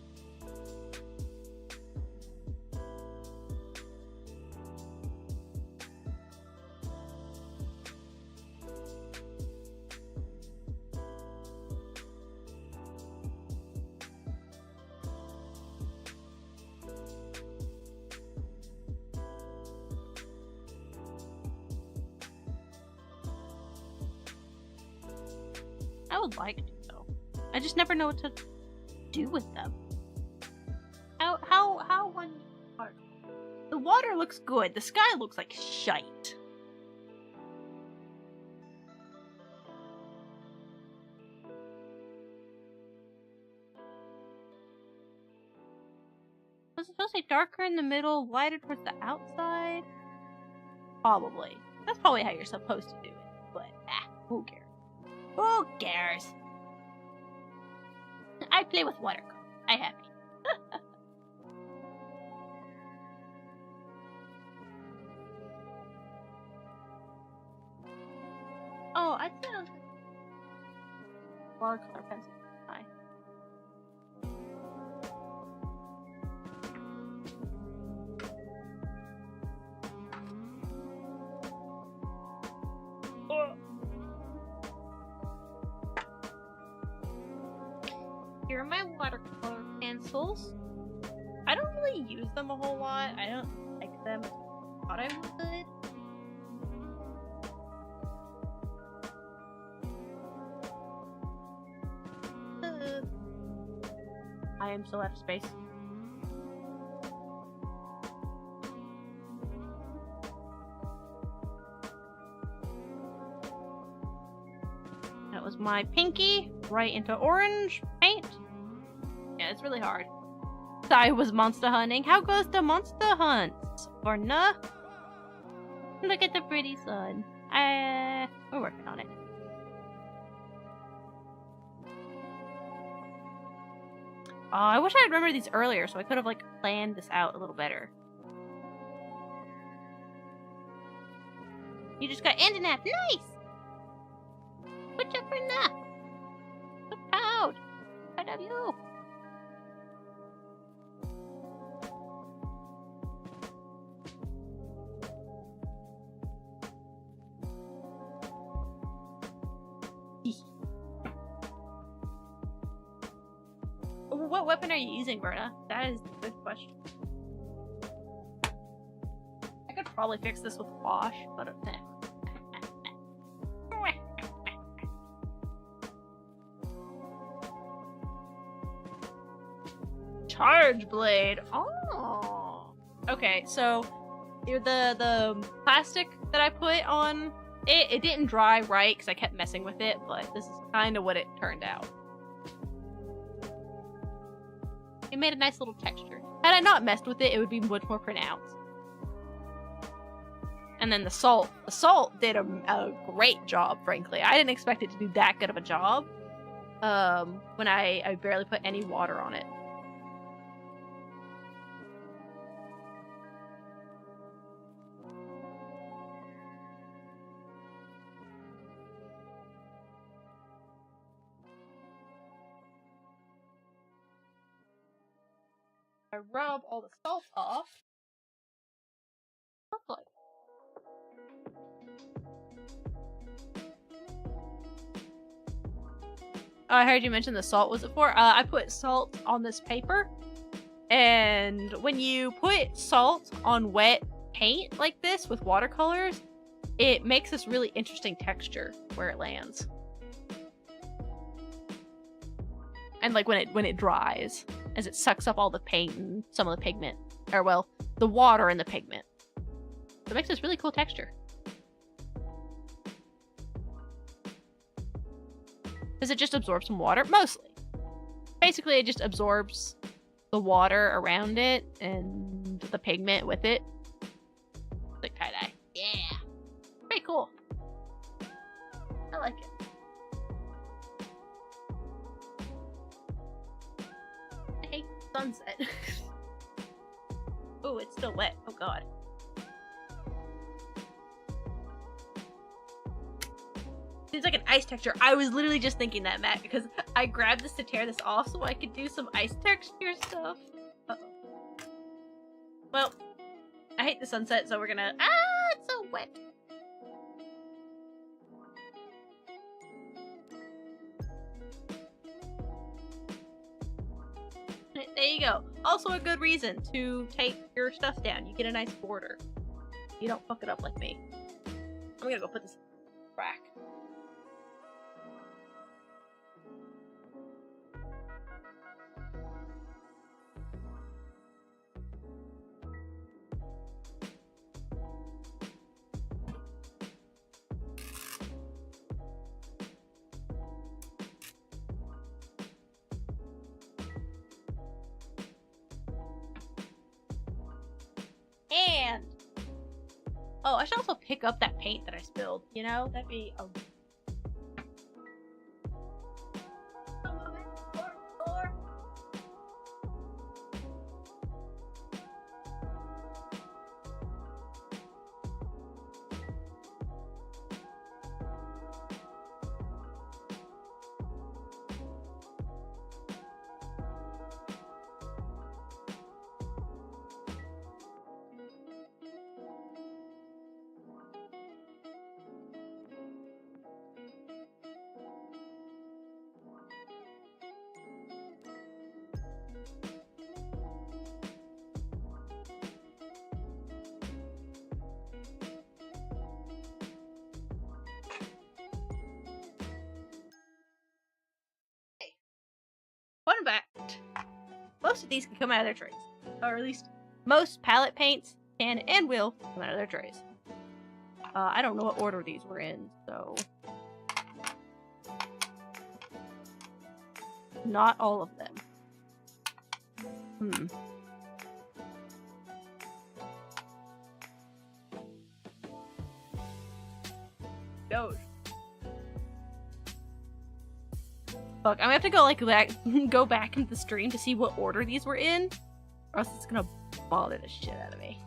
I would like to, though. I just never know what to do with them. How one part? The water looks good. The sky looks like shite. Was it supposed to be darker in the middle, lighter towards the outside? Probably. That's probably how you're supposed to do it. But who cares? Who cares? I play with watercolor. I happy. Oh, I thought I was watercolor pencil. Hi. Here are my watercolor pencils. I don't really really use them a whole lot. I don't like them as I thought I would. I am still out of space. That was my pinky right into orange paint. Yeah, it's really hard. I was monster hunting. How goes the monster hunts? Verna? Look at the pretty sun. We're working on it. I wish I had remembered these earlier so I could have like planned this out a little better. You just got ended nap. Nice! Good job, Brenda! So proud! Proud of you! What weapon are you using, Berta? That is a good question. I could probably fix this with wash, but Charge blade. Oh. Okay, so the plastic that I put on it didn't dry right because I kept messing with it, but this is kind of what it turned out. It made a nice little texture. Had I not messed with it, it would be much more pronounced. And then the salt. The salt did a great job, frankly. I didn't expect it to do that good of a job. When I barely put any water on it. I rub all the salt off. Lovely. Oh, I heard you mention the salt. Was it for? I put salt on this paper. And when you put salt on wet paint like this with watercolors, it makes this really interesting texture where it lands. And like when it dries, as it sucks up all the paint and some of the pigment, or well, the water and the pigment. So it makes this really cool texture. Does it just absorb some water? Mostly. Basically, it just absorbs the water around it and the pigment with it. It's like tie-dye. Yeah. Pretty cool. I like it. I hate sunset. Oh, it's still wet. Oh god. Seems like an ice texture. I was literally just thinking that, Matt, because I grabbed this to tear this off so I could do some ice texture stuff. Uh-oh. Well, I hate the sunset, so we're gonna... Ah, it's so wet. There you go. Also a good reason to take your stuff down. You get a nice border. You don't fuck it up like me. I'm gonna go put this in the rack. And oh, I should also pick up that paint that I spilled, you know? That'd be a... most of these can come out of their trays. Or at least most palette paints can and will come out of their trays. I don't know what order these were in, so... Not all of them. Go. Fuck, I'm gonna have to go go back into the stream to see what order these were in, or else it's gonna bother the shit out of me.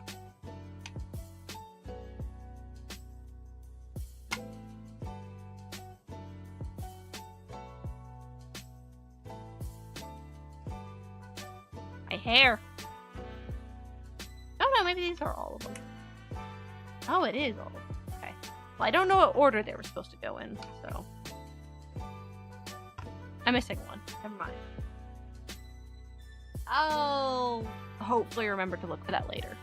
My hair. Oh no, maybe these are all of them. Oh, it is all of them. Okay. Well, I don't know what order they were supposed to go in, so... I'm missing one. Never mind. Oh! Hopefully remember to look for that later.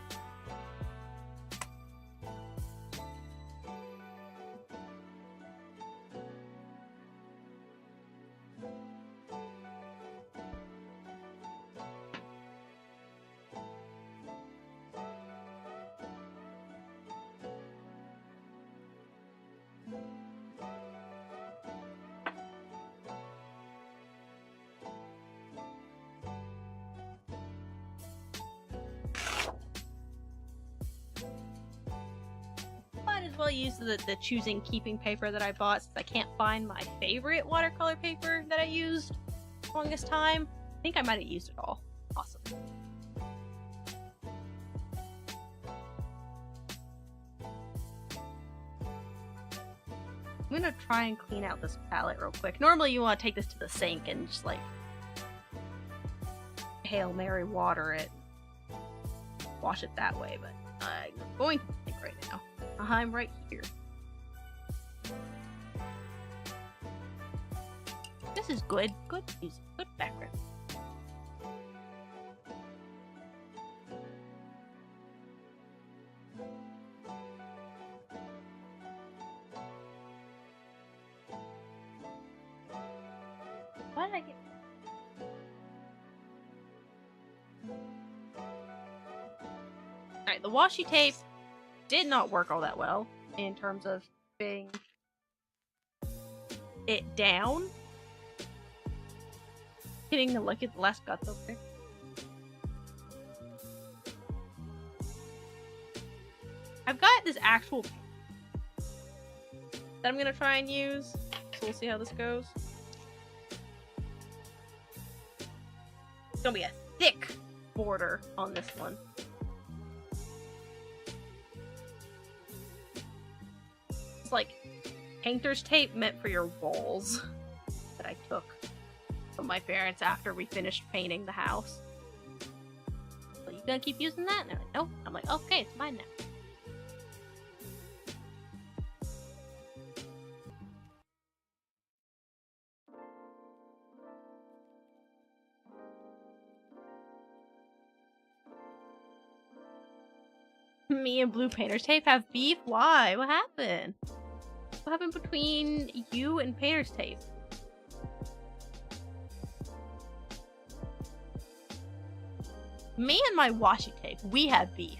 Use the choosing keeping paper that I bought since I can't find my favorite watercolor paper that I used the longest time. I think I might have used it all. Awesome. I'm gonna try and clean out this palette real quick. Normally you want to take this to the sink and just like Hail Mary water it, wash it that way, but I'm going to the sink right now. I'm right here. This is good. Good music. Good background. Why did I get... Alright, the washi tape did not work all that well in terms of getting it down. Hitting the look at the last guts over there. I've got this actual that I'm gonna try and use, so we'll see how this goes. It's gonna be a thick border on this one. Like painter's tape meant for your walls that I took from my parents after we finished painting the house. So you gonna keep using that? And they're like, nope. I'm like, okay, it's mine now. Me and blue painter's tape have beef? Why? What happened? What happened between you and painter's tape? Me and my washi tape, we have beef.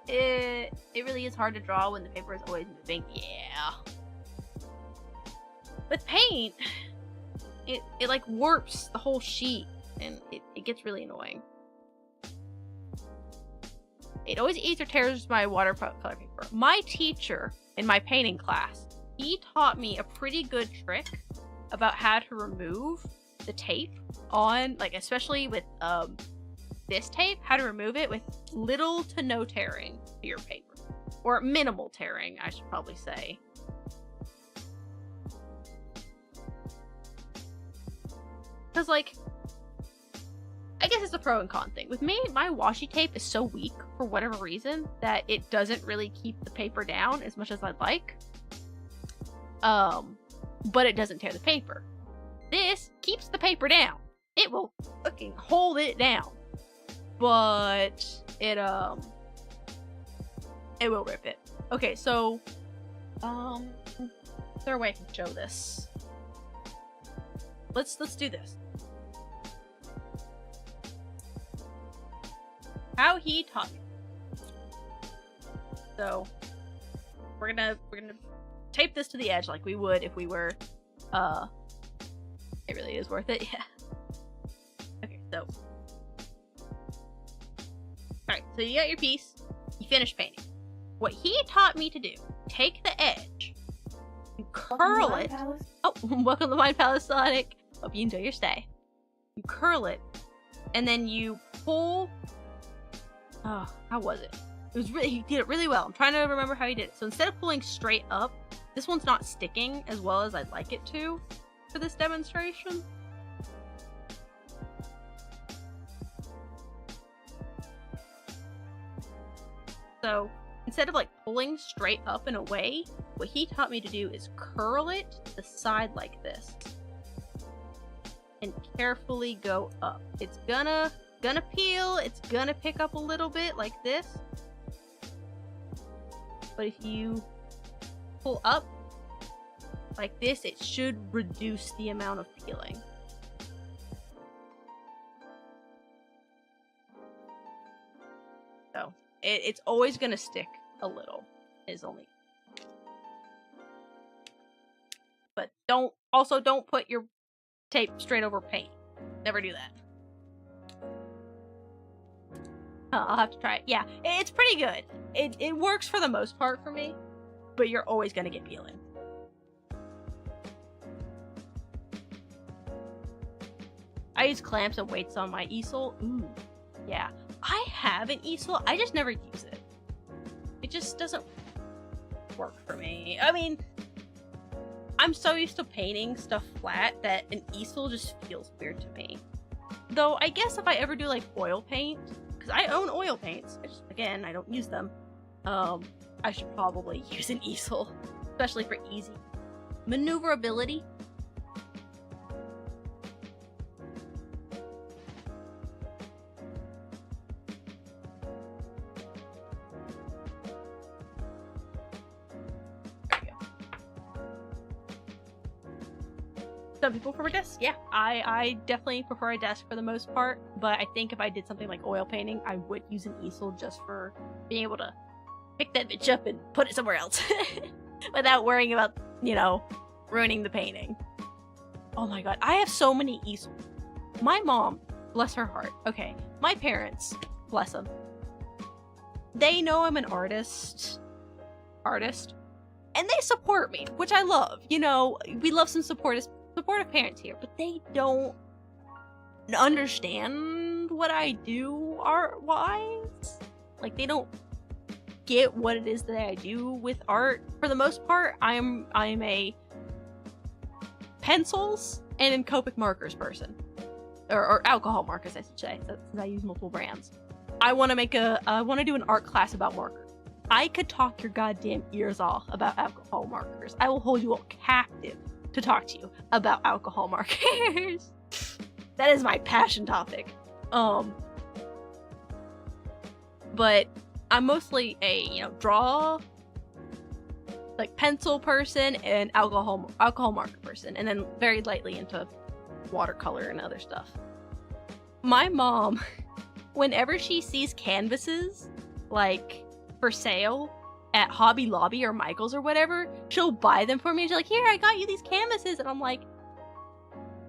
It really is hard to draw when the paper is always moving. Yeah. With paint, it like warps the whole sheet and it gets really annoying. It always eats or tears my watercolor paper. My teacher in my painting class, he taught me a pretty good trick about how to remove the tape on, like, especially with this tape, how to remove it with little to no tearing to your paper. Or minimal tearing, I should probably say. Because, like, I guess it's a pro and con thing. With me, my washi tape is so weak for whatever reason that it doesn't really keep the paper down as much as I'd like. But it doesn't tear the paper. This keeps the paper down. It will fucking hold it down. But it will rip it. Okay, so is there a way I can show this? Let's do this. how he taught me. So we're gonna tape this to the edge like we would if we were it really is worth it. Yeah. Okay, so alright, so you got your piece, you finish painting. What he taught me to do, take the edge, you curl it. Oh, welcome to Mind Palace, Sonic. Hope you enjoy your stay. You curl it, and then you pull. Oh, how was it? It was really, he did it really well. I'm trying to remember how he did it. So instead of pulling straight up, this one's not sticking as well as I'd like it to for this demonstration. So instead of like pulling straight up and away, what he taught me to do is curl it to the side like this and carefully go up. It's gonna peel, it's gonna pick up a little bit like this, but if you pull up like this, it should reduce the amount of peeling. So it's always gonna stick a little, is only. But don't put your tape straight over paint. Never do that. I'll have to try it. Yeah, it's pretty good. It works for the most part for me, but you're always gonna get peeling. I use clamps and weights on my easel. Ooh, yeah. I have an easel, I just never use it. It just doesn't work for me. I mean, I'm so used to painting stuff flat that an easel just feels weird to me. Though I guess if I ever do like oil paint, because I own oil paints, again, I don't use them, I should probably use an easel, especially for easy maneuverability. Some people prefer desks. Yeah, I definitely prefer a desk for the most part, but I think if I did something like oil painting, I would use an easel just for being able to pick that bitch up and put it somewhere else without worrying about, you know, ruining the painting. Oh my god, I have so many easels. My mom, bless her heart, okay, my parents, bless them, they know I'm an artist, and they support me, which I love. You know, we love some supportive parents here, but they don't understand what I do art-wise. Like, they don't get what it is that I do with art. For the most part, I'm a pencils and Copic markers person, or alcohol markers, I should say, since I use multiple brands. I want to do an art class about markers. I could talk your goddamn ears off about alcohol markers. I will hold you all captive to talk to you about alcohol markers. That is my passion topic. But I'm mostly a, you know, draw, like pencil person and alcohol marker person, and then very lightly into watercolor and other stuff. My mom, whenever she sees canvases, like, for sale at Hobby Lobby or Michael's or whatever, she'll buy them for me. She's like, here, I got you these canvases. And I'm like,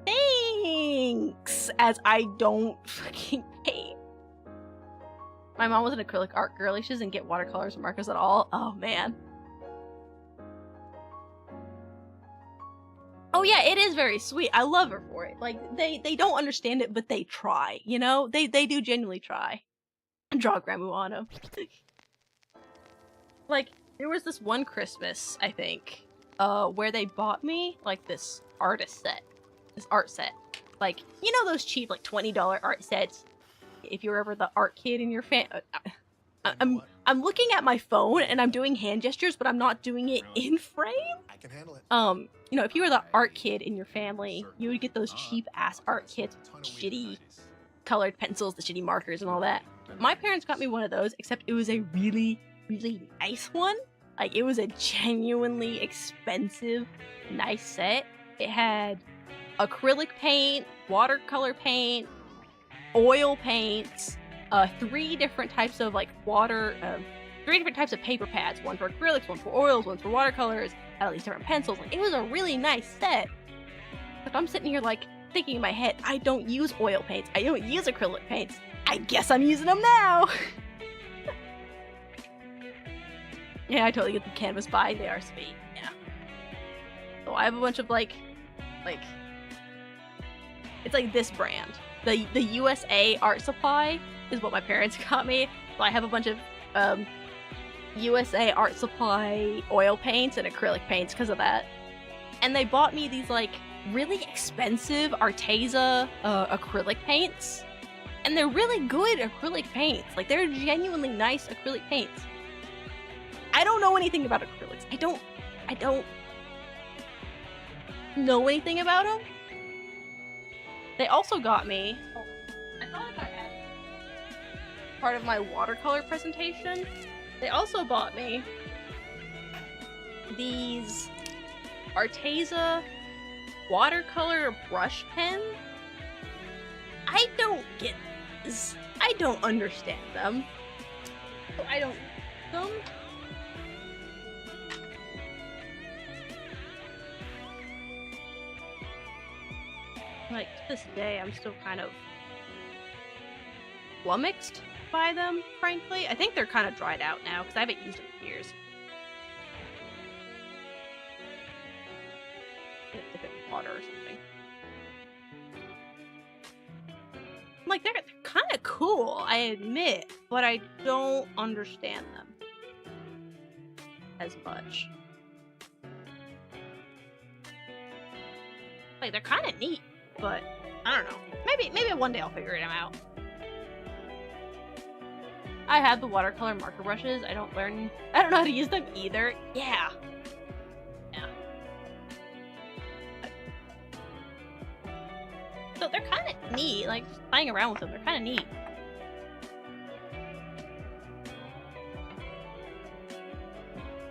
thanks, as I don't fucking paint. My mom was an acrylic art girly. She doesn't get watercolors or markers at all. Oh, man. Oh, yeah, it is very sweet. I love her for it. Like, they don't understand it, but they try, you know? They do genuinely try. Draw Gramuano. Like, there was this one Christmas, I think, where they bought me, like, this art set. Like, you know those cheap, like, $20 art sets? If you're ever the art kid in your I'm looking at my phone, and I'm doing hand gestures, but I'm not doing it in frame. I can handle it. You know, if you were the art kid in your family, you would get those cheap-ass art kits with shitty colored pencils, the shitty markers, and all that. My parents got me one of those, except it was a really, really nice one. Like, it was a genuinely expensive, nice set. It had acrylic paint, watercolor paint, oil paints, 3 different types of like three different types of paper pads. One for acrylics, one for oils, one for watercolors. Had all these different pencils. Like, it was a really nice set. But I'm sitting here like thinking in my head, I don't use oil paints. I don't use acrylic paints. I guess I'm using them now. Yeah, I totally get the canvas by. They are sweet. Yeah. So I have a bunch of like, it's like this brand. The USA Art Supply is what my parents got me. So I have a bunch of USA Art Supply oil paints and acrylic paints because of that. And they bought me these like really expensive Arteza acrylic paints. And they're really good acrylic paints. Like, they're genuinely nice acrylic paints. I don't know anything about acrylics. I don't know anything about them. They also got me, I thought I got part of my watercolor presentation. They also bought me these Arteza watercolor brush pens. I don't get this. I don't understand them. So I don't use them. Like, to this day, I'm still kind of flummoxed by them, frankly. I think they're kind of dried out now, because I haven't used them in years. Dip it in water or something. Like, they're kind of cool, I admit, but I don't understand them as much. Like, they're kind of neat. But I don't know. Maybe one day I'll figure them out. I have the watercolor marker brushes. I don't know how to use them either. Yeah. So they're kind of neat. Like, just playing around with them, they're kind of neat.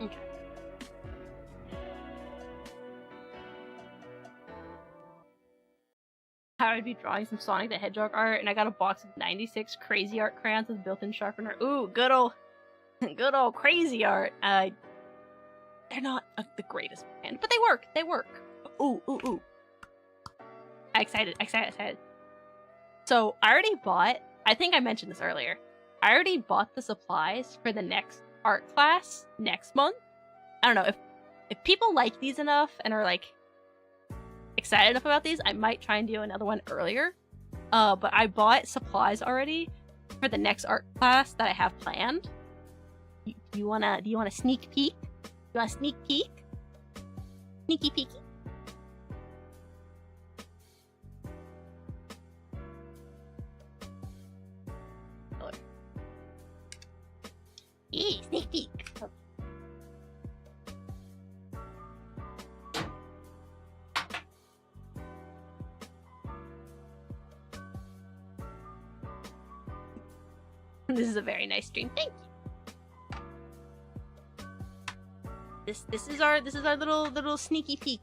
Okay. I'd be drawing some Sonic the Hedgehog art, and I got a box of 96 Crazy Art crayons with built-in sharpener. Ooh, good old Crazy Art. They're not the greatest brand, but they work. They work. Ooh. Excited. So I already bought. I think I mentioned this earlier. I already bought the supplies for the next art class next month. I don't know if people like these enough and are like excited enough about these, I might try and do another one earlier. But I bought supplies already for the next art class that I have planned. Do you want a sneak peek? You want a sneak peek? Sneaky peeky? Eee, sneak peek. This is a very nice stream. Thank you. This is our little sneaky peeky.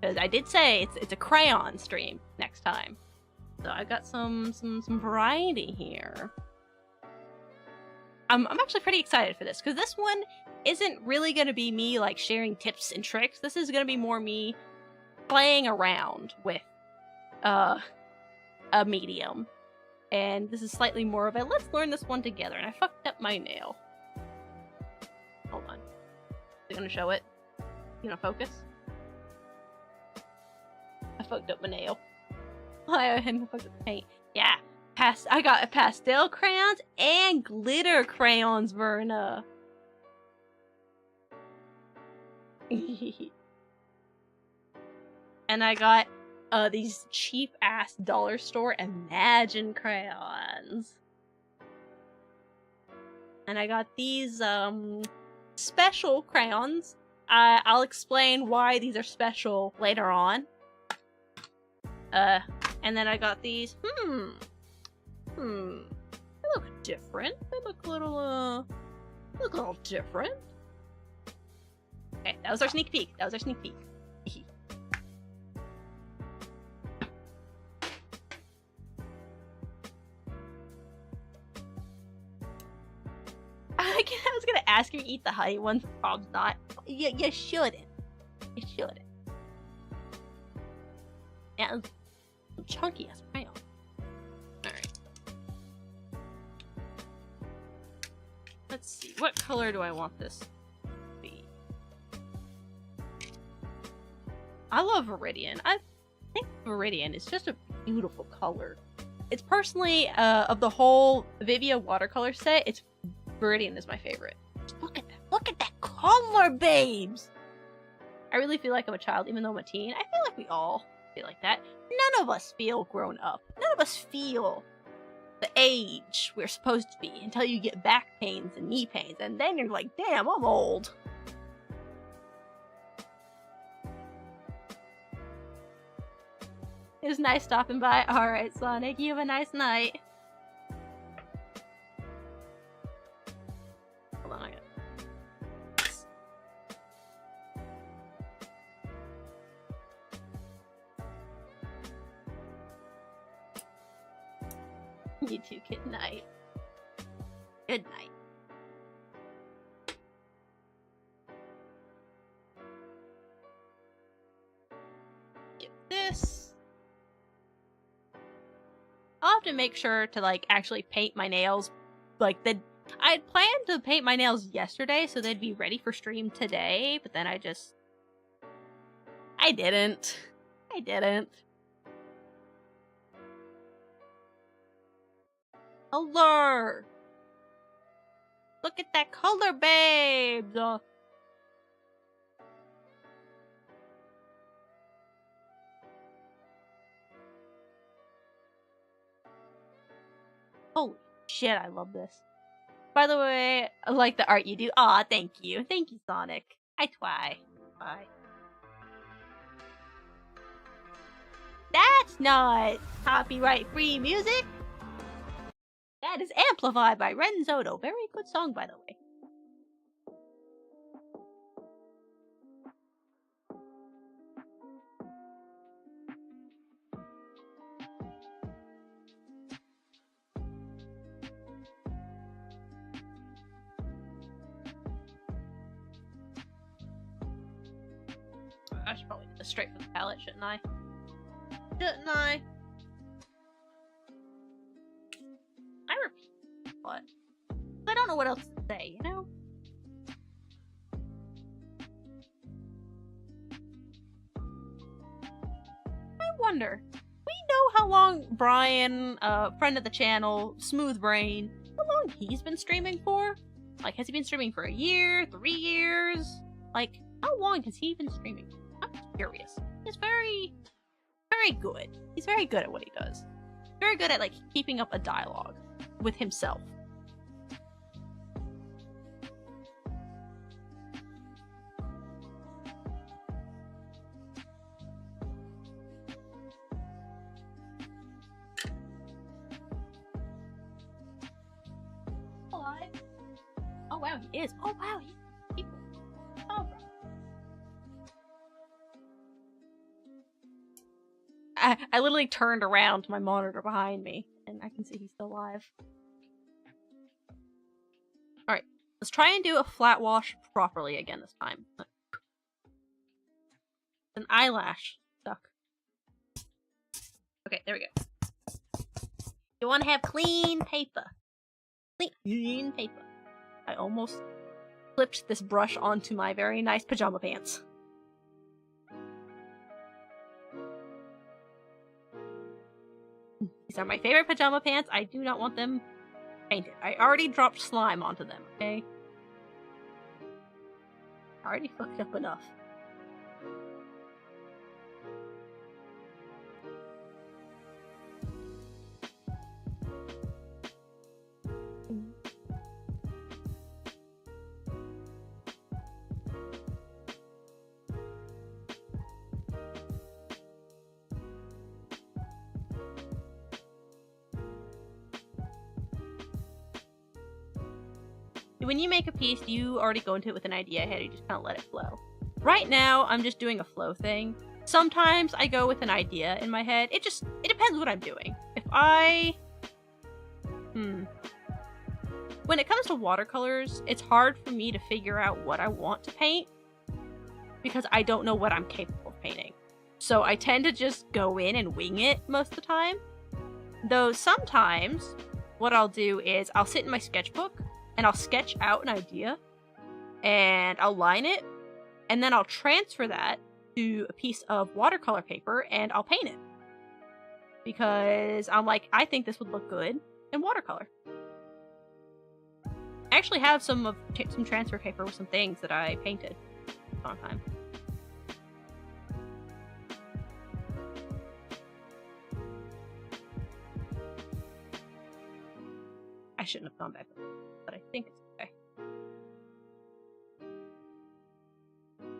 Because I did say it's a crayon stream next time. So I got some variety here. I'm actually pretty excited for this, because this one isn't really gonna be me like sharing tips and tricks. This is gonna be more me playing around with a medium, and this is slightly more of a let's learn this one together. And I fucked up my nail. Hold on, is it gonna show it? You know, focus. I fucked up my nail. I fucked up the paint. Yeah, I got pastel crayons and glitter crayons, Verna. And I got these cheap-ass dollar store Imagine crayons. And I got these, special crayons. I'll explain why these are special later on. And then I got these, they look different. They look a little different. Okay, that was our sneak peek. I was gonna ask you to eat the honey ones, but probably not. You shouldn't. You shouldn't. Yeah, it's chunky as crayon. Alright. Let's see. What color do I want this to be? I love Viridian. I think Viridian is just a beautiful color. It's personally, of the whole Vivia watercolor set, it's Viridian is my favorite. Just look at that. Look at that color, babes! I really feel like I'm a child, even though I'm a teen. I feel like we all feel like that. None of us feel grown up. None of us feel the age we're supposed to be until you get back pains and knee pains, and then you're like, damn, I'm old. It was nice stopping by. Alright, Sonic, you have a nice night. Hold on, I got you too, good night. Good night. Get this. I'll have to make sure to, like, actually paint my nails. Like, I had planned to paint my nails yesterday, so they'd be ready for stream today, but then I didn't. I didn't. Color! Look at that color, babes! Holy shit, I love this. By the way, I like the art you do. Aw, thank you. Thank you, Sonic. I try. Bye. That's not copyright-free music! That is Amplified by Renzoto. Very good song, by the way. I should probably do this straight from the palette, shouldn't I? Shouldn't I? I repeat. What? I don't know what else to say, you know? I wonder. We know how long Brian, friend of the channel, Smooth Brain, how long he's been streaming for? Like, has he been streaming for a year, 3 years? Like, how long has he been streaming? I'm curious. He's very good. He's very good at what he does. Very good at, like, keeping up a dialogue with himself. Alive? Oh wow, he is. Oh wow, he's people. Oh. I literally turned around to my monitor behind me, and I can see he's still alive. Alright, let's try and do a flat wash properly again this time. An eyelash stuck. Okay, there we go. You want to have clean paper. Clean paper. I almost flipped this brush onto my very nice pajama pants. These are my favorite pajama pants. I do not want them painted. I already dropped slime onto them, okay? I already fucked up enough. When you make a piece, do you already go into it with an idea ahead, or you just kind of let it flow? Right now, I'm just doing a flow thing. Sometimes I go with an idea in my head. It depends what I'm doing. If I... when it comes to watercolors, it's hard for me to figure out what I want to paint because I don't know what I'm capable of painting. So I tend to just go in and wing it most of the time. Though sometimes what I'll do is I'll sit in my sketchbook and I'll sketch out an idea and I'll line it, and then I'll transfer that to a piece of watercolor paper and I'll paint it. Because I'm like, I think this would look good in watercolor. I actually have some transfer paper with some things that I painted a long time. I shouldn't have gone back, but I think it's okay.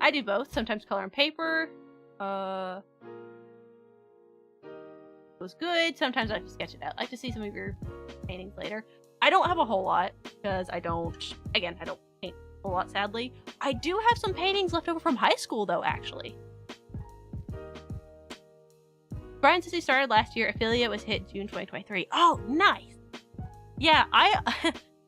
I do both. Sometimes color and paper. It was good. Sometimes I have to sketch it out. I like to see some of your paintings later. I don't have a whole lot because I don't paint a whole lot, sadly. I do have some paintings left over from high school, though, actually. Brian says he started last year. Affiliate was hit June 2023. Oh, nice. Yeah,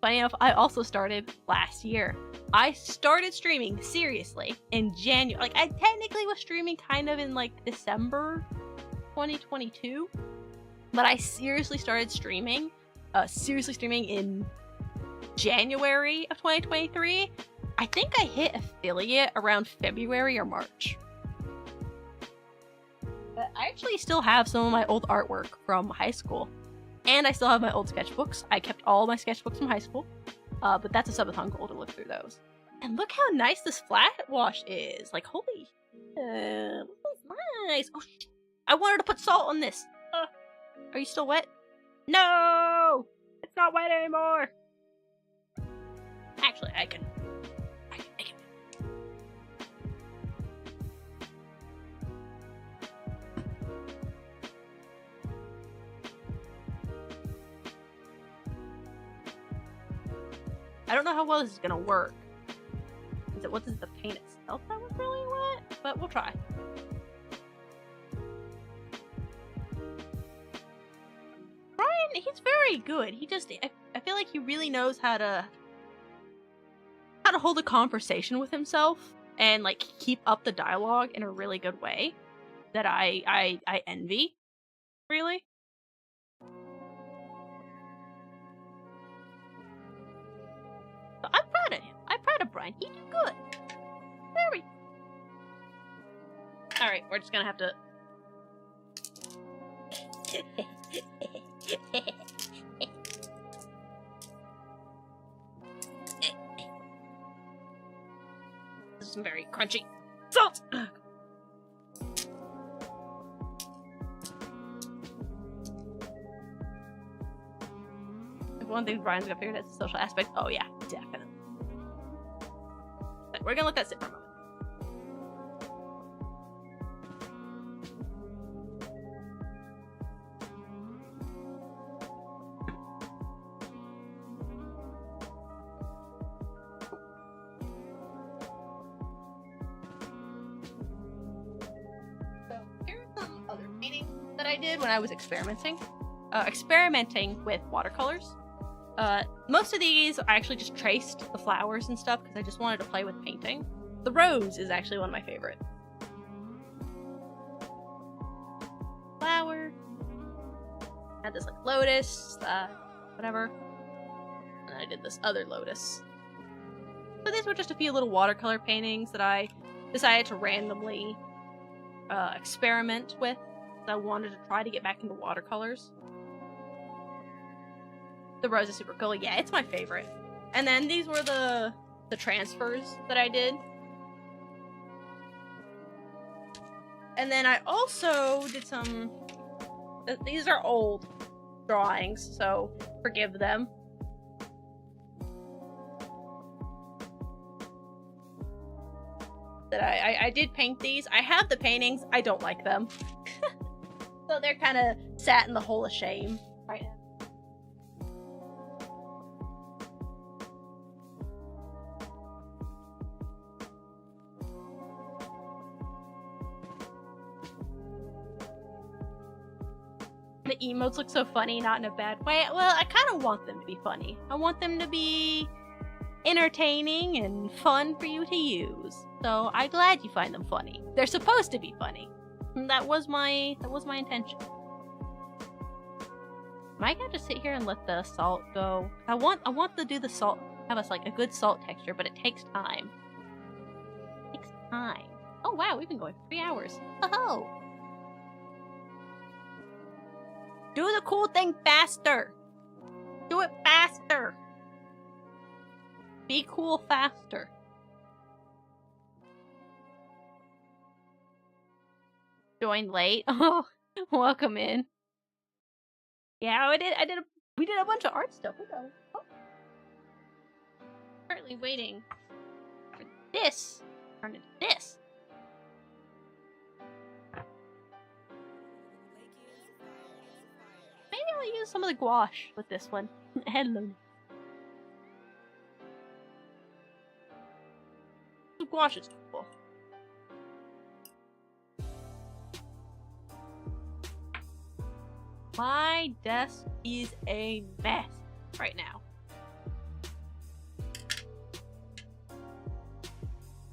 funny enough, I also started last year. I started streaming seriously in January. Like, I technically was streaming kind of in like December 2022, but I seriously started streaming in January of 2023. I think I hit affiliate around February or March. But I actually still have some of my old artwork from high school. And I still have my old sketchbooks. I kept all my sketchbooks from high school. But that's a subathon goal to look through those. And look how nice this flat wash is. Like, holy shit. Nice. Oh, shit. I wanted to put salt on this. Are you still wet? No! It's not wet anymore. Actually, I can make it. I don't know how well this is gonna work. What is the paint itself that was really wet? But we'll try. Brian, he's very good. I feel like he really knows how to hold a conversation with himself and like keep up the dialogue in a really good way that I envy. Really. So I'm proud of him. I'm proud of Brian. He did good. Very. Alright, we're just gonna have to... This is some very crunchy salt! One thing Brian's got figured out is the social aspect. Oh yeah, definitely. But we're gonna let that sit for a moment. So here are some other paintings that I did when I was experimenting with watercolors. Most of these I actually just traced the flowers and stuff because I just wanted to play with painting. The rose is actually one of my favorite. Flower. Had this like lotus, whatever. And I did this other lotus. So these were just a few little watercolor paintings that I decided to randomly experiment with. I wanted to try to get back into watercolors. The rose is super cool. Yeah, it's my favorite. And then these were the transfers that I did. And then I also did some... These are old drawings, so forgive them. That I did paint these. I have the paintings. I don't like them. So they're kind of sat in the hole of shame right now. The emotes look so funny, not in a bad way. Well, I kind of want them to be funny. I want them to be entertaining and fun for you to use. So I'm glad you find them funny. They're supposed to be funny. And that was my intention. Am I gonna just sit here and let the salt go? I want to do the salt, have us like a good salt texture, but it takes time. It takes time. Oh wow, we've been going for 3 hours. Oh. Do the cool thing faster. Do it faster. Be cool faster. Joined late. Oh, welcome in. Yeah, we did a bunch of art stuff. Oh. Currently waiting for this. Turn into this. Maybe I'll use some of the gouache with this one. Hello. The gouache is cool. My desk is a mess right now.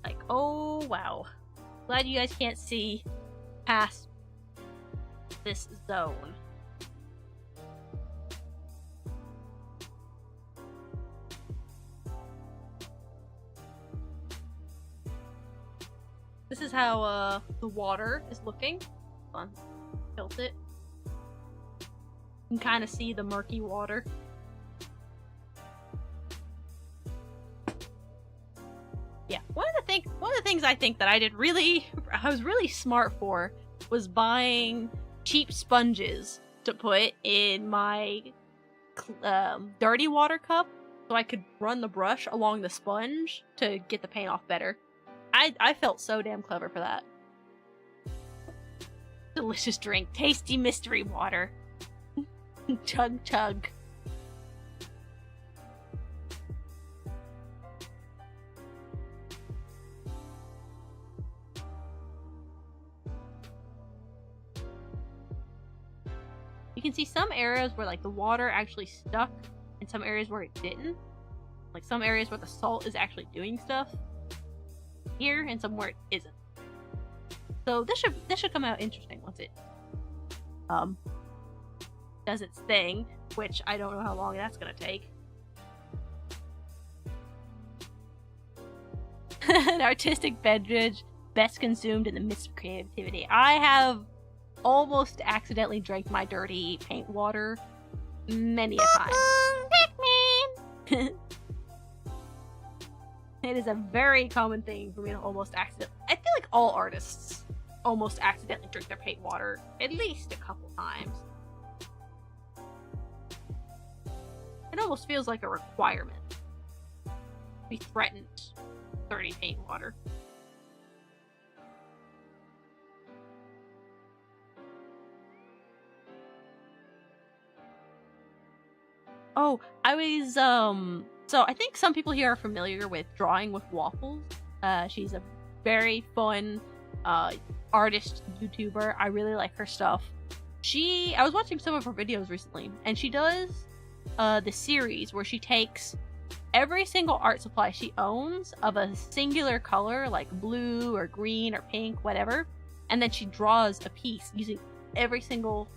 Like, oh wow. Glad you guys can't see past this zone. This is how the water is looking. Hold on, tilt it. You can kind of see the murky water. Yeah, one of the things I think that I was really smart for was buying cheap sponges to put in my dirty water cup so I could run the brush along the sponge to get the paint off better. I felt so damn clever for that. Delicious drink. Tasty mystery water. Chug chug. You can see some areas where like the water actually stuck and some areas where it didn't. Like some areas where the salt is actually doing stuff here and some where it isn't. So this should come out interesting once it does its thing, which I don't know how long that's gonna take. An artistic beverage best consumed in the midst of creativity. I have almost accidentally drank my dirty paint water many a time. Pikmin! It is a very common thing for me to almost accidentally. I feel like all artists almost accidentally drink their paint water at least a couple times. It almost feels like a requirement to be threatened with dirty paint water. Oh, I was, so I think some people here are familiar with Drawing with Waffles. She's a very fun, artist YouTuber. I really like her stuff. I was watching some of her videos recently, and she does, the series where she takes every single art supply she owns of a singular color, like blue or green or pink, whatever, and then she draws a piece using every single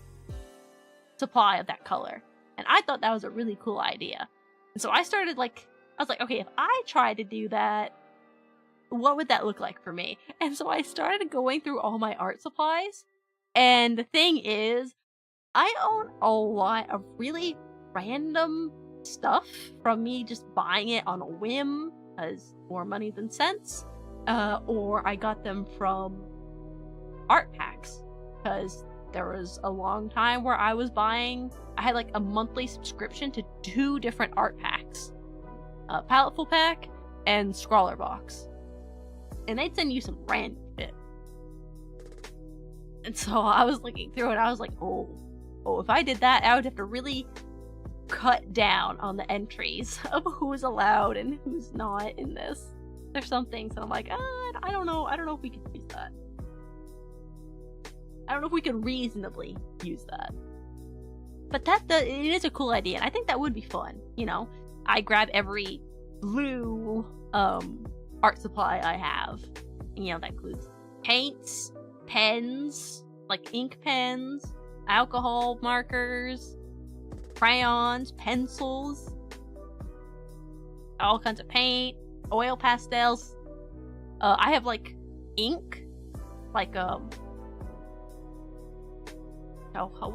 supply of that color. And I thought that was a really cool idea. And so I was like, okay, if I tried to do that, what would that look like for me? And so I started going through all my art supplies. And the thing is, I own a lot of really random stuff from me just buying it on a whim, because more money than sense. Or I got them from art packs, because there was a long time where I had like a monthly subscription to 2 different art packs. Palettefull Pack and Scrawler Box. And they'd send you some random shit. And so I was looking through it, I was like, oh, if I did that, I would have to really cut down on the entries of who's allowed and who's not in this. There's some things that I'm like, I don't know if we could use that. I don't know if we could reasonably use that. But it is a cool idea, and I think that would be fun, you know? I grab every blue art supply I have. And, you know, that includes paints, pens, like ink pens, alcohol markers, crayons, pencils, all kinds of paint, oil pastels. I have like ink, like what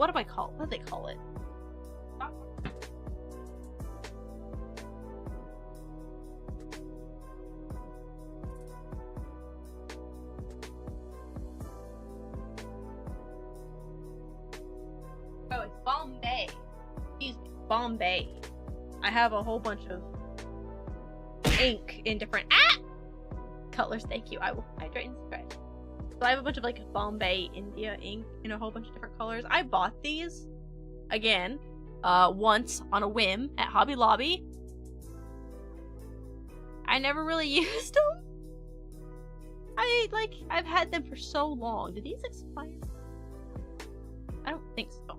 do they call it? Oh, it's Bombay. Excuse me, Bombay. I have a whole bunch of ink in different colors. Thank you. I will hydrate and stretch. So I have a bunch of like Bombay India ink in a whole bunch of different colors. I bought these again once on a whim at Hobby Lobby. I never really used them. I've had them for so long. Did these expire? I don't think so.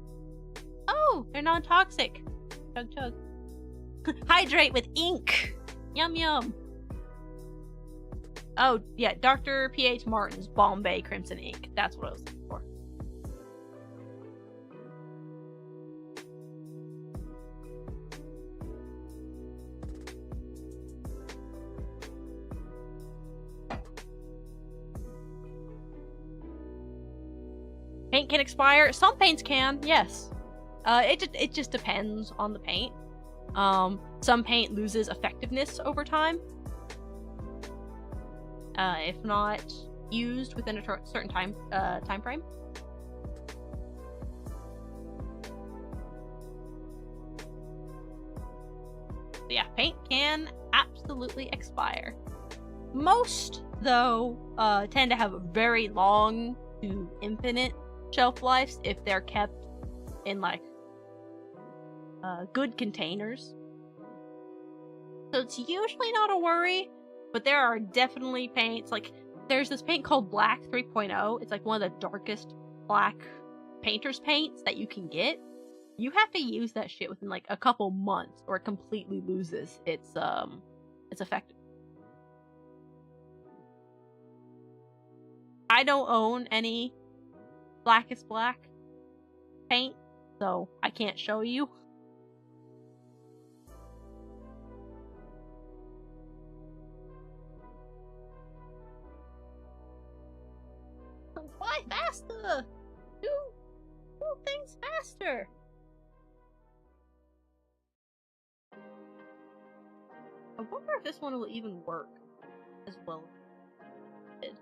Oh, they're non-toxic. Chug chug. Hydrate with ink. Yum yum. Oh, yeah, Dr. P.H. Martin's Bombay Crimson Ink. That's what I was looking for. Paint can expire. Some paints can, yes. It just depends on the paint. Some paint loses effectiveness over time. If not used within a certain time frame. So yeah, paint can absolutely expire. Most, though, tend to have very long to infinite shelf lives if they're kept in like good containers. So it's usually not a worry. But there are definitely paints, like, there's this paint called Black 3.0. It's like one of the darkest black painter's paints that you can get. You have to use that shit within like a couple months or it completely loses its effect. I don't own any Blackest Black paint, so I can't show you. Fly faster! Do things faster! I wonder if this one will even work as well as it did.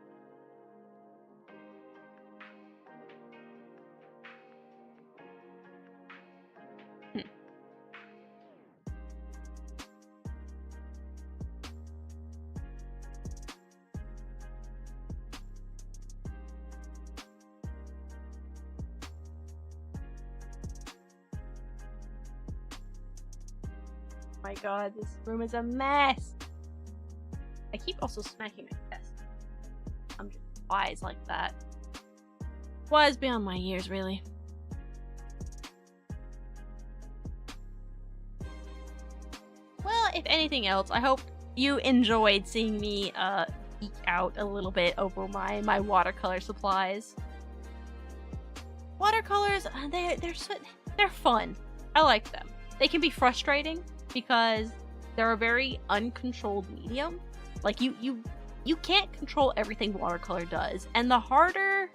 My god, this room is a mess. I keep also smacking my chest. I'm just wise like that. Wise beyond my years, really. Well, if anything else, I hope you enjoyed seeing me geek out a little bit over my watercolor supplies. Watercolors, they're fun. I like them. They can be frustrating because they're a very uncontrolled medium. Like you can't control everything watercolor does. And the harder,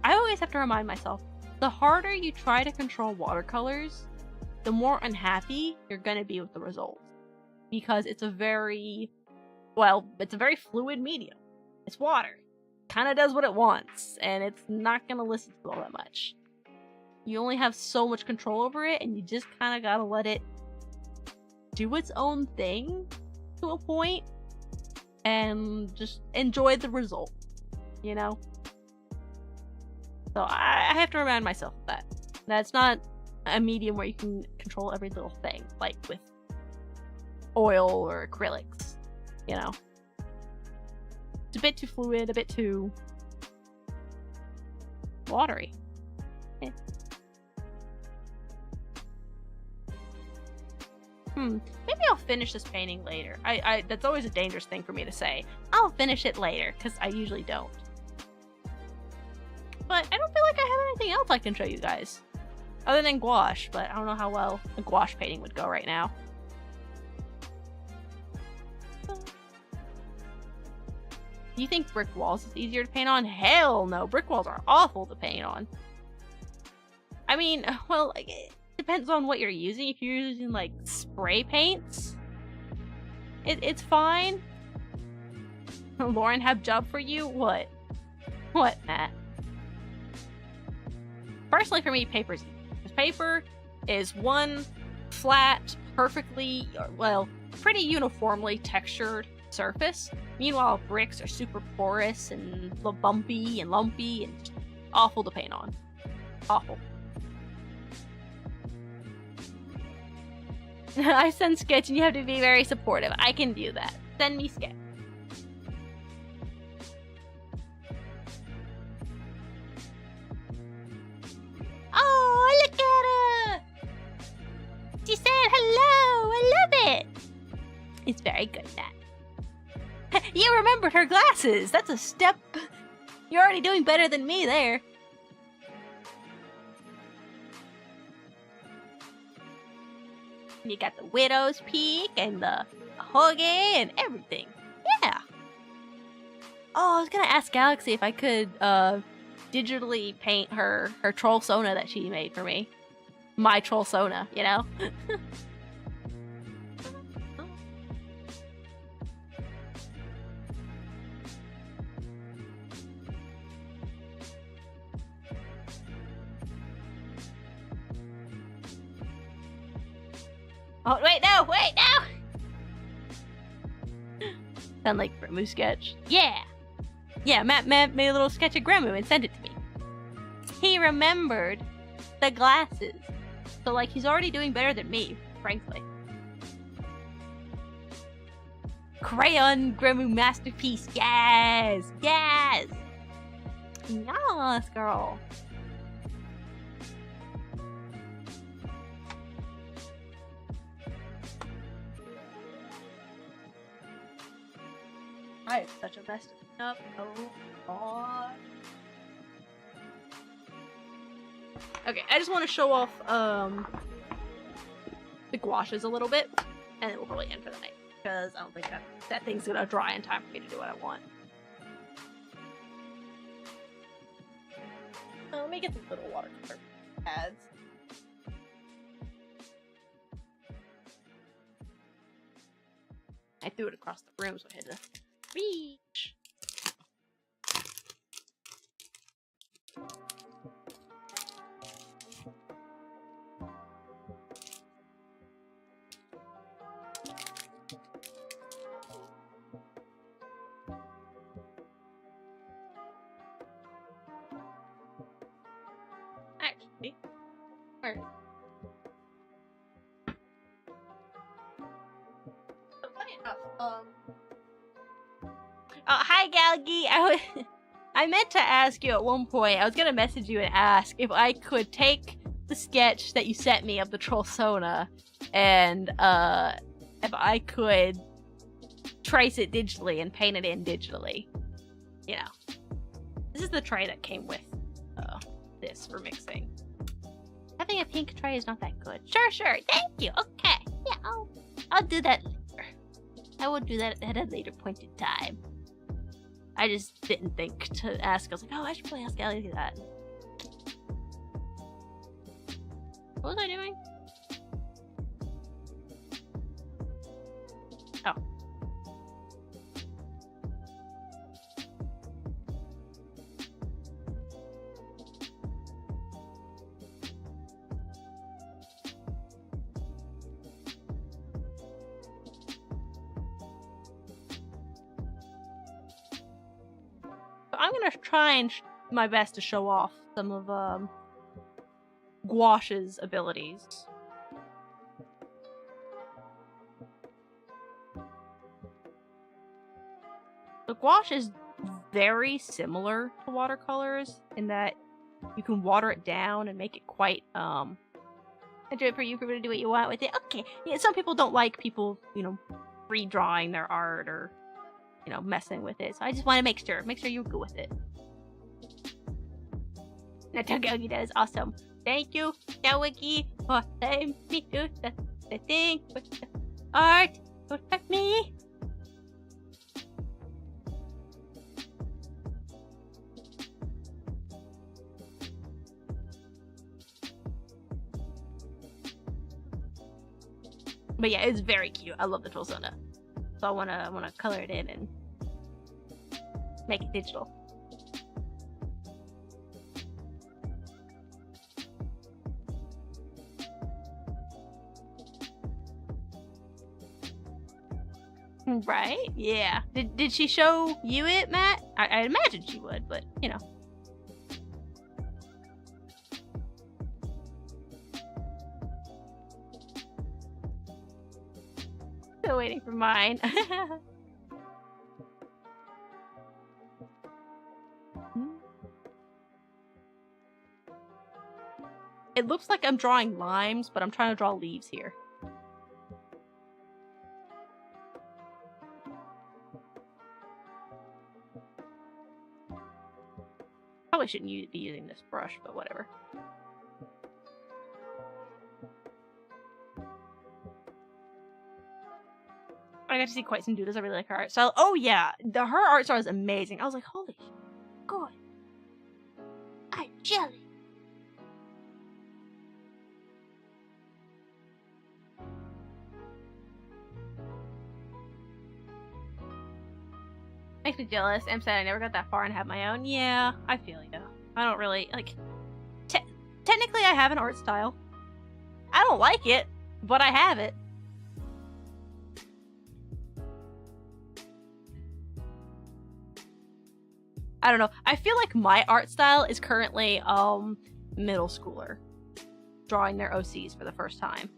I always have to remind myself, the harder you try to control watercolors, the more unhappy you're gonna be with the results. Because it's a very fluid medium. It's water. Kind of does what it wants, and it's not gonna listen to all that much. You only have so much control over it, and you just kind of gotta let it do its own thing to a point and just enjoy the result, you know? So I have to remind myself of that. That's not a medium where you can control every little thing, like with oil or acrylics, you know? It's a bit too fluid, a bit too watery. Maybe I'll finish this painting later. That's always a dangerous thing for me to say. I'll finish it later, because I usually don't. But I don't feel like I have anything else I can show you guys. Other than gouache, but I don't know how well a gouache painting would go right now. Do you think brick walls is easier to paint on? Hell no, brick walls are awful to paint on. I mean, well, it depends on what you're using. If you're using, like, spray paints, it's fine. Lauren, have job for you? What? What, Matt? Personally, for me, paper's easy. Because paper is one flat, perfectly, well, pretty uniformly textured surface. Meanwhile, bricks are super porous and bumpy and lumpy and awful to paint on. Awful. I send sketch and you have to be very supportive. I can do that. Send me sketch. Oh, look at her! She said hello! I love it! It's very good, Matt. You remembered her glasses! That's a step... You're already doing better than me there. You got the widow's peak and the hoagie and everything. Yeah. Oh, I was gonna ask Galaxy if I could digitally paint her troll Sona that she made for me. My troll Sona, you know? Oh, wait, no! Sound like Gremu sketch. Yeah! Yeah, Matt made a little sketch of Gremu and sent it to me. He remembered the glasses. So, like, he's already doing better than me, frankly. Crayon Gremu masterpiece. Yes! Yes! Yes, girl. I have such a mess up. Oh, God. Okay, I just want to show off the gouaches a little bit, and then we'll probably end for the night, because I don't think that thing's gonna dry in time for me to do what I want. Let me get the little watercolor pads. I threw it across the room, so I had to reach. Actually, where? So funny enough, oh, hi, Galgi. I meant to ask you at one point, I was gonna message you and ask if I could take the sketch that you sent me of the troll Sona and, if I could trace it digitally and paint it in digitally. You know. This is the tray that came with, this for mixing. Having a pink tray is not that good. Sure. Thank you. Okay. Yeah, I'll do that later. I will do that at a later point in time. I just didn't think to ask. I was like, oh, I should probably ask Ellie that. What was I doing? Oh. I'm gonna try and my best to show off some of gouache's abilities. The gouache is very similar to watercolors in that you can water it down and make it quite I do it for you to do what you want with it. Okay. Yeah, some people don't like people, redrawing their art or, messing with it. So I just want to make sure you're good with it. Natagagi, that is awesome. Thank you, Dawaki, for letting me do the thing with the art. Don't hurt me. But yeah, it's very cute. I love the Trollsona. So I wanna color it in and make it digital. Right? Yeah. Did she show you it, Matt? I imagine she would, but Still waiting for mine. It looks like I'm drawing limes, but I'm trying to draw leaves here. Probably shouldn't be using this brush, but whatever. I got to see quite some doodles. I really like her art style. Oh yeah, her art style is amazing. I was like, holy god, I'm jelly. Makes me jealous. I'm sad I never got that far and have my own. Yeah, I feel you. I don't really like. Technically, I have an art style. I don't like it, but I have it. I don't know. I feel like my art style is currently middle schooler drawing their OCs for the first time.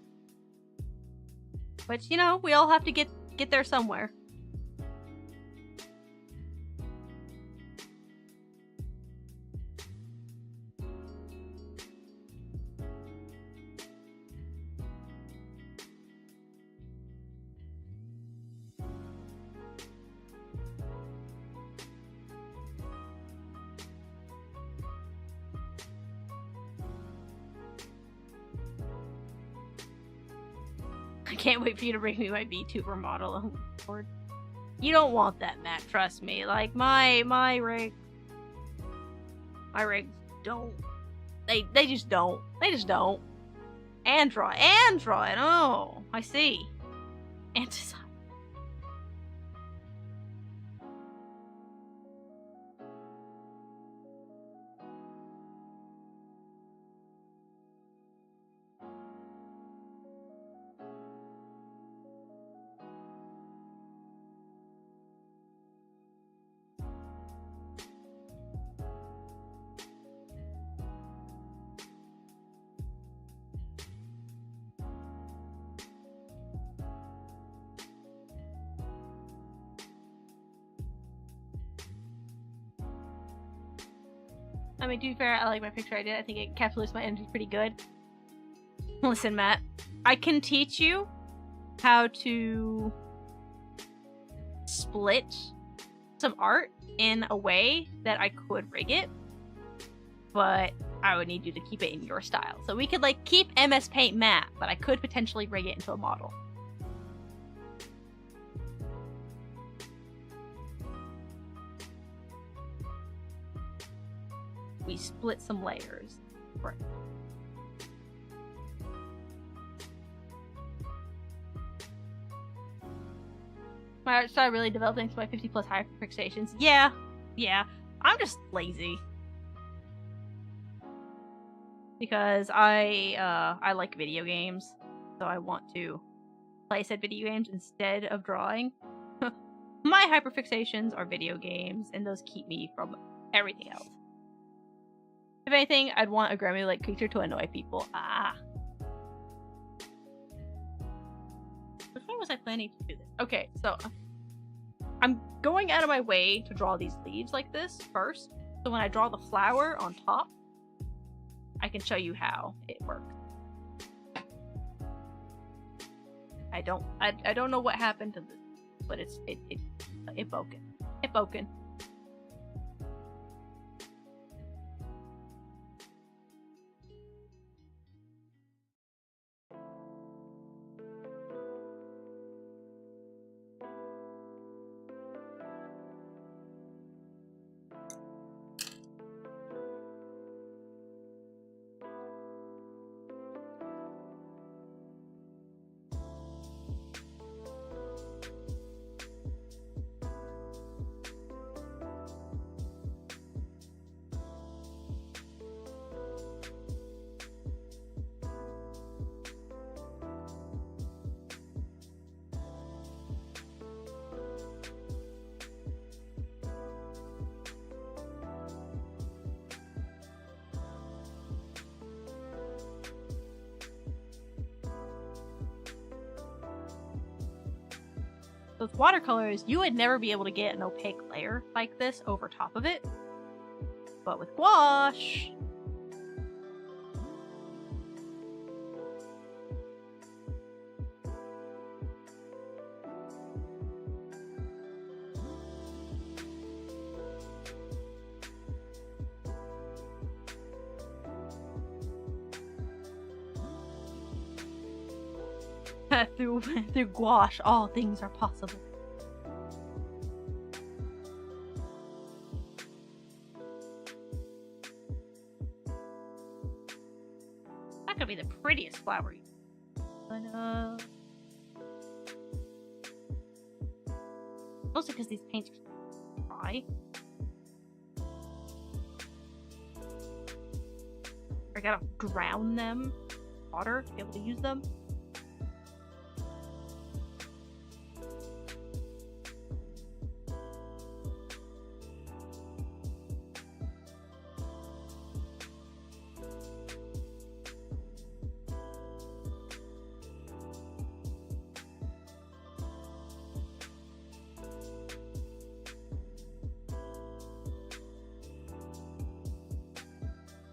Which, we all have to get there somewhere. I can't wait for you to bring me my VTuber model. Oh, Lord. You don't want that, Matt. Trust me. Like my rigs don't. They just don't. They just don't. Android. Oh, I see. Anti. I mean, to be fair, I like my picture I did. I think it encapsulates my energy pretty good. Listen, Matt, I can teach you how to split some art in a way that I could rig it, but I would need you to keep it in your style. So we could keep MS Paint matte, but I could potentially rig it into a model. We split some layers. Right. My art style really developed into my 50+ hyperfixations. Yeah. I'm just lazy. Because I like video games, so I want to play said video games instead of drawing. My hyperfixations are video games, and those keep me from everything else. If anything, I'd want a Grammy-like creature to annoy people. Which way was I planning to do this? Okay, so I'm going out of my way to draw these leaves like this first. So when I draw the flower on top, I can show you how it works. I don't know what happened to this, but it broken. It broken. With watercolors, you would never be able to get an opaque layer like this over top of it. But with gouache... through gouache, all things are possible. That could be the prettiest flower. But, mostly because these paints are dry. I gotta drown them in water to be able to use them.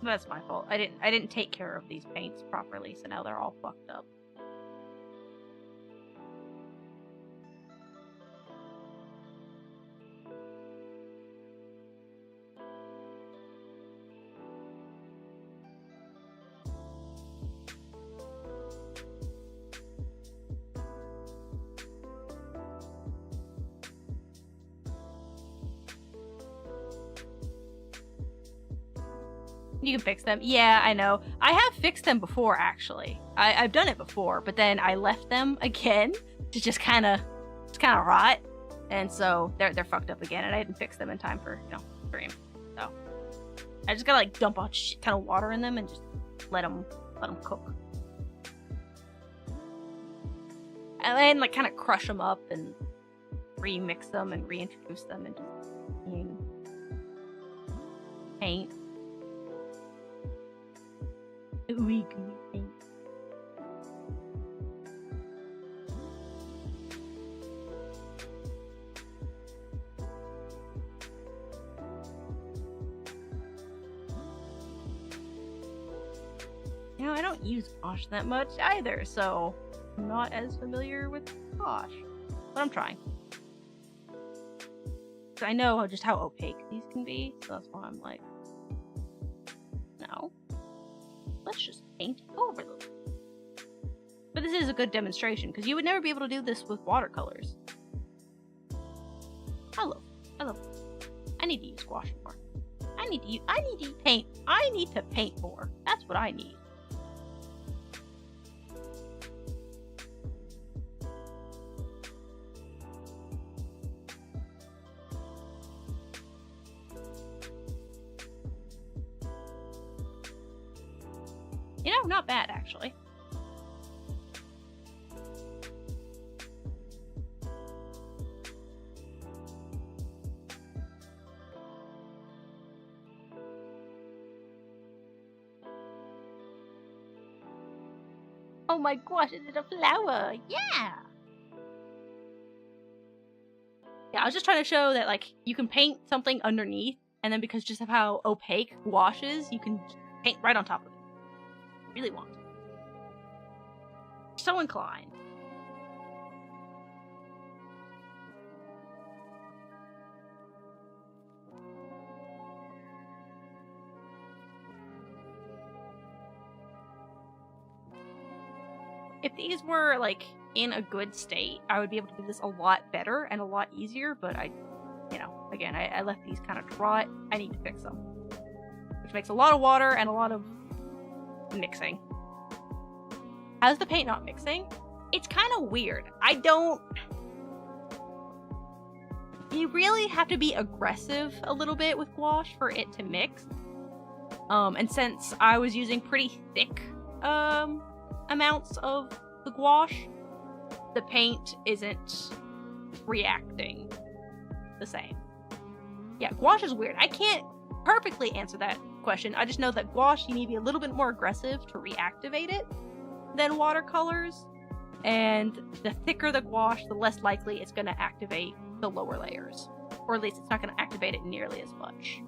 That's my fault. I didn't take care of these paints properly, so now they're all fucked up. You can fix them. Yeah, I know. I have fixed them before, actually. I've done it before, but then I left them again to just kind of rot, and so they're fucked up again. And I didn't fix them in time for stream. So I just gotta like dump a shit ton of water in them and just let them cook, and then like kind of crush them up and remix them and reintroduce them into paint. Ooey gooey paint. I don't use gouache that much either, so I'm not as familiar with gouache, but I'm trying. So I know just how opaque these can be, so that's why I'm like, no. Let's just paint over them. But this is a good demonstration, because you would never be able to do this with watercolors. I love I need to use gouache more. I need to paint. I need to paint more. That's what I need. Not bad, actually. Oh my gosh, is it a flower? Yeah! Yeah, I was just trying to show that, like, you can paint something underneath, and then because just of how opaque gouache is, you can paint right on top of it. Really want to. So inclined. If these were, like, in a good state, I would be able to do this a lot better and a lot easier, but again, I left these kind of rot. I need to fix them. Which makes a lot of water and a lot of mixing. How's the paint not mixing? It's kind of weird. You really have to be aggressive a little bit with gouache for it to mix. And since I was using pretty thick amounts of the gouache, the paint isn't reacting the same. Yeah, gouache is weird. I can't perfectly answer that question. I just know that gouache, you need to be a little bit more aggressive to reactivate it than watercolors. And the thicker the gouache, the less likely it's going to activate the lower layers. Or at least it's not going to activate it nearly as much.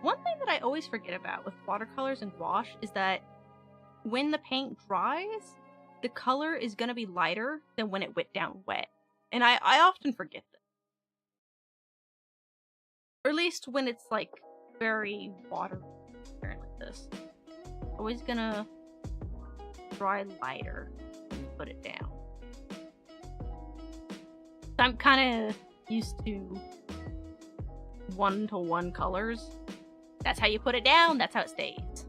One thing that I always forget about with watercolors and gouache is that when the paint dries, the color is going to be lighter than when it went down wet. And I often forget that. Or at least when it's like very water like this. Always gonna dry lighter when you put it down. I'm kind of used to 1-to-1 colors. That's how you put it down, that's how it stays.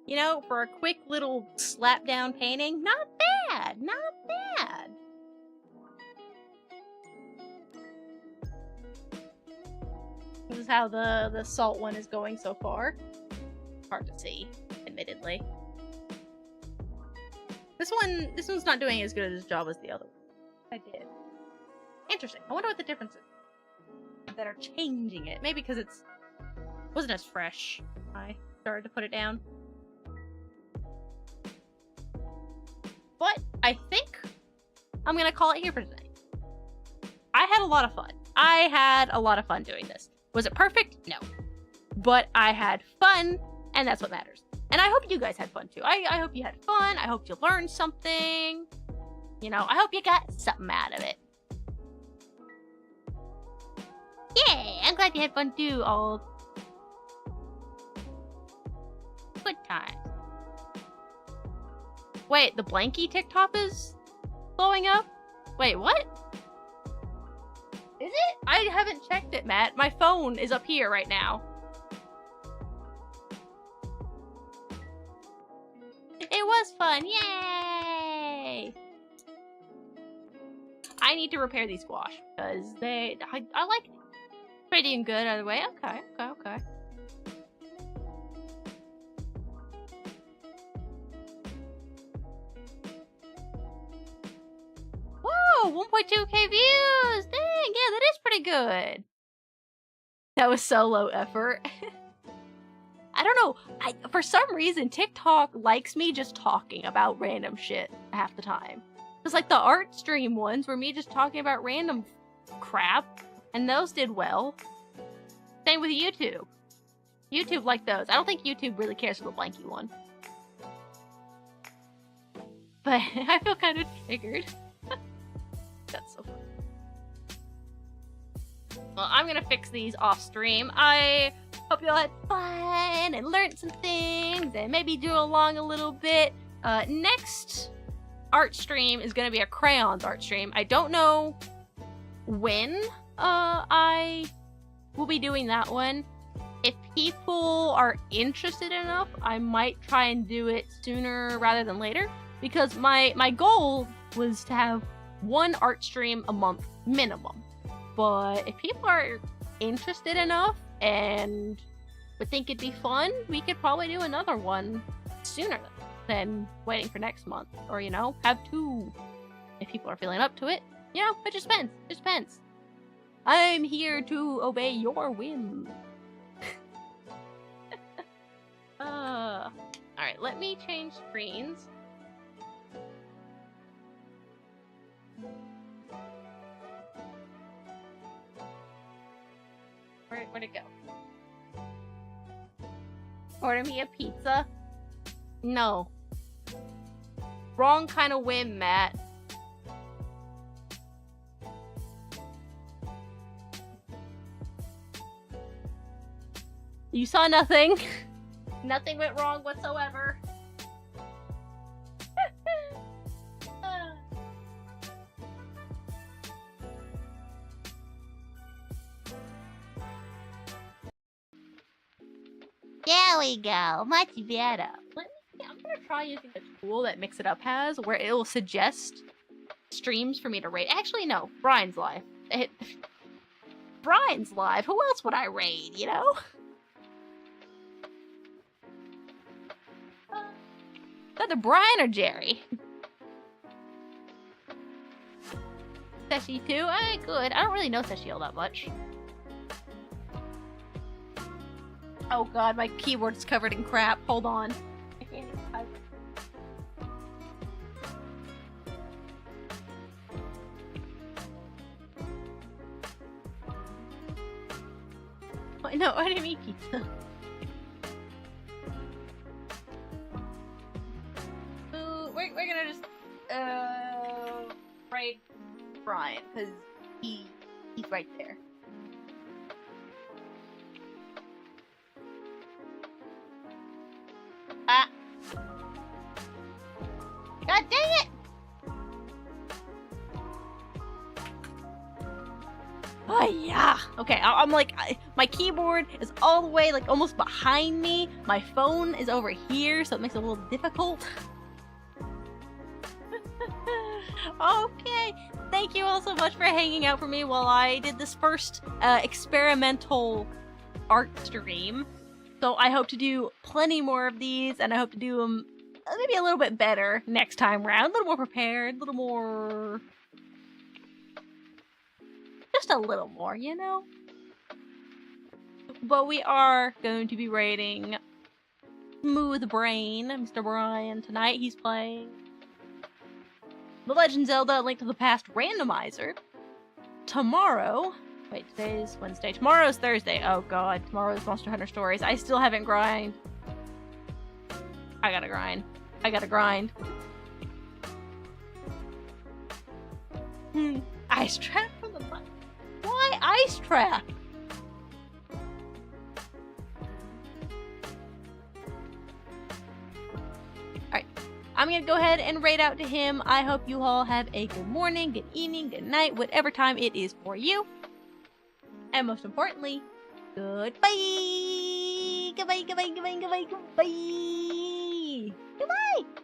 You know, for a quick little slap down painting, not bad, not bad. This is how the salt one is going so far. Hard to see, admittedly. This one's not doing as good a job as the other one. I did. Interesting. I wonder what the difference is that are changing it. Maybe because it wasn't as fresh when I started to put it down. But I think I'm gonna call it here for today. I had a lot of fun. I had a lot of fun doing this. Was it perfect? No. But I had fun, and that's what matters. And I hope you guys had fun too. I hope you had fun. I hope you learned something. You know, I hope you got something out of it. Yeah, I'm glad you had fun too, all. Good times. Wait, the blankie TikTok is blowing up? Wait, what? I haven't checked it, Matt. My phone is up here right now. It was fun. Yay! I need to repair these squash because I like it. Pretty and good either way. Okay. Whoa, 1.2k views! Dang, yeah, that is pretty good. That was so low effort. I don't know. For some reason, TikTok likes me just talking about random shit half the time. Because like the art stream ones were me just talking about random crap, and those did well. Same with YouTube. YouTube liked those. I don't think YouTube really cares for the blanky one. But I feel kind of triggered. That's so funny. Well, I'm gonna fix these off stream. I hope y'all had fun and learned some things and maybe drew along a little bit. Next art stream is gonna be a crayons art stream. I don't know when I will be doing that one. If people are interested enough, I might try and do it sooner rather than later. Because my goal was to have one art stream a month minimum. But if people are interested enough and would think it'd be fun, we could probably do another one sooner than waiting for next month. Or, you know, have two if people are feeling up to it. You know, it just depends. It just depends. I'm here to obey your whim. Alright, let me change screens. Where'd it go? Order me a pizza? No. Wrong kind of whim, Matt. You saw nothing. Nothing went wrong whatsoever. There we go. Much better. I'm gonna try using the tool that Mix It Up has, where it will suggest streams for me to raid. Actually, no. Brian's live. Brian's live. Who else would I raid, you know? Either Brian or Jerry. Seshi too? Good. I don't really know Seshi all that much. Oh god, my keyboard's covered in crap. Hold on. I can't even type. Oh, no, I didn't mean pizza. We're gonna just raid Brian, because he's right there. Ah! God dang it! Oh yeah! Okay, I'm like, my keyboard is all the way, like, almost behind me. My phone is over here, so it makes it a little difficult. Okay, thank you all so much for hanging out for me while I did this first experimental art stream. So I hope to do plenty more of these, and I hope to do them maybe a little bit better next time round. A little more prepared, a little more... just a little more, you know? But we are going to be rating Smooth Brain, Mr. Brian, tonight. He's playing The Legend of Zelda: Link to the Past Randomizer. Tomorrow... wait, today's Wednesday. Tomorrow's Thursday. Oh god, tomorrow's Monster Hunter Stories. I still haven't grind. I gotta grind. I gotta grind. Ice trap from the butt. Why ice trap? Alright. I'm gonna go ahead and raid out to him. I hope you all have a good morning, good evening, good night, whatever time it is for you. And most importantly, goodbye! Goodbye, goodbye, goodbye, goodbye, goodbye! Goodbye!